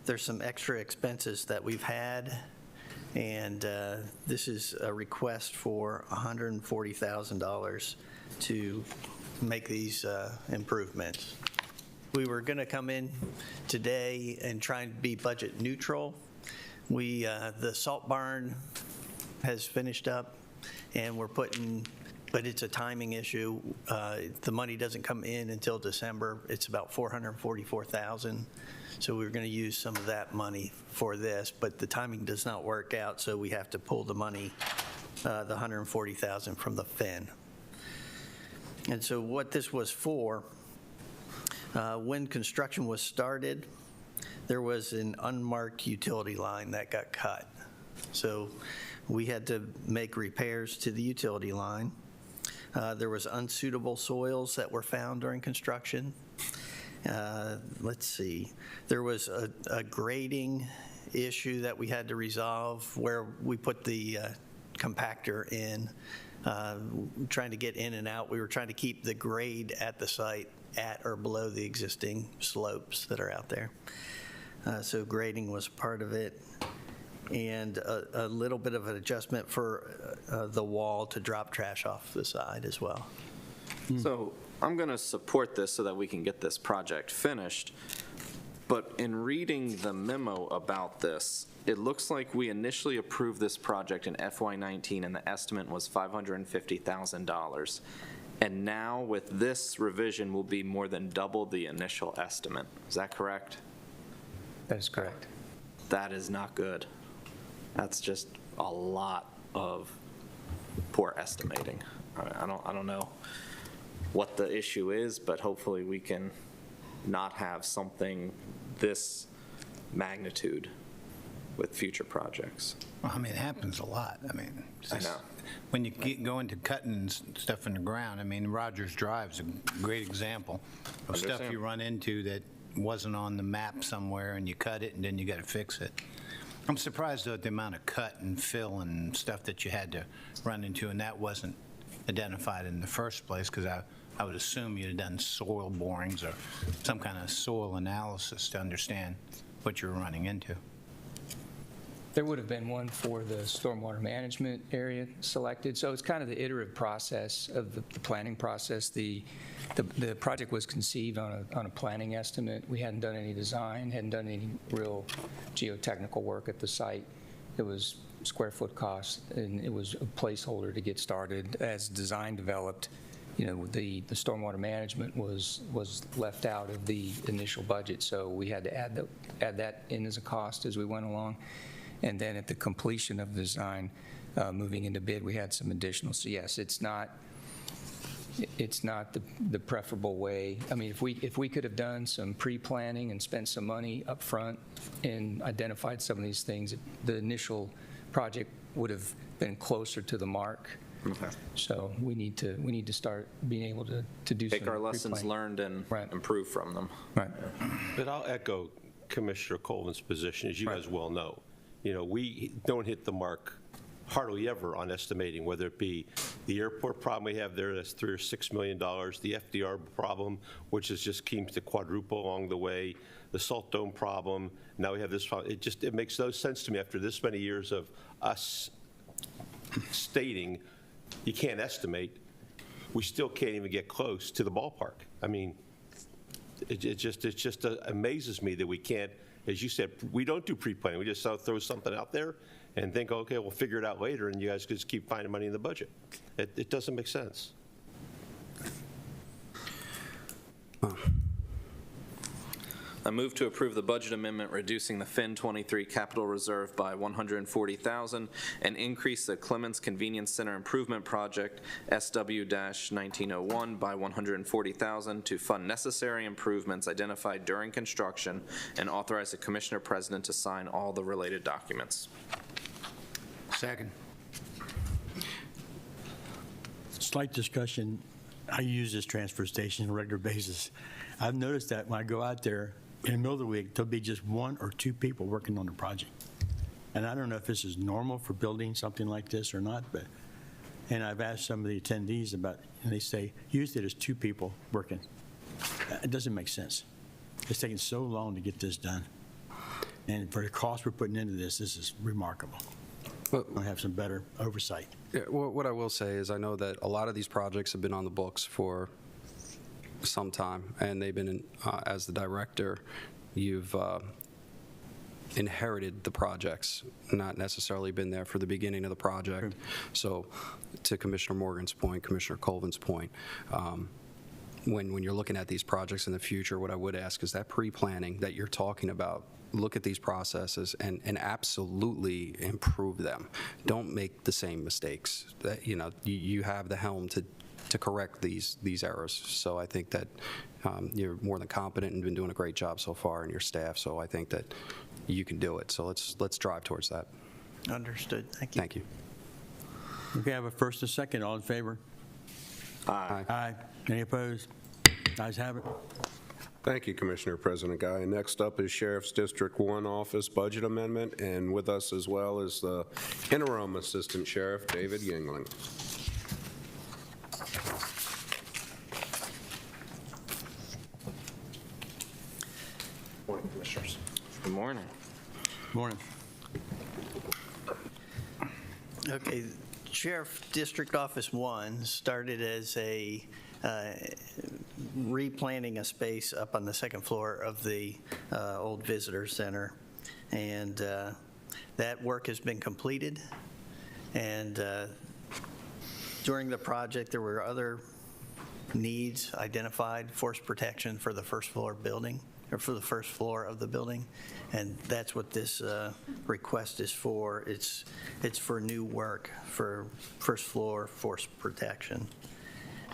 there's some extra expenses that we've had, and this is a request for $140,000 to make these improvements. We were going to come in today and try and be budget neutral. The salt barn has finished up, and we're putting, but it's a timing issue. The money doesn't come in until December. It's about $444,000. So we were going to use some of that money for this, but the timing does not work out, so we have to pull the money, the $140,000 from the fin. And so what this was for, when construction was started, there was an unmarked utility line that got cut. So we had to make repairs to the utility line. There was unsuitable soils that were found during construction. Let's see. There was a grading issue that we had to resolve where we put the compactor in, trying to get in and out. We were trying to keep the grade at the site at or below the existing slopes that are out there. So grading was part of it, and a little bit of an adjustment for the wall to drop trash off the side as well. So I'm going to support this so that we can get this project finished. But in reading the memo about this, it looks like we initially approved this project in FY19 and the estimate was $550,000. And now with this revision will be more than double the initial estimate. Is that correct? That is correct. That is not good. That's just a lot of poor estimating. I don't know what the issue is, but hopefully we can not have something this magnitude with future projects. Well, I mean, it happens a lot. I mean, I know. When you go into cutting stuff in the ground, I mean, Rogers Drive's a great example of stuff Understand. you run into that wasn't on the map somewhere, and you cut it, and then you got to fix it. I'm surprised, though, at the amount of cut and fill and stuff that you had to run into, and that wasn't identified in the first place, because I would assume you'd have done soil borings or some kind of soil analysis to understand what you're running into. There would have been one for the stormwater management area selected. So it's kind of the iterative process of the planning process. The project was conceived on a planning estimate. We hadn't done any design, hadn't done any real geotechnical work at the site. It was square foot cost, and it was a placeholder to get started. As design developed, you know, the stormwater management was left out of the initial budget, so we had to add that in as a cost as we went along. And then at the completion of the design, moving into bid, we had some additional. So yes, it's not the preferable way. I mean, if we could have done some pre-planning and spent some money up front and identified some of these things, the initial project would have been closer to the mark. Okay. So we need to start being able to do some Take our lessons pre-planning. learned and improve from them. Right. But I'll echo Commissioner Colvin's position, as you guys well know. You know, we don't hit the mark hardly ever on estimating, whether it be the airport problem we have there, that's $3 or $6 million, the FDR problem, which is just keeps to quadruple along the way, the salt dome problem, now we have this problem. It makes no sense to me after this many years of us stating you can't estimate, we still can't even get close to the ballpark. I mean, it just amazes me that we can't. As you said, we don't do pre-planning. We just throw something out there and think, okay, we'll figure it out later, and you guys just keep finding money in the budget. It doesn't make sense. I move to approve the budget amendment reducing the FIN 23 capital reserve by $140,000 and increase the Clemens Convenience Center Improvement Project SW-1901 by $140,000 to fund necessary improvements identified during construction and authorize the Commissioner President to sign all the related documents. Second. Slight discussion. I use this transfer station on a regular basis. I've noticed that when I go out there, in the middle of the week, there'll be just 1 or 2 people working on the project. And I don't know if this is normal for building something like this or not, and I've asked some of the attendees about, and they say, usually there's 2 people working. It doesn't make sense. It's taking so long to get this done. And for the cost we're putting into this is remarkable. We'll have some better oversight. Yeah, well, what I will say is I know that a lot of these projects have been on the books for some time, and they've been, as the director, you've inherited the projects, not necessarily been there for the beginning of the project. So to Commissioner Morgan's point, Commissioner Colvin's point, when you're looking at these projects in the future, what I would ask is that pre-planning that you're talking about, look at these processes and absolutely improve them. Don't make the same mistakes. That, you know, you have the helm to correct these errors. So I think that you're more than competent and been doing a great job so far, and your staff. So I think that you can do it. So let's drive towards that. Understood. Thank you. Thank you. Okay, I have a first and second. All in favor? Aye. Aye. Any opposed? Ayes have it. Thank you, Commissioner President Guy. Next up is Sheriff's District 1 Office Budget Amendment, and with us as well is the Interim Assistant Sheriff, David Yingling. Morning, Commissioners. Good morning. Morning. Okay, Sheriff District Office 1 started as a replanning a space up on the second floor of the old visitor center, and that work has been completed. And during the project, there were other needs identified: force protection for the first floor building, or for the first floor of the building, and that's what this request is for. It's for new work for first floor force protection,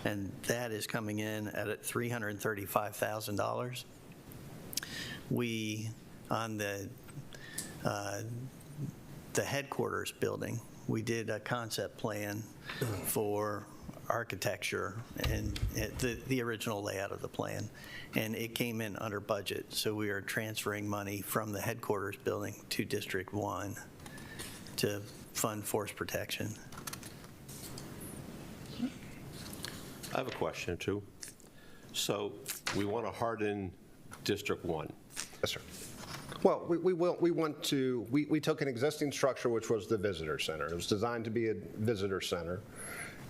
and that is coming in at $335,000. We, on the headquarters building, we did a concept plan for architecture and the original layout of the plan, and it came in under budget. So we are transferring money from the headquarters building to District 1 to fund force protection. I have a question, too. So we want to harden District 1. Yes, sir. Well, we took an existing structure, which was the visitor center. It was designed to be a visitor center,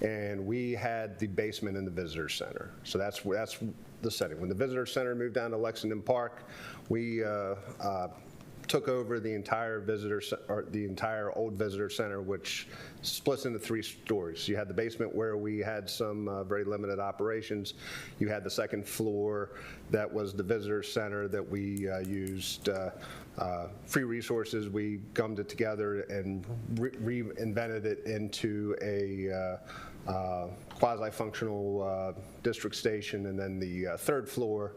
and we had the basement in the visitor center. So that's the setting. When the visitor center moved down to Lexington Park, we took over the entire old visitor center, which splits into 3 stories. You had the basement where we had some very limited operations. You had the second floor that was the visitor center that we used free resources. We gummed it together and reinvented it into a quasi-functional district station. And then the third floor,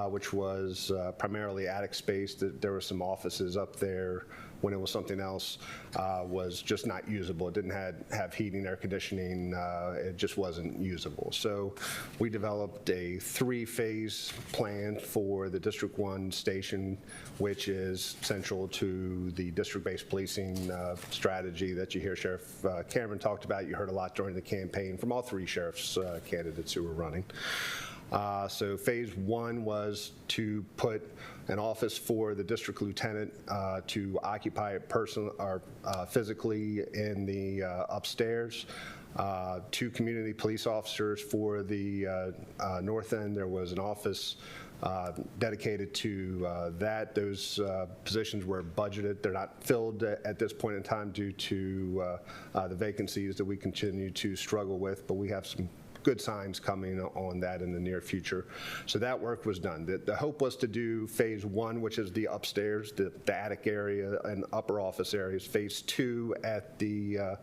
which was primarily attic space. There were some offices up there when it was something else, was just not usable. It didn't have heating, air conditioning. It just wasn't usable. So we developed a 3-phase plan for the District 1 station, which is central to the district-based policing strategy that you hear Sheriff Cameron talked about. You heard a lot during the campaign from all 3 sheriff's candidates who were running. So phase 1 was to put an office for the district lieutenant to occupy it physically in the upstairs. 2 community police officers for the north end. There was an office dedicated to that. Those positions were budgeted. They're not filled at this point in time due to the vacancies that we continue to struggle with, but we have some good signs coming on that in the near future. So that work was done. The hope was to do phase 1, which is the upstairs, the attic area and upper office areas, phase 2 at the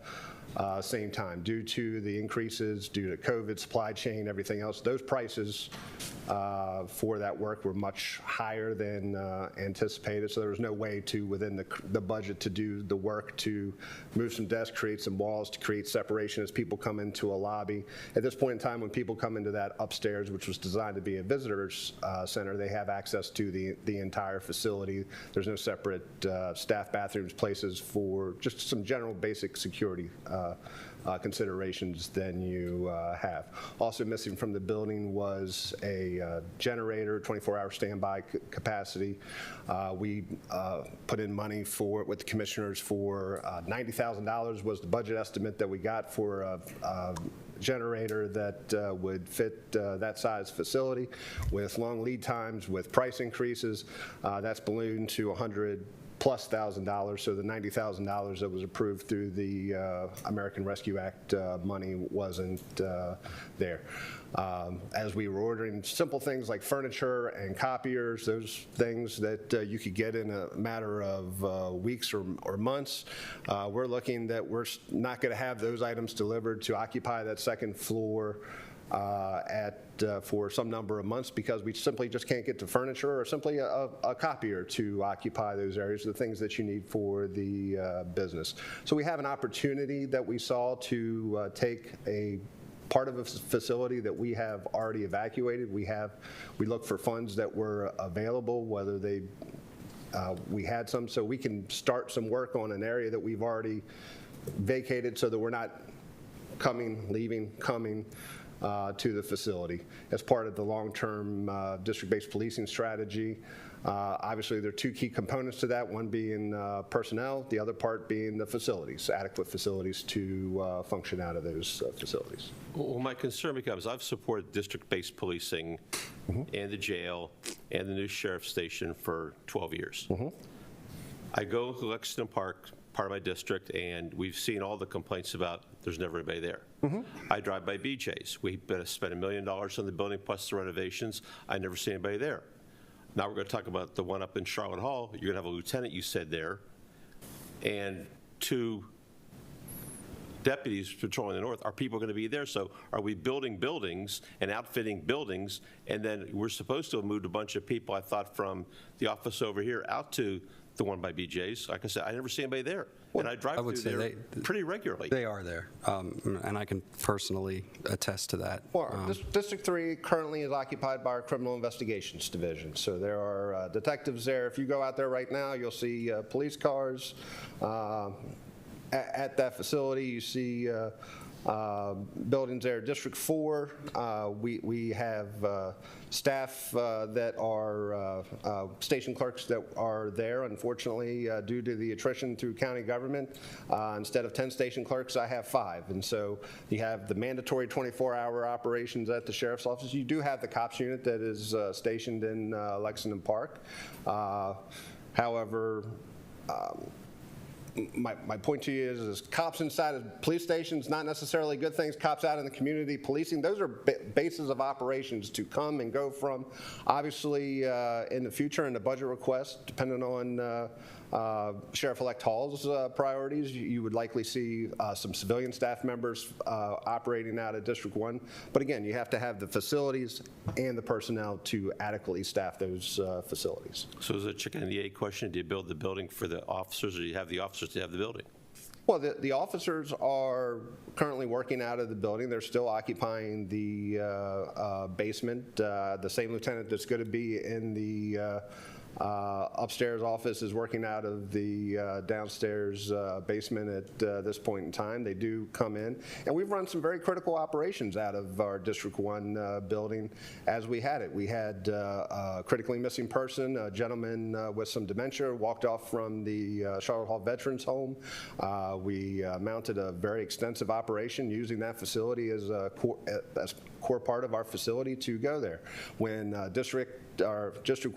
same time. Due to the increases, due to COVID, supply chain, everything else, those prices for that work were much higher than anticipated. So there was no way to, within the budget, to do the work to move some desks, create some walls, to create separation as people come into a lobby. At this point in time, when people come into that upstairs, which was designed to be a visitors center, they have access to the entire facility. There's no separate staff bathrooms, places for just some general basic security considerations than you have. Also missing from the building was a generator, 24-hour standby capacity. We put in money with the commissioners for $90,000 was the budget estimate that we got for a generator that would fit that size facility. With long lead times, with price increases, that's ballooned to $100,000+, so the $90,000 that was approved through the American Rescue Act money wasn't there. As we were ordering simple things like furniture and copiers, those things that you could get in a matter of weeks or months, we're looking that we're not going to have those items delivered to occupy that second floor for some number of months because we simply just can't get the furniture or simply a copier to occupy those areas, the things that you need for the business. So we have an opportunity that we saw to take a part of a facility that we have already evacuated. We look for funds that were available, whether we had some, so we can start some work on an area that we've already vacated so that we're not leaving, coming to the facility as part of the long-term district-based policing strategy. Obviously, there are two key components to that, one being personnel, the other part being the facilities, adequate facilities to function out of those facilities. Well, my concern becomes I've supported district-based policing and the jail and the new sheriff's station for 12 years. I go to Lexington Park, part of my district, and we've seen all the complaints about there's never anybody there. I drive by BJ's. We spent $1 million on the building plus the renovations. I never see anybody there. Now we're going to talk about the one up in Charlotte Hall. You're going to have a lieutenant, you said, there, and 2 deputies patrolling the north. Are people going to be there? So are we building buildings and outfitting buildings, and then we're supposed to have moved a bunch of people, I thought, from the office over here out to the one by BJ's. Like I said, I never see anybody there. And I drive through there pretty regularly. They are there, and I can personally attest to that. Well, District 3 currently is occupied by our Criminal Investigations Division, so there are detectives there. If you go out there right now, you'll see police cars at that facility. You see buildings there. District 4, we have staff that are station clerks that are there. Unfortunately, due to the attrition through county government, instead of 10 station clerks, I have 5. And so you have the mandatory 24-hour operations at the sheriff's office. You do have the cops unit that is stationed in Lexington Park. However, my point to you is cops inside of police stations, not necessarily good things. Cops out in the community policing, those are bases of operations to come and go from. Obviously, in the future, in the budget request, depending on Sheriff-elect Hall's priorities, you would likely see some civilian staff members operating out of District 1. But again, you have to have the facilities and the personnel to adequately staff those facilities. So is it a chicken and the egg question? Do you build the building for the officers, or do you have the officers to have the building? Well, the officers are currently working out of the building. They're still occupying the basement. The same lieutenant that's going to be in the upstairs office is working out of the downstairs basement at this point in time. They do come in, and we've run some very critical operations out of our District 1 building as we had it. We had a critically missing person, a gentleman with some dementia, walked off from the Charlotte Hall Veterans Home. We mounted a very extensive operation using that facility as a core part of our facility to go there. When District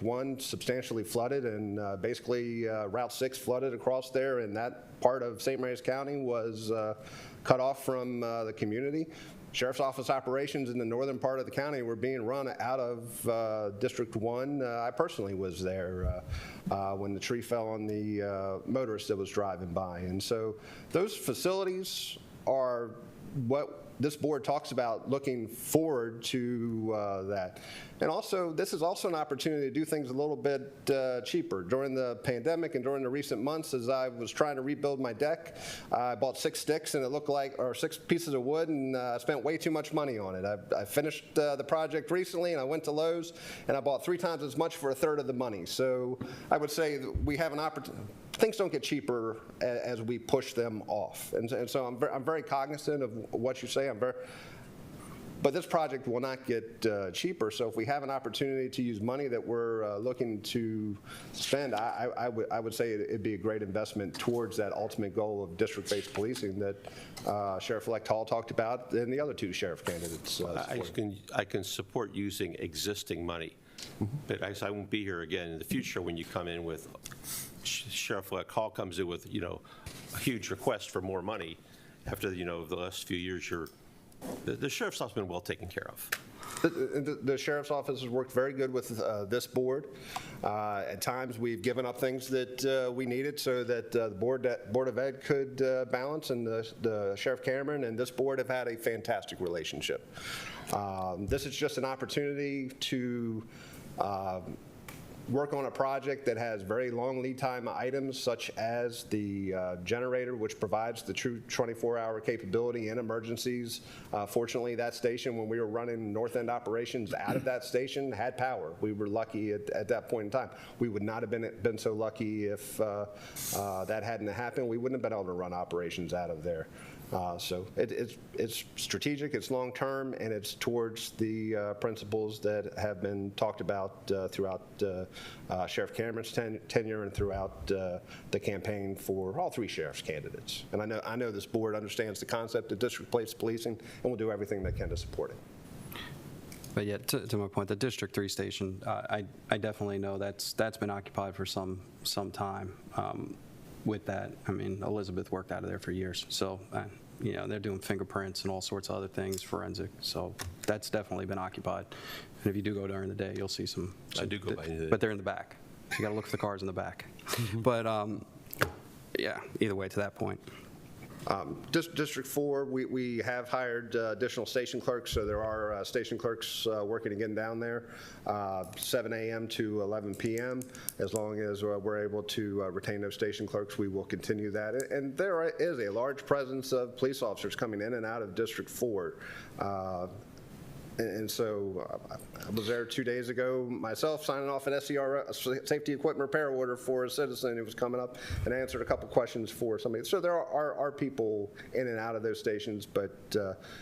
1 substantially flooded, and basically Route 6 flooded across there, and that part of St. Mary's County was cut off from the community. Sheriff's Office operations in the northern part of the county were being run out of District 1. I personally was there when the tree fell on the motorist that was driving by. And so those facilities are what this board talks about looking forward to that. And also, this is also an opportunity to do things a little bit cheaper. During the pandemic and during the recent months, as I was trying to rebuild my deck, I bought 6 sticks and it looked like, or 6 pieces of wood, and I spent way too much money on it. I finished the project recently, and I went to Lowe's, and I bought 3 times as much for 1/3 of the money. So I would say that we have an opportunity. Things don't get cheaper as we push them off, and so I'm very cognizant of what you say. But this project will not get cheaper. So if we have an opportunity to use money that we're looking to spend, I would say it'd be a great investment towards that ultimate goal of district-based policing that Sheriff-elect Hall talked about and the other 2 sheriff candidates. I can support using existing money, but I won't be here again in the future when you come in with Sheriff-elect Hall comes in with a huge request for more money. After the last few years, the sheriff's office has been well taken care of. The sheriff's office has worked very good with this board. At times, we've given up things that we needed so that the Board of Ed could balance, and the Sheriff Cameron and this board have had a fantastic relationship. This is just an opportunity to work on a project that has very long lead time items, such as the generator, which provides the true 24-hour capability in emergencies. Fortunately, that station, when we were running North End operations out of that station, had power. We were lucky at that point in time. We would not have been so lucky if that hadn't happened. We wouldn't have been able to run operations out of there. So it's strategic, it's long-term, and it's towards the principles that have been talked about throughout Sheriff Cameron's tenure and throughout the campaign for all 3 sheriff's candidates. And I know this board understands the concept of district-based policing, and will do everything they can to support it. But yeah, to my point, the District 3 station, I definitely know that's been occupied for some time. With that, I mean, Elizabeth worked out of there for years, so they're doing fingerprints and all sorts of other things, forensic, so that's definitely been occupied. And if you do go during the day, you'll see some I do go by the day. But they're in the back. You got to look for the cars in the back. But yeah, either way, to that point. District 4, we have hired additional station clerks, so there are station clerks working again down there, 7 a.m. to 11 p.m. As long as we're able to retain those station clerks, we will continue that. And there is a large presence of police officers coming in and out of District 4. And so I was there 2 days ago myself, signing off an SER, a safety equipment repair order for a citizen who was coming up, and answered a couple questions for somebody. So there are people in and out of those stations, but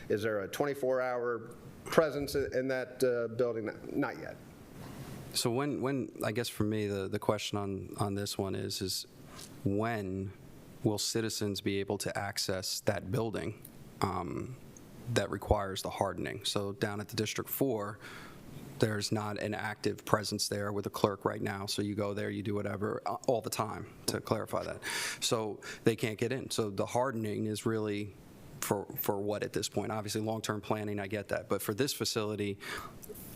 is there a 24-hour presence in that building? Not yet. So when I guess for me, the question on this one is when will citizens be able to access that building? That requires the hardening. So down at the District 4, there's not an active presence there with a clerk right now. So you go there, you do whatever all the time, to clarify that. So they can't get in. So the hardening is really for what at this point? Obviously, long-term planning, I get that. But for this facility,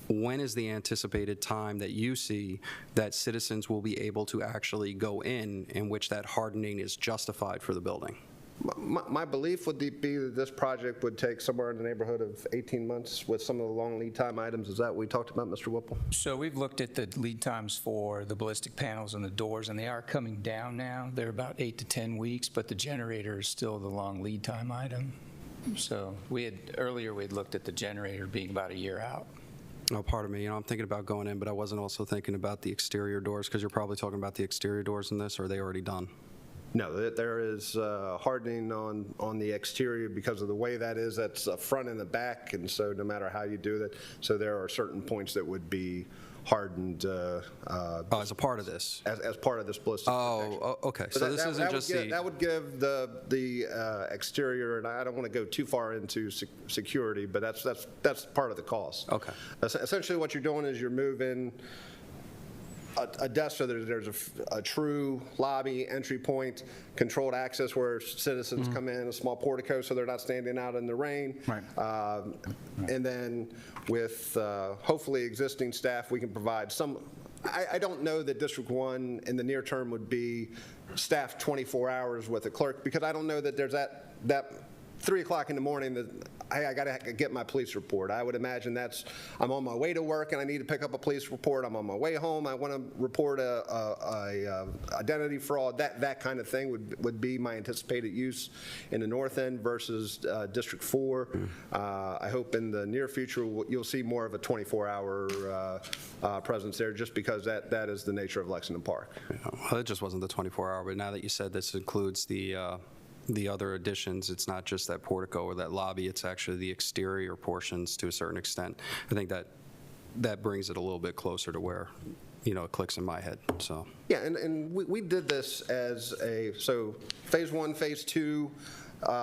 when is the anticipated time that you see that citizens will be able to actually go in which that hardening is justified for the building? My belief would be that this project would take somewhere in the neighborhood of 18 months with some of the long lead time items. Is that what we talked about, Mr. Whipple? So we've looked at the lead times for the ballistic panels and the doors, and they are coming down now. They're about 8 to 10 weeks, but the generator is still the long lead time item. So earlier we had looked at the generator being about a year out. Oh, pardon me. I'm thinking about going in, but I wasn't also thinking about the exterior doors, because you're probably talking about the exterior doors in this, or are they already done? No, there is hardening on the exterior because of the way that is. That's front and the back, and so no matter how you do that, so there are certain points that would be hardened. As a part of this? As part of this ballistic protection. Okay. So this isn't just that would give the exterior, and I don't want to go too far into security, but that's part of the cost. Okay. Essentially, what you're doing is you're moving a desk so there's a true lobby entry point, controlled access where citizens come in, a small portico so they're not standing out in the rain. Right. And then with hopefully existing staff, we can provide some. I don't know that District 1 in the near term would be staffed 24 hours with a clerk, because I don't know that there's that 3 o'clock in the morning that, hey, I got to get my police report. I would imagine I'm on my way to work and I need to pick up a police report. I'm on my way home. I want to report a identity fraud. That kind of thing would be my anticipated use in the north end versus District 4. I hope in the near future you'll see more of a 24-hour presence there, just because that is the nature of Lexington Park. Well, it just wasn't the 24-hour, but now that you said this includes the other additions, it's not just that portico or that lobby, it's actually the exterior portions to a certain extent. I think that brings it a little bit closer to where, it clicks in my head, so. Yeah, and we did this as so phase 1, phase 2,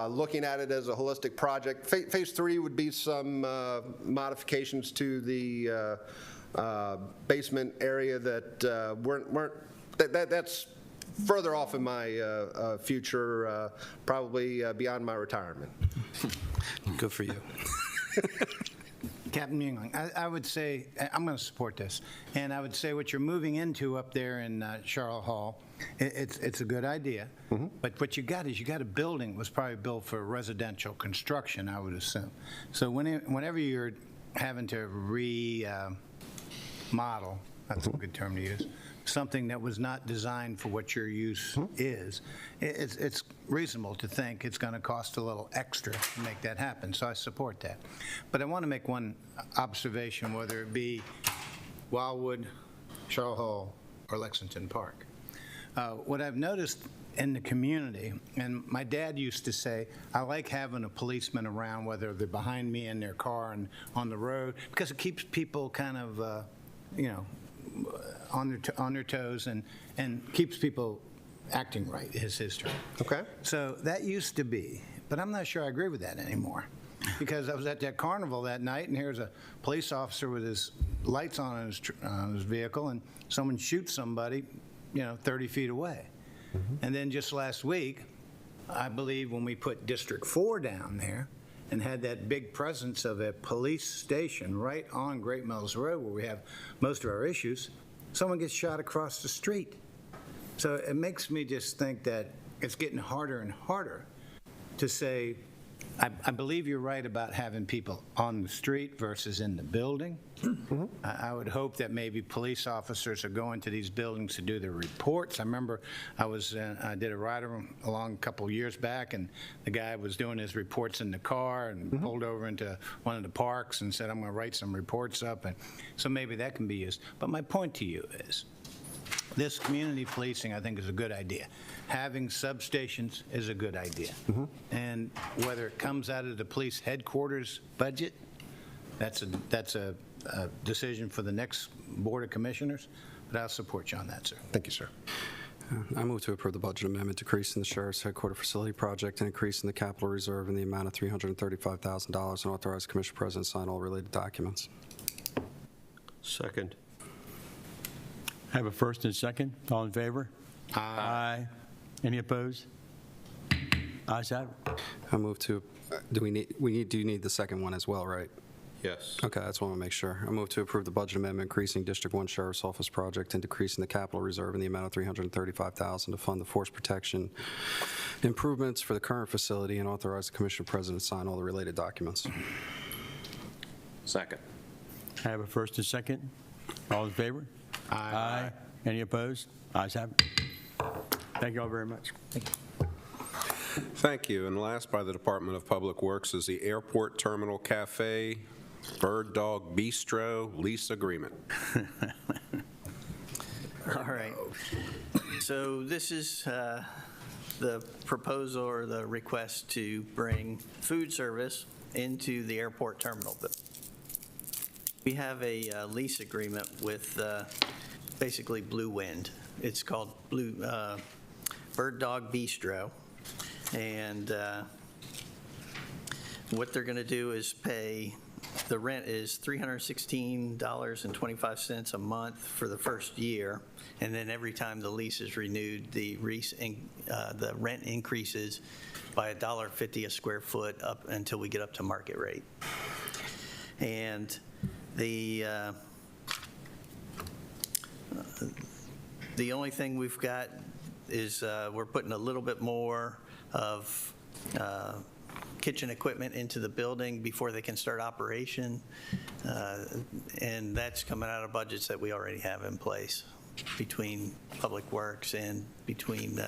looking at it as a holistic project. Phase 3 would be some modifications to the basement area that weren't that's further off in my future, probably beyond my retirement. Good for you. Captain Yingling, I would say, I'm going to support this, and I would say what you're moving into up there in Charlotte Hall, it's a good idea, but what you got is you got a building that was probably built for residential construction, I would assume. So whenever you're having to remodel, that's a good term to use, something that was not designed for what your use is, it's reasonable to think it's going to cost a little extra to make that happen, so I support that. But I want to make one observation, whether it be Wildwood, Charlotte Hall, or Lexington Park. What I've noticed in the community, and my dad used to say, I like having a policeman around, whether they're behind me in their car and on the road, because it keeps people kind of, on their toes and keeps people acting right, is his term. Okay. So that used to be, but I'm not sure I agree with that anymore. Because I was at that carnival that night, and here's a police officer with his lights on his vehicle, and someone shoots somebody, 30 feet away. And then just last week, I believe when we put District 4 down there, and had that big presence of a police station right on Great Mills Road where we have most of our issues, someone gets shot across the street. So it makes me just think that it's getting harder and harder to say, I believe you're right about having people on the street versus in the building. I would hope that maybe police officers are going to these buildings to do their reports. I remember I did a ride-along a couple years back, and the guy was doing his reports in the car and pulled over into one of the parks and said, I'm going to write some reports up. And so maybe that can be used. But my point to you is, this community policing, I think, is a good idea. Having substations is a good idea. And whether it comes out of the police headquarters budget, that's a decision for the next Board of Commissioners, but I'll support you on that, sir. Thank you, sir. I move to approve the budget amendment, decreasing the Sheriff's Headquarters Facility Project and increasing the capital reserve in the amount of $335,000 and authorize Commissioner President to sign all related documents. Second. I have a first and second. All in favor? Aye. Any opposed? Ayes have it. I move to, do you need the second one as well, right? Yes. Okay, I just want to make sure. I move to approve the budget amendment, increasing District 1 Sheriff's Office project and decreasing the capital reserve in the amount of $335,000 to fund the force protection improvements for the current facility and authorize the Commissioner President to sign all the related documents. Second. I have a first and second. All in favor? Aye. Any opposed? Ayes have it. Thank you all very much. Thank you. And last, by the Department of Public Works, is the Airport Terminal Cafe Bird Dog Bistro lease agreement. All right. So this is the proposal or the request to bring food service into the airport terminal. We have a lease agreement with basically Blue Wind. It's called Bird Dog Bistro. And what they're going to do is pay, the rent is $316.25 a month for the first year, and then every time the lease is renewed, the rent increases by $1.50 a square foot up until we get up to market rate. And the only thing we've got is we're putting a little bit more of kitchen equipment into the building before they can start operation. And that's coming out of budgets that we already have in place between Public Works and between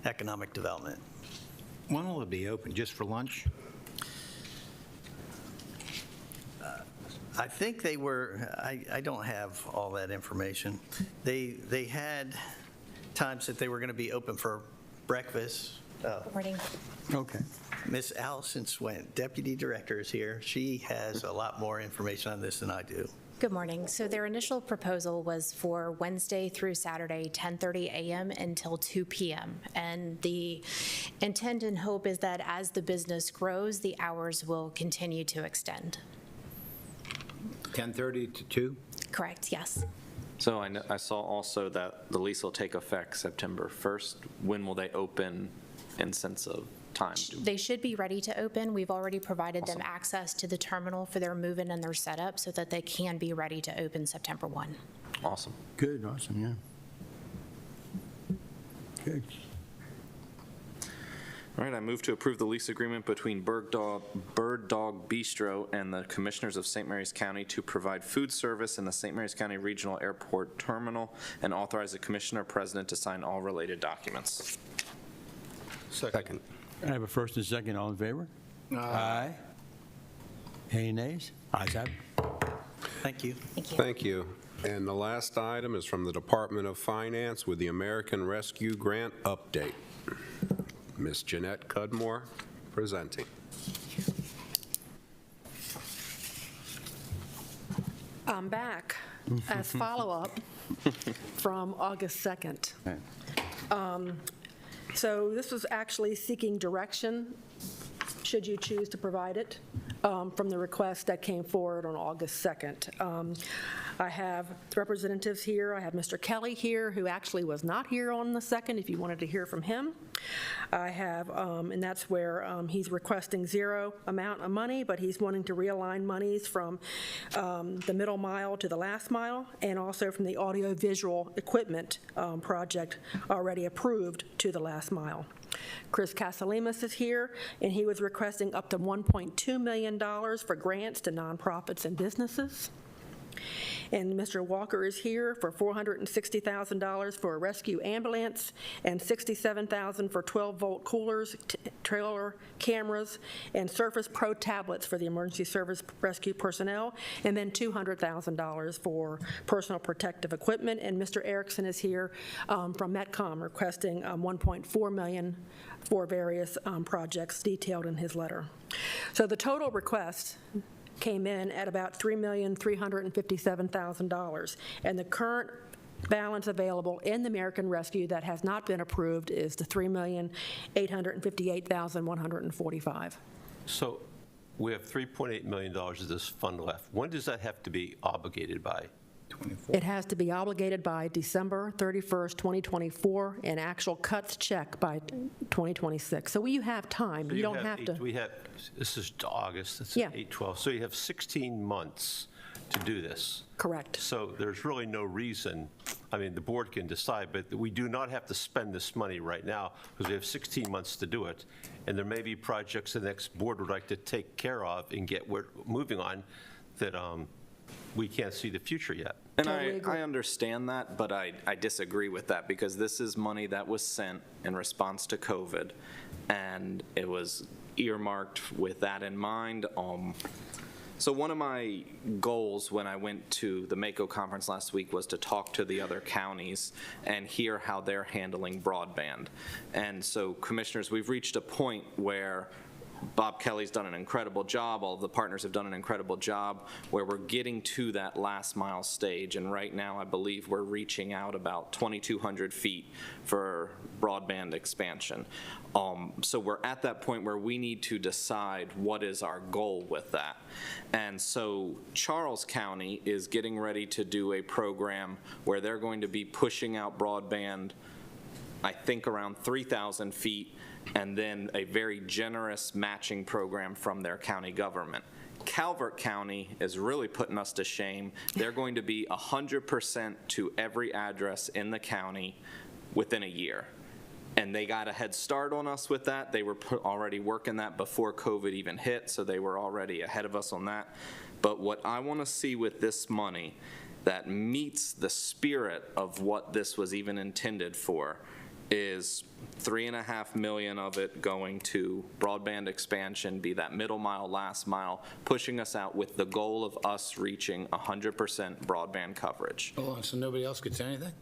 Economic Development. When will it be open, just for lunch? I think they were, I don't have all that information. They had times that they were going to be open for breakfast. Morning. Okay. Miss Allison Swint, Deputy Director, is here. She has a lot more information on this than I do. Good morning. So their initial proposal was for Wednesday through Saturday, 10:30 a.m. until 2 p.m. And the intent and hope is that as the business grows, the hours will continue to extend. 10:30 to 2? Correct, yes. So I saw also that the lease will take effect September 1st. When will they open in sense of time? They should be ready to open. We've already provided them access to the terminal for their move-in and their setup so that they can be ready to open September 1. Awesome. Good, awesome, yeah. Good. All right, I move to approve the lease agreement between Bird Dog Bistro and the Commissioners of St. Mary's County to provide food service in the St. Mary's County Regional Airport Terminal and authorize the Commissioner President to sign all related documents. Second. I have a first and second. All in favor? Aye. Any nays? Ayes have it. Thank you. Thank you. Thank you. And the last item is from the Department of Finance with the American Rescue Grant update. Ms. Jeanette Cudmore presenting. I'm back as follow-up from August 2nd. So this was actually seeking direction, should you choose to provide it, from the request that came forward on August 2nd. I have representatives here. I have Mr. Kelly here, who actually was not here on the 2nd, if you wanted to hear from him. I have, and that's where he's requesting zero amount of money, but he's wanting to realign monies from the middle mile to the last mile, and also from the audiovisual equipment project already approved to the last mile. Chris Casalemas is here, and he was requesting up to $1.2 million for grants to nonprofits and businesses. And Mr. Walker is here for $460,000 for a rescue ambulance and $67,000 for 12-volt coolers, trailer cameras, and Surface Pro tablets for the emergency service rescue personnel, and then $200,000 for personal protective equipment. And Mr. Erickson is here from Metcom requesting $1.4 million for various projects detailed in his letter. So the total request came in at about $3,357,000, and the current balance available in the American Rescue that has not been approved is the $3,858,145. So we have $3.8 million of this fund left. When does that have to be obligated by? It has to be obligated by December 31st, 2024, and actual cuts check by 2026. So you have time. So you don't have to. This is August, that's Yeah. 8/12. So you have 16 months to do this. Correct. So there's really no reason, I mean, the board can decide, but we do not have to spend this money right now because we have 16 months to do it. And there may be projects the next board would like to take care of and get moving on that we can't see the future yet. And I understand that, but I disagree with that because this is money that was sent in response to COVID, and it was earmarked with that in mind. So one of my goals when I went to the MACO conference last week was to talk to the other counties and hear how they're handling broadband. And so, commissioners, we've reached a point where Bob Kelly's done an incredible job, all of the partners have done an incredible job, where we're getting to that last mile stage, and right now I believe we're reaching out about 2,200 feet for broadband expansion. So we're at that point where we need to decide what is our goal with that. And so Charles County is getting ready to do a program where they're going to be pushing out broadband, I think around 3,000 feet, and then a very generous matching program from their county government. Calvert County is really putting us to shame. They're going to be 100% to every address in the county within a year. And they got a head start on us with that. They were already working that before COVID even hit, so they were already ahead of us on that. But what I want to see with this money that meets the spirit of what this was even intended for is $3.5 million of it going to broadband expansion, be that middle mile, last mile, pushing us out with the goal of us reaching 100% broadband coverage. Oh, so nobody else gets anything?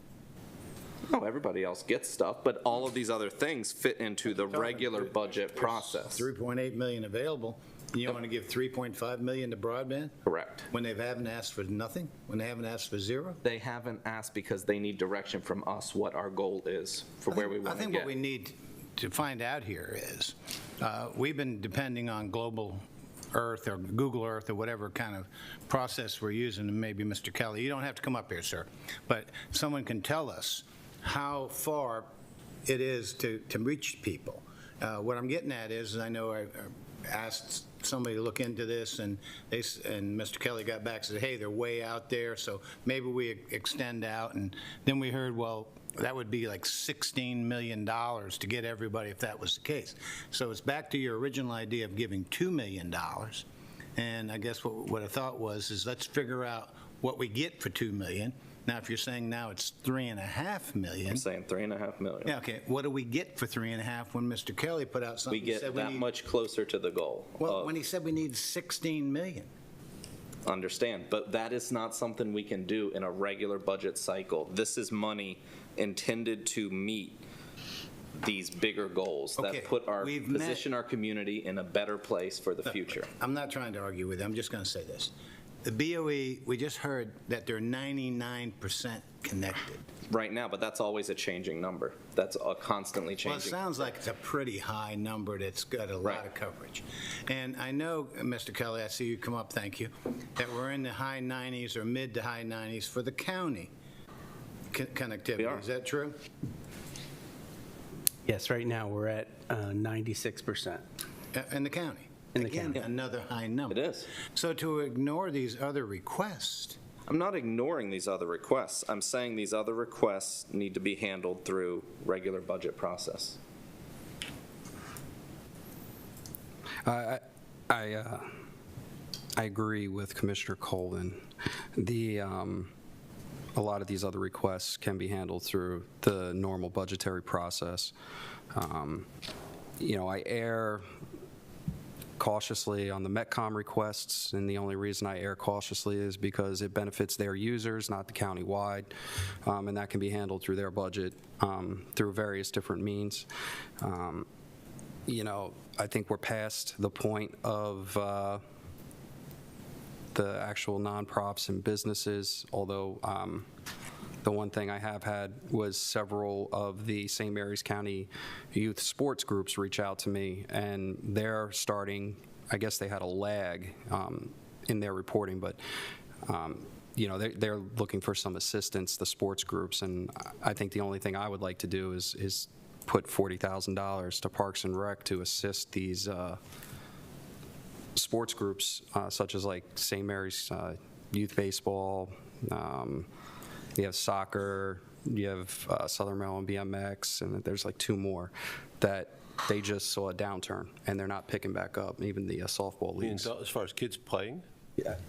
No, everybody else gets stuff, but all of these other things fit into the regular budget process. 3.8 million available. You want to give 3.5 million to broadband? Correct. When they haven't asked for nothing? When they haven't asked for zero? They haven't asked because they need direction from us what our goal is for where we want to get. I think what we need to find out here is, we've been depending on Global Earth or Google Earth or whatever kind of process we're using, and maybe Mr. Kelly, you don't have to come up here, sir, but someone can tell us how far it is to reach people. What I'm getting at is, I know I asked somebody to look into this, and Mr. Kelly got back and said, hey, they're way out there, so maybe we extend out. And then we heard, well, that would be like $16 million to get everybody if that was the case. So it's back to your original idea of giving $2 million. And I guess what I thought was, is let's figure out what we get for $2 million. Now, if you're saying now it's $3.5 million. I'm saying $3.5 million. Yeah, okay. What do we get for 3.5 when Mr. Kelly put out something? We get that much closer to the goal. Well, when he said we need 16 million. Understand, but that is not something we can do in a regular budget cycle. This is money intended to meet these bigger goals that position our community in a better place for the future. I'm not trying to argue with you. I'm just going to say this. The BOE, we just heard that they're 99% connected. Right now, but that's always a changing number. That's a constantly changing. Well, it sounds like it's a pretty high number that's got a lot of coverage. And I know, Mr. Kelly, I see you come up, thank you, that we're in the high 90s or mid to high 90s for the county connectivity. We are. Is that true? Yes, right now we're at 96%. In the county? In the Again, county. another high number. It is. So to ignore these other requests. I'm not ignoring these other requests. I'm saying these other requests need to be handled through regular budget process. I agree with Commissioner Colvin. A lot of these other requests can be handled through the normal budgetary process. I err cautiously on the Metcom requests, and the only reason I err cautiously is because it benefits their users, not the county-wide, and that can be handled through their budget through various different means. I think we're past the point of the actual nonprofits and businesses, although the one thing I have had was several of the St. Mary's County youth sports groups reach out to me, and they're starting, I guess they had a lag in their reporting, but they're looking for some assistance, the sports groups, and I think the only thing I would like to do is put $40,000 to Parks and Rec to assist these sports groups, such as like St. Mary's Youth Baseball, you have soccer, you have Southern Maryland BMX, and there's like two more that they just saw a downturn, and they're not picking back up, even the softball leagues. As far as kids playing?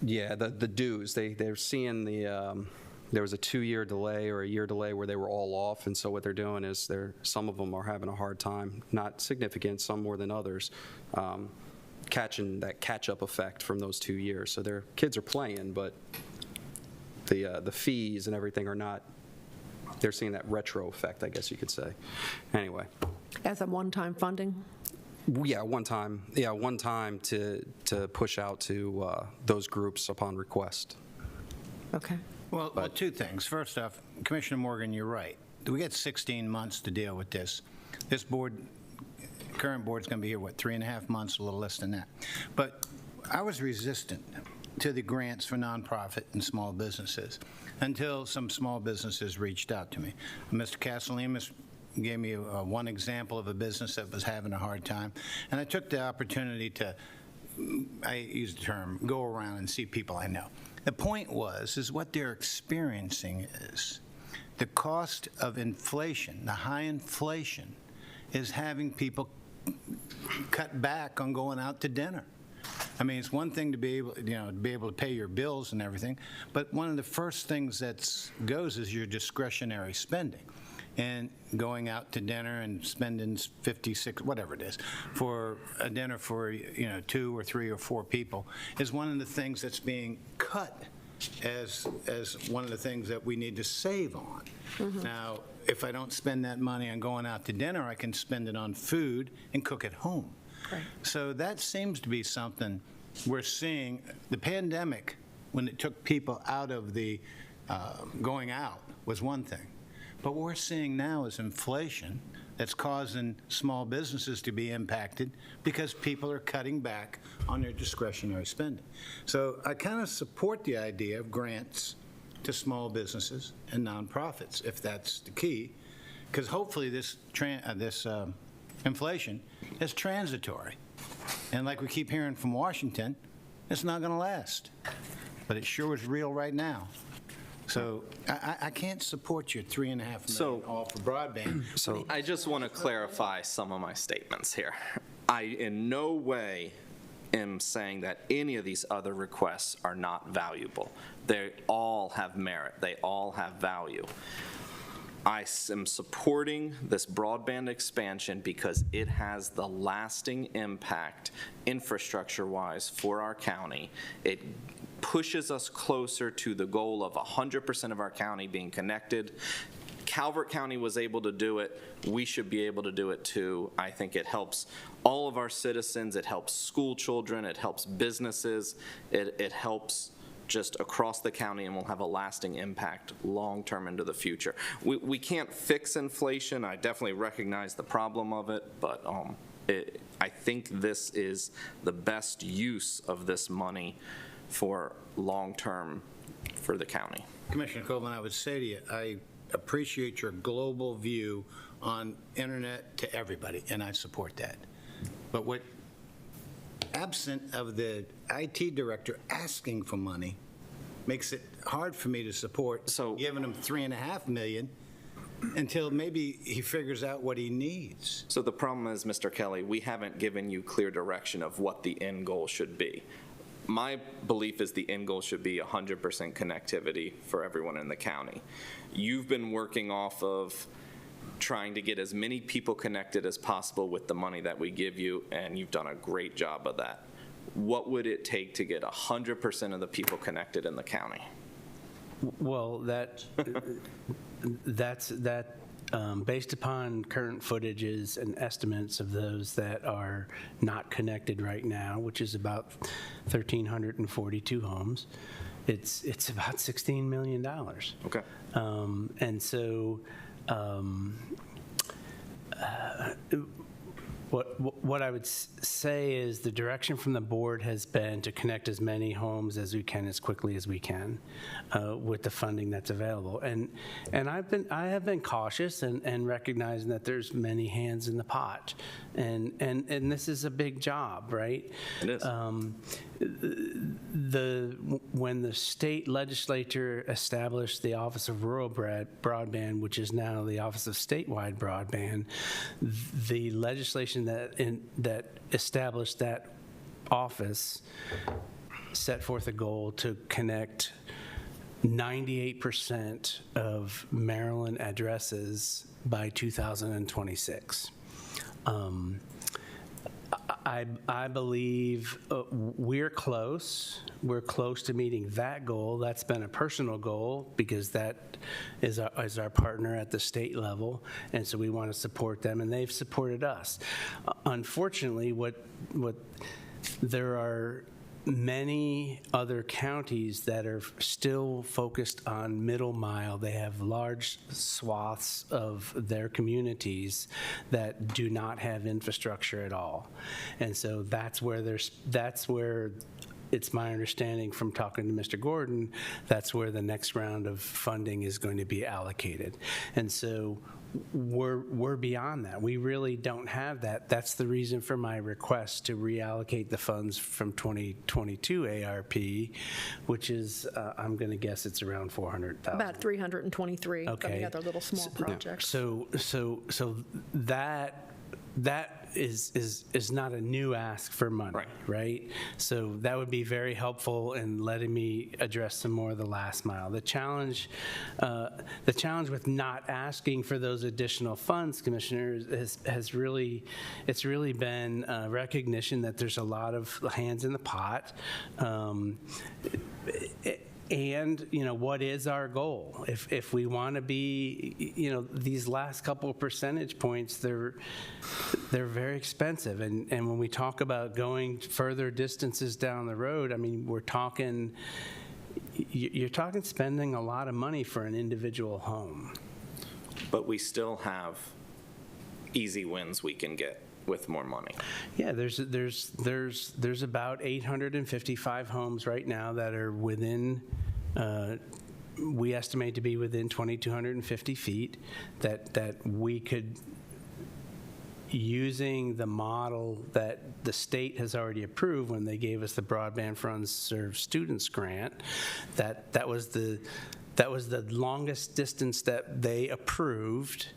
Yeah, the dues, they're seeing there was a 2-year delay or a year delay where they were all off, and so what they're doing is some of them are having a hard time, not significant, some more than others, catching that catch-up effect from those 2 years. So their kids are playing, but the fees and everything are not, they're seeing that retro effect, I guess you could say. Anyway. As a one-time funding? Yeah, one time to push out to those groups upon request. Okay. Well, two things. First off, Commissioner Morgan, you're right. We got 16 months to deal with this. This current board's going to be here, 3.5 months, a little less than that. But I was resistant to the grants for nonprofit and small businesses until some small businesses reached out to me. Mr. Casalemas gave me one example of a business that was having a hard time, and I took the opportunity to, I use the term, go around and see people I know. The point is what they're experiencing is the cost of inflation, the high inflation, is having people cut back on going out to dinner. I mean, it's one thing to be able, to be able to pay your bills and everything, but one of the first things that goes is your discretionary spending. And going out to dinner and spending 56, whatever it is, for a dinner for 2 or 3 or 4 people is one of the things that's being cut as one of the things that we need to save on. Now, if I don't spend that money on going out to dinner, I can spend it on food and cook at home. Right. So that seems to be something we're seeing. The pandemic, when it took people out of the going out, was one thing. But what we're seeing now is inflation that's causing small businesses to be impacted because people are cutting back on their discretionary spending. So I kind of support the idea of grants to small businesses and nonprofits, if that's the key, because hopefully this inflation is transitory. And like we keep hearing from Washington, it's not going to last. But it sure is real right now. So I can't support your $3.5 million all for broadband. So I just want to clarify some of my statements here. I in no way am saying that any of these other requests are not valuable. They all have merit. They all have value. I am supporting this broadband expansion because it has the lasting impact infrastructure-wise for our county. It pushes us closer to the goal of 100% of our county being connected. Calvert County was able to do it. We should be able to do it too. I think it helps all of our citizens. It helps school children. It helps businesses. It helps just across the county and will have a lasting impact long-term into the future. We can't fix inflation. I definitely recognize the problem of it, but I think this is the best use of this money for long-term for the county. Commissioner Coleman, I would say to you, I appreciate your global view on internet to everybody, and I support that. But what absent of the IT director asking for money makes it hard for me to support giving him $3.5 million until maybe he figures out what he needs. So the problem is, Mr. Kelly, we haven't given you clear direction of what the end goal should be. My belief is the end goal should be 100% connectivity for everyone in the county. You've been working off of trying to get as many people connected as possible with the money that we give you, and you've done a great job of that. What would it take to get 100% of the people connected in the county? Well, that's based upon current footages and estimates of those that are not connected right now, which is about 1,342 homes. It's about $16 million. Okay. And so what I would say is the direction from the board has been to connect as many homes as we can, as quickly as we can, with the funding that's available. And I have been cautious and recognizing that there's many hands in the pot, and this is a big job, right? It is. When the state legislature established the Office of Rural Broadband, which is now the Office of Statewide Broadband, the legislation that established that office set forth a goal to connect 98% of Maryland addresses by 2026. I believe we're close. We're close to meeting that goal. That's been a personal goal because that is our partner at the state level, and so we want to support them, and they've supported us. Unfortunately, there are many other counties that are still focused on middle mile. They have large swaths of their communities that do not have infrastructure at all. And so that's where it's my understanding from talking to Mr. Gordon, that's where the next round of funding is going to be allocated. And so we're beyond that. We really don't have that. That's the reason for my request to reallocate the funds from 2022 ARP, which is, I'm going to guess it's around 400,000. About 323 Okay. from the other little small projects. So that that is not a new ask for money, right? So that would be very helpful in letting me address some more of the last mile. The challenge with not asking for those additional funds, Commissioners, has really been recognition that there's a lot of hands in the pot. And, what is our goal? If we want to be, these last couple of percentage points, they're very expensive. And when we talk about going further distances down the road, I mean, you're talking spending a lot of money for an individual home. But we still have easy wins we can get with more money. Yeah, there's about 855 homes right now that are within, we estimate to be within 2,250 feet that we could, using the model that the state has already approved when they gave us the Broadband for Unserved Students grant, that was the longest distance that they approved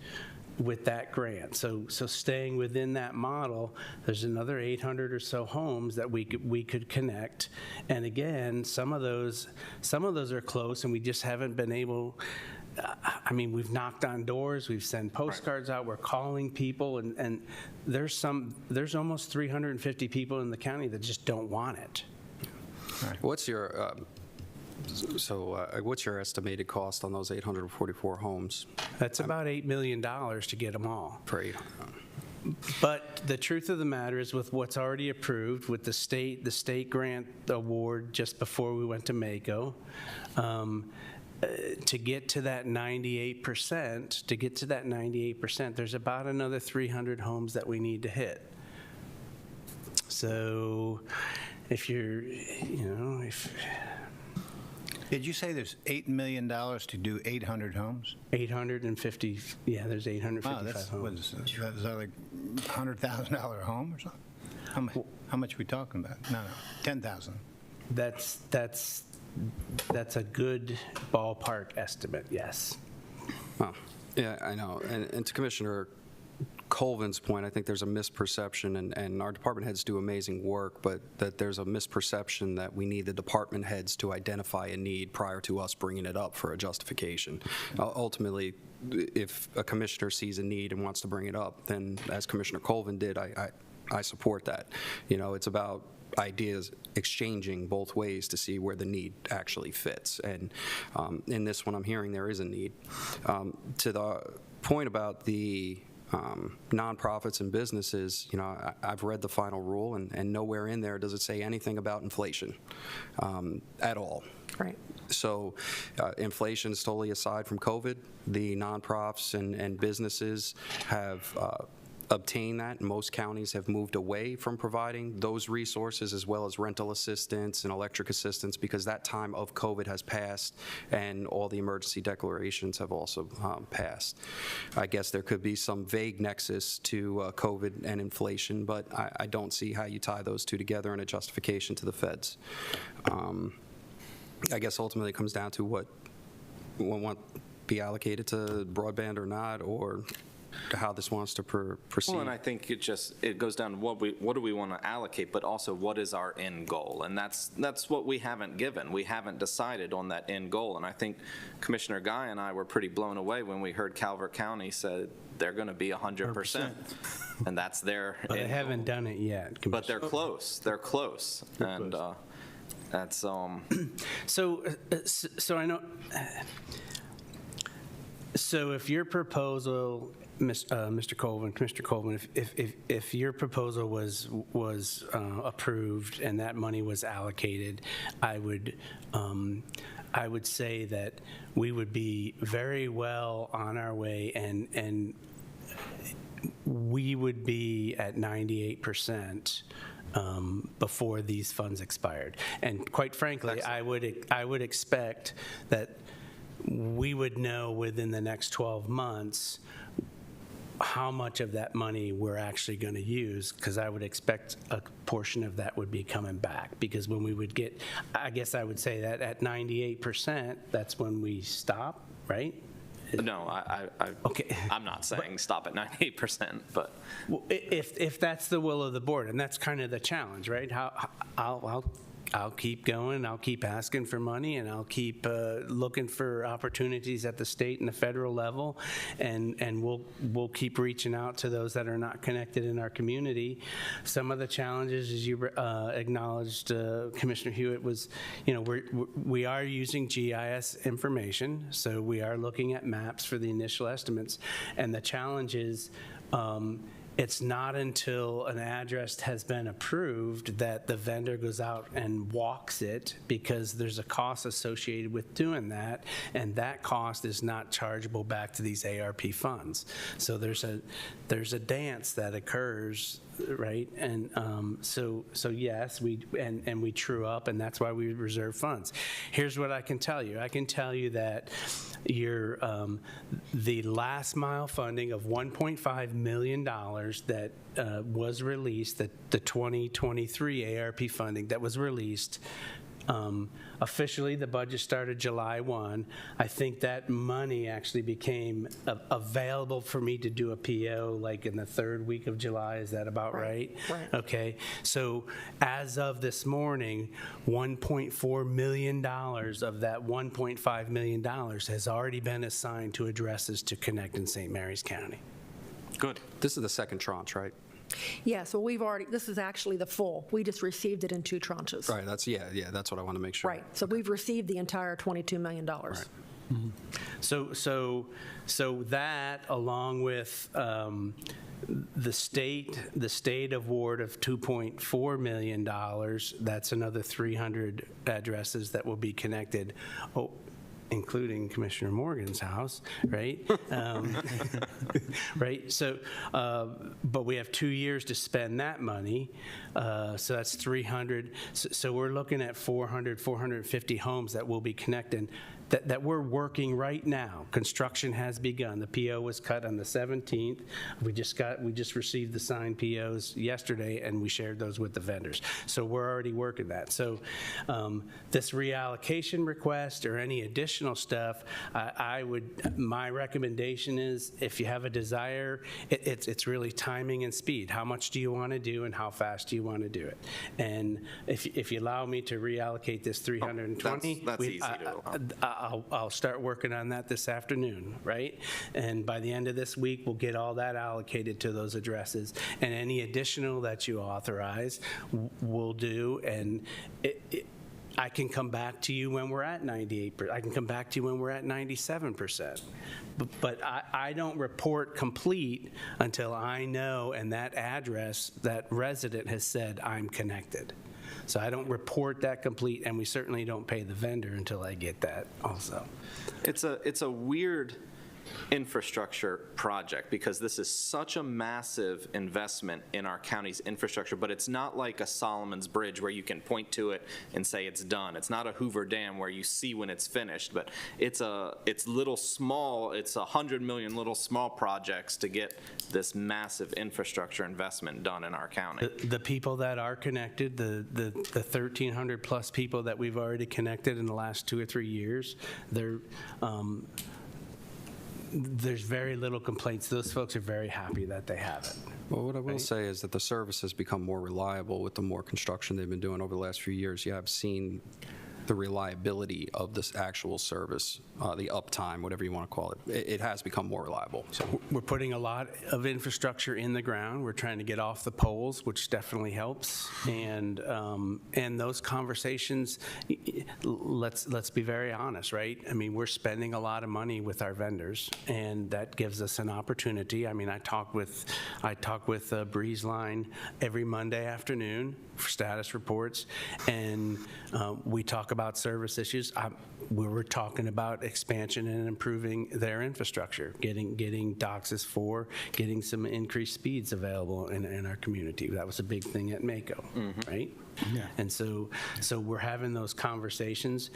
with that grant. So staying within that model, there's another 800 or so homes that we could connect. And again, some of those are close, and we just haven't been able. I mean, we've knocked on doors, we've sent postcards out, we're calling people, and there's almost 350 people in the county that just don't want it. What's your what's your estimated cost on those 844 homes? That's about $8 million to get them all. For 800. But the truth of the matter is, with what's already approved, with the state grant award just before we went to MACO, to get to that 98%, there's about another 300 homes that we need to hit. So if you're, Did you say there's $8 million to do 800 homes? 850, yeah, there's 855 homes. Is that like $100,000 home or something? How much are we talking about? No, 10,000. That's a good ballpark estimate, yes. Oh, yeah, I know. And to Commissioner Colvin's point, I think there's a misperception, and our department heads do amazing work, but that there's a misperception that we need the department heads to identify a need prior to us bringing it up for a justification. Ultimately, if a commissioner sees a need and wants to bring it up, then as Commissioner Colvin did, I support that. It's about ideas exchanging both ways to see where the need actually fits. And in this one, I'm hearing there is a need. To the point about the nonprofits and businesses, I've read the final rule, and nowhere in there does it say anything about inflation at all. Right. So inflation is totally aside from COVID. The nonprofits and businesses have obtained that. Most counties have moved away from providing those resources, as well as rental assistance and electric assistance, because that time of COVID has passed and all the emergency declarations have also passed. I guess there could be some vague nexus to COVID and inflation, but I don't see how you tie those two together in a justification to the feds. I guess ultimately it comes down to what want be allocated to broadband or not, or how this wants to proceed. Well, and I think it goes down to what do we want to allocate, but also what is our end goal, and that's what we haven't given. We haven't decided on that end goal, and I think Commissioner Guy and I were pretty blown away when we heard Calvert County said they're going to be 100%, and that's their. But they haven't done it yet. But they're close. They're close, and that's So I know. So if your proposal, Mr. Colvin, Commissioner Colvin, if your proposal was approved and that money was allocated, I would say that we would be very well on our way, and we would be at 98%. Before these funds expired, and quite frankly, I would expect that we would know within the next 12 months how much of that money we're actually going to use, because I would expect a portion of that would be coming back, because when we would get, I guess I would say that at 98%, that's when we stop, right? No, I'm not saying stop at 98%, but. Well, if that's the will of the board, and that's kind of the challenge, right? I'll keep going, I'll keep asking for money, and I'll keep looking for opportunities at the state and the federal level, and we'll keep reaching out to those that are not connected in our community. Some of the challenges, as you acknowledged, Commissioner Hewitt, was, we are using GIS information, so we are looking at maps for the initial estimates, and the challenge is, it's not until an address has been approved that the vendor goes out and walks it, because there's a cost associated with doing that, and that cost is not chargeable back to these ARP funds. So there's a dance that occurs, right? And so yes, we true up, and that's why we reserve funds. Here's what I can tell you. I can tell you that the last mile funding of $1.5 million that was released, the 2023 ARP funding that was released, officially the budget started July 1. I think that money actually became available for me to do a PO like in the third week of July. Is that about right? Right. Okay. So as of this morning, $1.4 million of that $1.5 million has already been assigned to addresses to connect in St. Mary's County. Good. This is the second tranche, right? Yeah, so this is actually the full. We just received it in 2 tranches. Right, that's what I want to make sure. Right, so we've received the entire $22 million. Right. Mm-hmm. So that, along with the state award of $2.4 million, that's another 300 addresses that will be connected. Oh, including Commissioner Morgan's house, right? Right. So, but we have 2 years to spend that money. So that's 300. So we're looking at 400, 450 homes that will be connected. That we're working right now. Construction has begun. The PO was cut on the 17th. We just received the signed POs yesterday, and we shared those with the vendors. So we're already working that. So this reallocation request or any additional stuff, my recommendation is, if you have a desire, it's really timing and speed. How much do you want to do, and how fast do you want to do it? And if you allow me to reallocate this 320, that's easy to do. I'll start working on that this afternoon, right? And by the end of this week, we'll get all that allocated to those addresses. And any additional that you authorize, we'll do. And I can come back to you when we're at 98%. I can come back to you when we're at 97%. But I don't report complete until I know and that address, that resident has said, I'm connected. So I don't report that complete, and we certainly don't pay the vendor until I get that also. It's a weird infrastructure project, because this is such a massive investment in our county's infrastructure, but it's not like a Solomon's Bridge where you can point to it and say it's done. It's not a Hoover Dam where you see when it's finished, but it's little small, it's 100 million little small projects to get this massive infrastructure investment done in our county. The people that are connected, the 1,300 plus people that we've already connected in the last 2 or 3 years, there's very little complaints. Those folks are very happy that they have it. Well, what I will say is that the service has become more reliable with the more construction they've been doing over the last few years. You have seen the reliability of this actual service, the uptime, whatever you want to call it. It has become more reliable. So we're putting a lot of infrastructure in the ground. We're trying to get off the poles, which definitely helps. And those conversations, let's be very honest, right? I mean, we're spending a lot of money with our vendors, and that gives us an opportunity. I mean, I talk with Breeze Line every Monday afternoon for status reports, and we talk about service issues. We were talking about expansion and improving their infrastructure, getting DOCSIS 4, getting some increased speeds available in our community. That was a big thing at Mako, right? Yeah. And so we're having those conversations.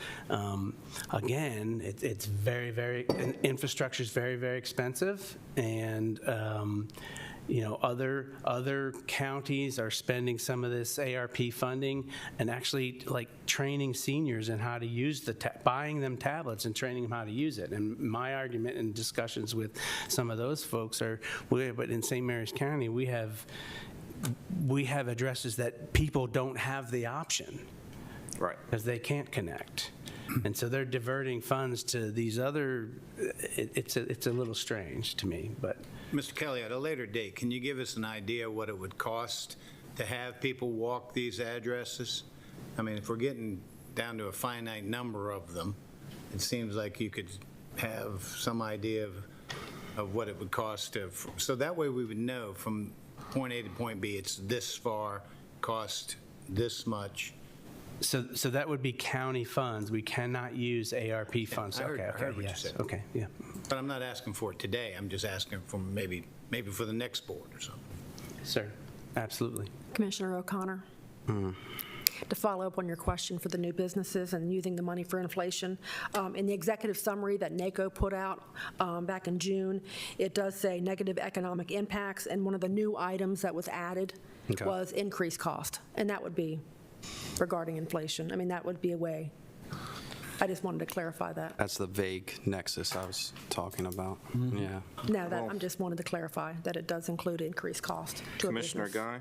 Again, it's very, very, infrastructure is very, very expensive, and other counties are spending some of this ARP funding and actually like training seniors in how to use buying them tablets and training them how to use it. And my argument in discussions with some of those folks but in St. Mary's County, we have addresses that people don't have the option. Right. Because they can't connect. And so they're diverting funds to these other, it's a little strange to me, but. Mr. Kelly, at a later date, can you give us an idea what it would cost to have people walk these addresses? I mean, if we're getting down to a finite number of them, it seems like you could have some idea of what it would cost to, so that way we would know from point A to point B, it's this far, cost this much. So that would be county funds. We cannot use ARP funds. I heard what you said. Okay, yeah. But I'm not asking for it today. I'm just asking for maybe for the next board or something. Sir, absolutely. Commissioner O'Connor. To follow up on your question for the new businesses and using the money for inflation, in the executive summary that NACO put out back in June, it does say negative economic impacts, and one of the new items that was added was increased cost, and that would be regarding inflation. I mean, that would be a way. I just wanted to clarify that. That's the vague nexus I was talking about. Yeah. No, that I'm just wanted to clarify that it does include increased cost to a Commissioner business. Guy,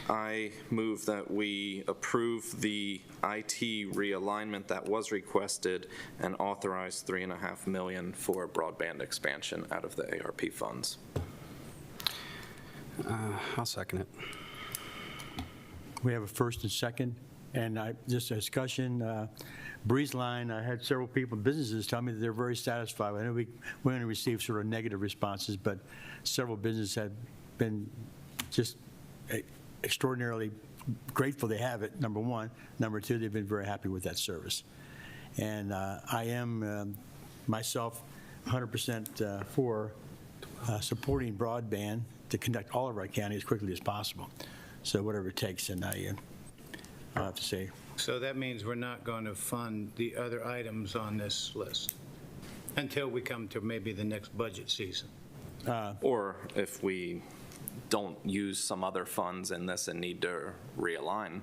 I move that we approve the IT realignment that was requested and authorize $3.5 million for broadband expansion out of the ARP funds. I'll second it. We have a first and second, and just a discussion. Breeze Line, I had several people, businesses tell me that they're very satisfied. I know we only received sort of negative responses, but several businesses have been just extraordinarily grateful they have it, number one. Number two, they've been very happy with that service. And I am myself 100% for supporting broadband to connect all of our county as quickly as possible. So whatever it takes, and I'll have to say. So that means we're not going to fund the other items on this list until we come to maybe the next budget season. Or if we don't use some other funds in this and need to realign.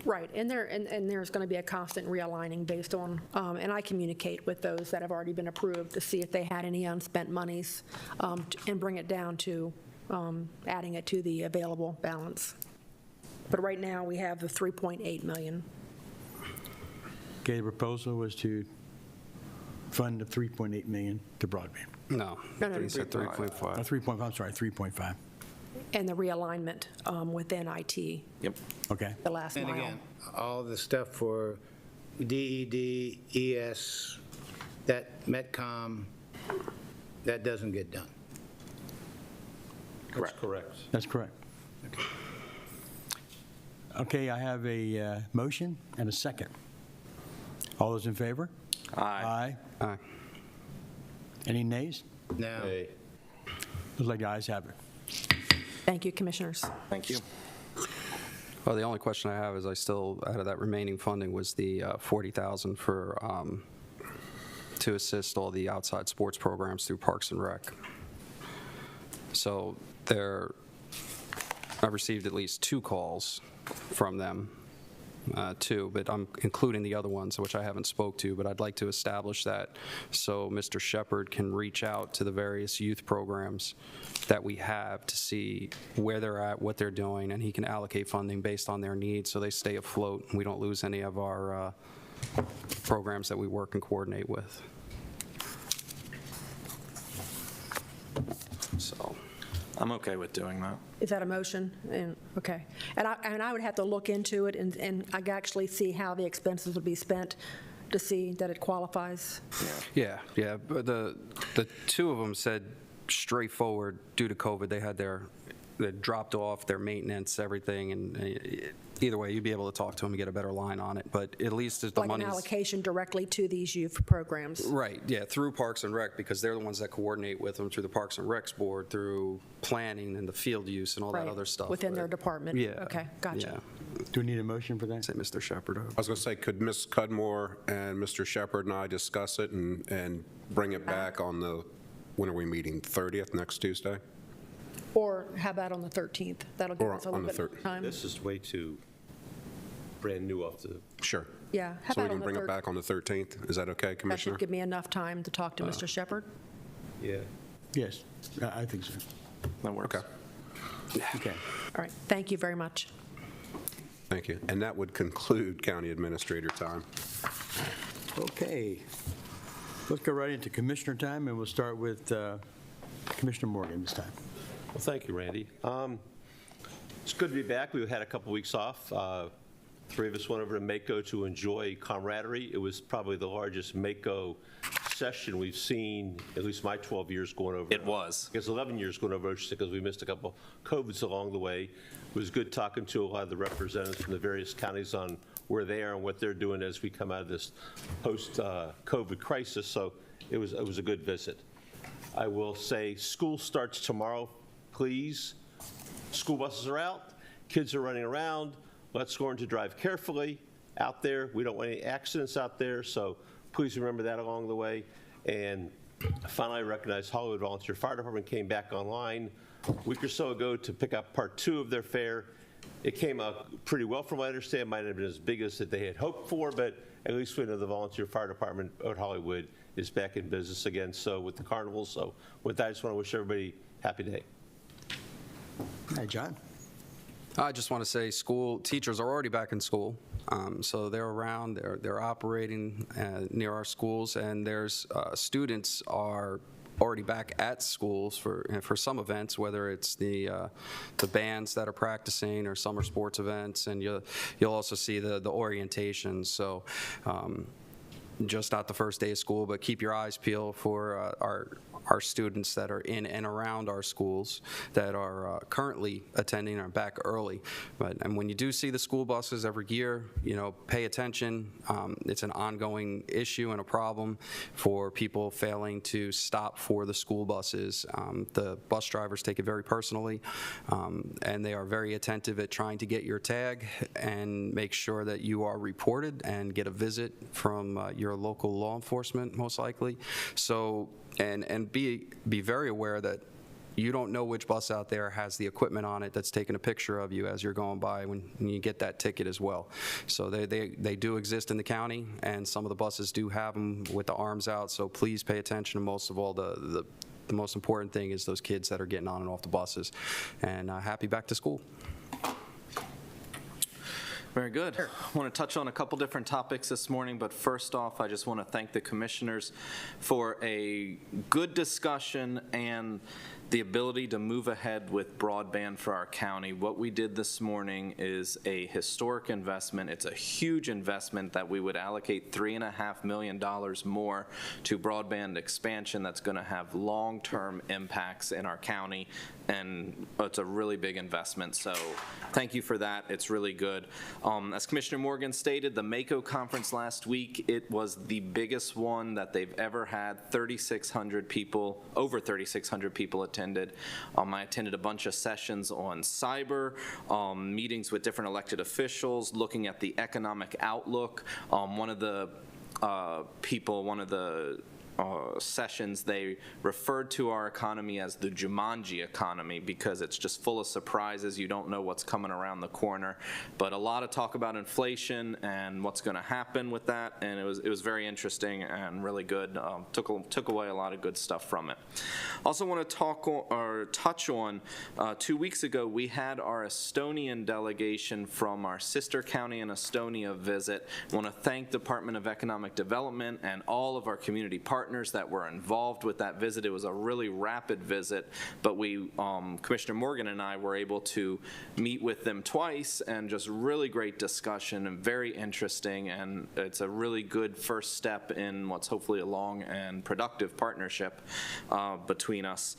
Right, and there's going to be a constant realigning based on, and I communicate with those that have already been approved to see if they had any unspent monies and bring it down to adding it to the available balance. But right now, we have the $3.8 million. Okay, the proposal was to fund the $3.8 million to broadband. No. You said 3.5. 3.5, I'm sorry, 3.5. And the realignment within IT. Yep. Okay. The last mile. And again, all the stuff for DED, ES, that Metcom, that doesn't get done. That's correct. That's correct. Okay, I have a motion and a second. All those in favor? Aye. Aye. Any nays? No. Looks like the ayes have it. Thank you, Commissioners. Thank you. Well, the only question I have is I still, out of that remaining funding, was the $40,000 for, to assist all the outside sports programs through Parks and Rec. So I've received at least 2 calls from them, 2, but I'm including the other ones, which I haven't spoke to, but I'd like to establish that so Mr. Shepard can reach out to the various youth programs that we have to see where they're at, what they're doing, and he can allocate funding based on their needs so they stay afloat and we don't lose any of our programs that we work and coordinate with. So. I'm okay with doing that. Is that a motion? And okay. And I would have to look into it and I actually see how the expenses would be spent to see that it qualifies. Yeah. But the 2 of them said straightforward, due to COVID, they dropped off their maintenance, everything, and either way, you'd be able to talk to them and get a better line on it. But at least the like money's an allocation directly to these youth programs. Right, yeah, through Parks and Rec, because they're the ones that coordinate with them through the Parks and Recs board, through planning and the field use and all Right. that other stuff. Within their department. Yeah. Okay, gotcha. Yeah. Do we need a motion for that? Say Mr. Shepard. I was going to say, could Ms. Cudmore and Mr. Shepard and I discuss it and bring it back on when are we meeting, 30th, next Tuesday? Or have that on the 13th. That'll give Or us a on little the bit of time. This is way too brand new off the. Sure. Yeah. How So we about can on the bring it 13th? back on the 13th? Is that okay, That Commissioner? should give me enough time to talk to Mr. Shepard. Yeah. Yes, I think so. That works. Okay. Okay. All right. Thank you very much. Thank you. And that would conclude county administrator time. Okay. Let's go right into commissioner time, and we'll start with Commissioner Morgan this time. Well, thank you, Randy. It's good to be back. We had a couple weeks off. Three of us went over to Mako to enjoy camaraderie. It was probably the largest Mako session we've seen, at least my 12 years going over. It was. I guess 11 years going over Ocean City because we missed a couple COVIDs along the way. It was good talking to a lot of the representatives from the various counties on where they are and what they're doing as we come out of this post-COVID crisis. So it was a good visit. I will say school starts tomorrow, please. School buses are out. Kids are running around. Let's learn to drive carefully out there. We don't want any accidents out there, so please remember that along the way. And finally, I recognize Hollywood Volunteer Fire Department came back online a week or so ago to pick up part 2 of their fair. It came out pretty well from what I understand. It might not have been as big as that they had hoped for, but at least we know the Volunteer Fire Department at Hollywood is back in business again, so with the carnival. So with that, I just want to wish everybody a happy day. Hi, John. I just want to say school teachers are already back in school. So they're around, they're operating near our schools, and there's students are already back at schools for some events, whether it's the bands that are practicing or summer sports events, and you'll also see the orientations. So just not the first day of school, but keep your eyes peeled for our students that are in and around our schools that are currently attending are back early. And when you do see the school buses every year, pay attention. It's an ongoing issue and a problem for people failing to stop for the school buses. The bus drivers take it very personally, and they are very attentive at trying to get your tag and make sure that you are reported and get a visit from your local law enforcement, most likely. So, and be very aware that you don't know which bus out there has the equipment on it that's taking a picture of you as you're going by when you get that ticket as well. So they do exist in the county, and some of the buses do have them with the arms out, so please pay attention. And most of all, the most important thing is those kids that are getting on and off the buses. And happy back to school. Very good. I want to touch on a couple different topics this morning, but first off, I just want to thank the commissioners for a good discussion and the ability to move ahead with broadband for our county. What we did this morning is a historic investment. It's a huge investment that we would allocate $3.5 million more to broadband expansion that's going to have long-term impacts in our county, and it's a really big investment. So thank you for that. It's really good. As Commissioner Morgan stated, the Mako conference last week, it was the biggest one that they've ever had. 3,600 people, over 3,600 people attended. I attended a bunch of sessions on cyber, meetings with different elected officials, looking at the economic outlook. One of the sessions, they referred to our economy as the Jumanji economy because it's just full of surprises. You don't know what's coming around the corner. But a lot of talk about inflation and what's going to happen with that, and it was very interesting and really good. Took away a lot of good stuff from it. Also want to touch on 2 weeks ago we had our Estonian delegation from our sister county in Estonia visit. I want to thank Department of Economic Development and all of our community partners that were involved with that visit. It was a really rapid visit, but we, Commissioner Morgan and I, were able to meet with them twice, and just really great discussion and very interesting, and it's a really good first step in what's hopefully a long and productive partnership between us.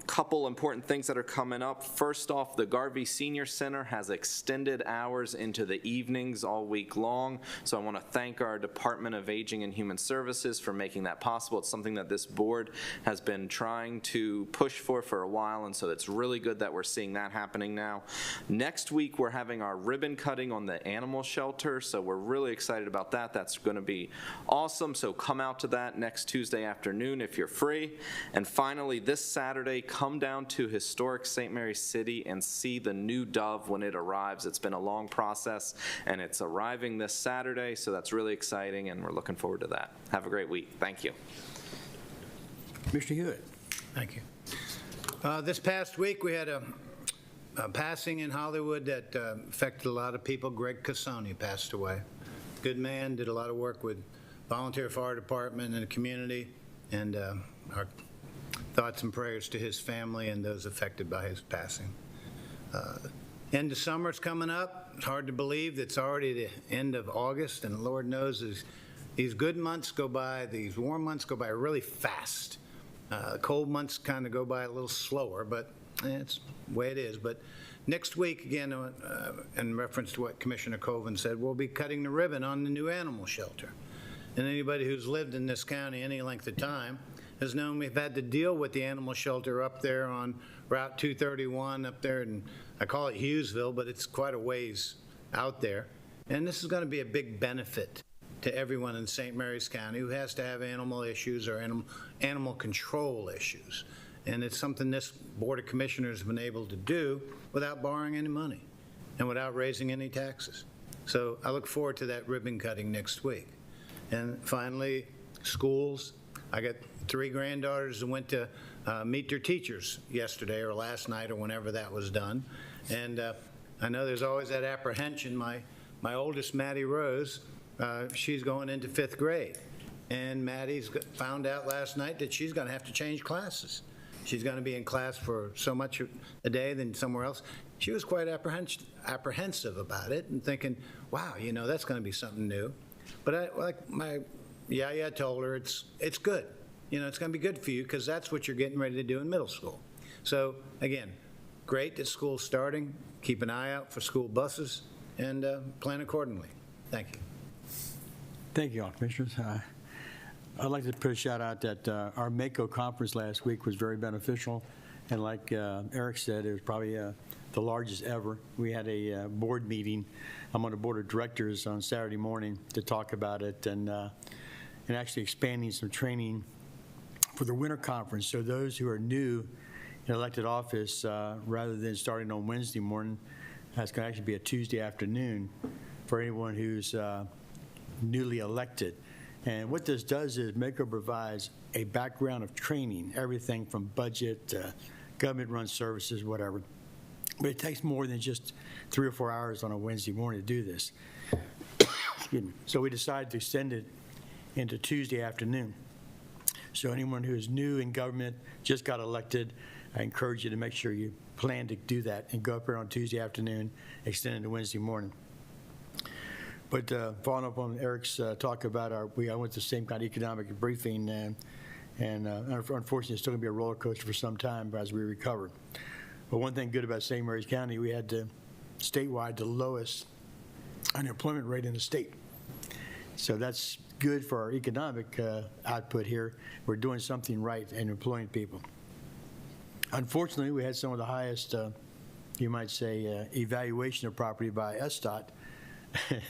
Couple important things that are coming up. First off, the Garvey Senior Center has extended hours into the evenings all week long, so I want to thank our Department of Aging and Human Services for making that that possible. It's something that this board has been trying to push for a while, and so it's really good that we're seeing that happening now. Next week, we're having our ribbon cutting on the animal shelter, so we're really excited about that. That's going to be awesome, so come out to that next Tuesday afternoon if you're free. And finally, this Saturday, come down to historic St. Mary's City and see the new Dove when it arrives. It's been a long process, and it's arriving this Saturday, so that's really exciting, and we're looking forward to that. Have a great week. Thank you. Mr. Hewitt. Thank you. This past week, we had a passing in Hollywood that affected a lot of people. Greg Cassoni passed away. Good man, did a lot of work with volunteer fire department and the community, and our thoughts and prayers to his family and those affected by his passing. End of summer's coming up. It's hard to believe it's already the end of August, and Lord knows these good months go by, these warm months go by really fast. Cold months kind of go by a little slower, but it's the way it is. But next week, again, in reference to what Commissioner Colvin said, we'll be cutting the ribbon on the new animal shelter. And anybody who's lived in this county any length of time has known we've had to deal with the animal shelter up there on Route 231 up there, and I call it Hughesville, but it's quite a ways out there. And this is going to be a big benefit to everyone in St. Mary's County who has to have animal issues or animal control issues. And it's something this Board of Commissioners have been able to do without borrowing any money and without raising any taxes. So I look forward to that ribbon cutting next week. And finally, schools. I got 3 granddaughters that went to meet their teachers yesterday or last night or whenever that was done. And I know there's always that apprehension. My oldest, Maddie Rose, she's going into 5th grade. And Maddie's found out last night that she's going to have to change classes. She's going to be in class for so much a day than somewhere else. She was quite apprehensive about it and thinking, wow, you know, that's going to be something new. But like my Yaya told her, it's good. You know, it's going to be good for you because that's what you're getting ready to do in middle school. So again, great that school's starting. Keep an eye out for school buses and plan accordingly. Thank you. Thank you all, Commissioners. I'd like to put a shout out that our MACO conference last week was very beneficial. And like Eric said, it was probably the largest ever. We had a board meeting. I'm on the board of directors on Saturday morning to talk about it and actually expanding some training for the winter conference. So those who are new in elected office, rather than starting on Wednesday morning, it's going to actually be a Tuesday afternoon for anyone who's newly elected. And what this does is MACO provides a background of training, everything from budget, government-run services, whatever. But it takes more than just 3 or 4 hours on a Wednesday morning to do this. Excuse me. So we decided to extend it into Tuesday afternoon. So anyone who is new in government, just got elected, I encourage you to make sure you plan to do that and go up here on Tuesday afternoon, extend it to Wednesday morning. But following up on Eric's talk about I went to the same kind of economic briefing, and unfortunately, it's still going to be a roller coaster for some time as we recover. But one thing good about St. Mary's County, we had statewide the lowest unemployment rate in the state. So that's good for our economic output here. We're doing something right and employing people. Unfortunately, we had some of the highest, you might say, evaluation of property by SDOT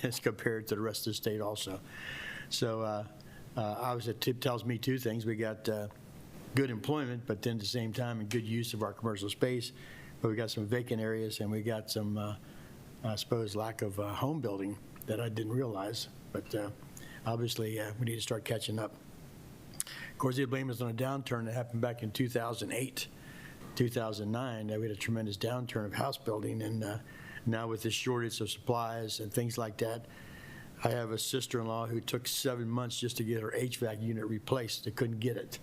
as compared to the rest of the state also. So obviously it tells me 2 things. We got good employment, but then at the same time a good use of our commercial space. But we got some vacant areas and we got some, I suppose, lack of home building that I didn't realize. But obviously we need to start catching up. Of course, they blame us on a downturn that happened back in 2008, 2009. We had a tremendous downturn of house building, and now with the shortage of supplies and things like that, I have a sister-in-law who took 7 months just to get her HVAC unit replaced. They couldn't get it.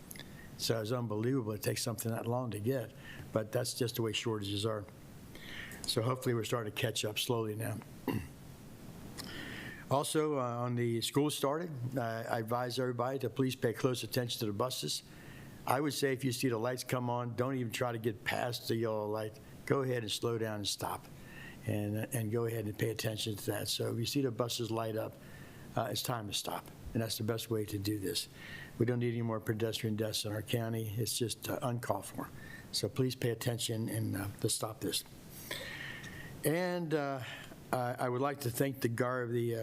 So it's unbelievable it takes something that long to get, but that's just the way shortages are. So hopefully we're starting to catch up slowly now. Also, on the school started, I advise everybody to please pay close attention to the buses. I would say if you see the lights come on, don't even try to get past the yellow light. Go ahead and slow down and stop. And go ahead and pay attention to that. So if you see the buses light up, it's time to stop. And that's the best way to do this. We don't need any more pedestrian deaths in our county. It's just uncalled for. So please pay attention and let's stop this. And I would like to thank the Garvey,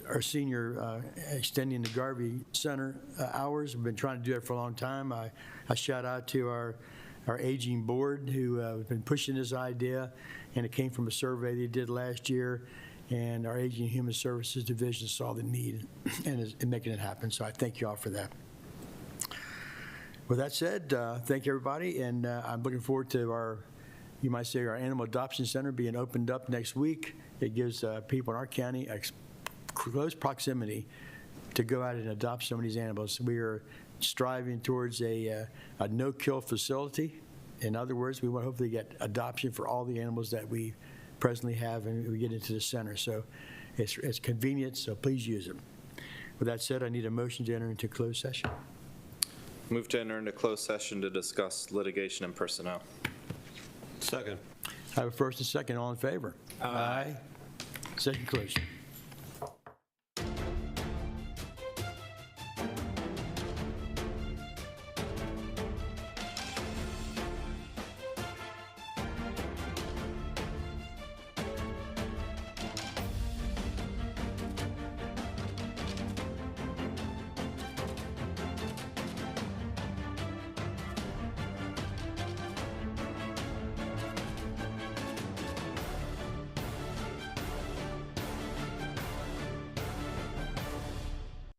our senior extending the Garvey Center hours. We've been trying to do that for a long time. I shout out to our aging board who have been pushing this idea, and it came from a survey they did last year, and our Aging and Human Services Division saw the need and is making it happen. So I thank you all for that. With that said, thank you, everybody, and I'm looking forward to our, you might say, our Animal Adoption Center being opened up next week. It gives people in our county close proximity to go out and adopt some of these animals. We are striving towards a no-kill facility. In other words, we want to hopefully get adoption for all the animals that we presently have and we get into the center. So it's convenient, so please use it. With that said, I need a motion to enter into closed session. Move to enter into closed session to discuss litigation and personnel. Second. I have a first and second. All in favor? Aye. Session closed.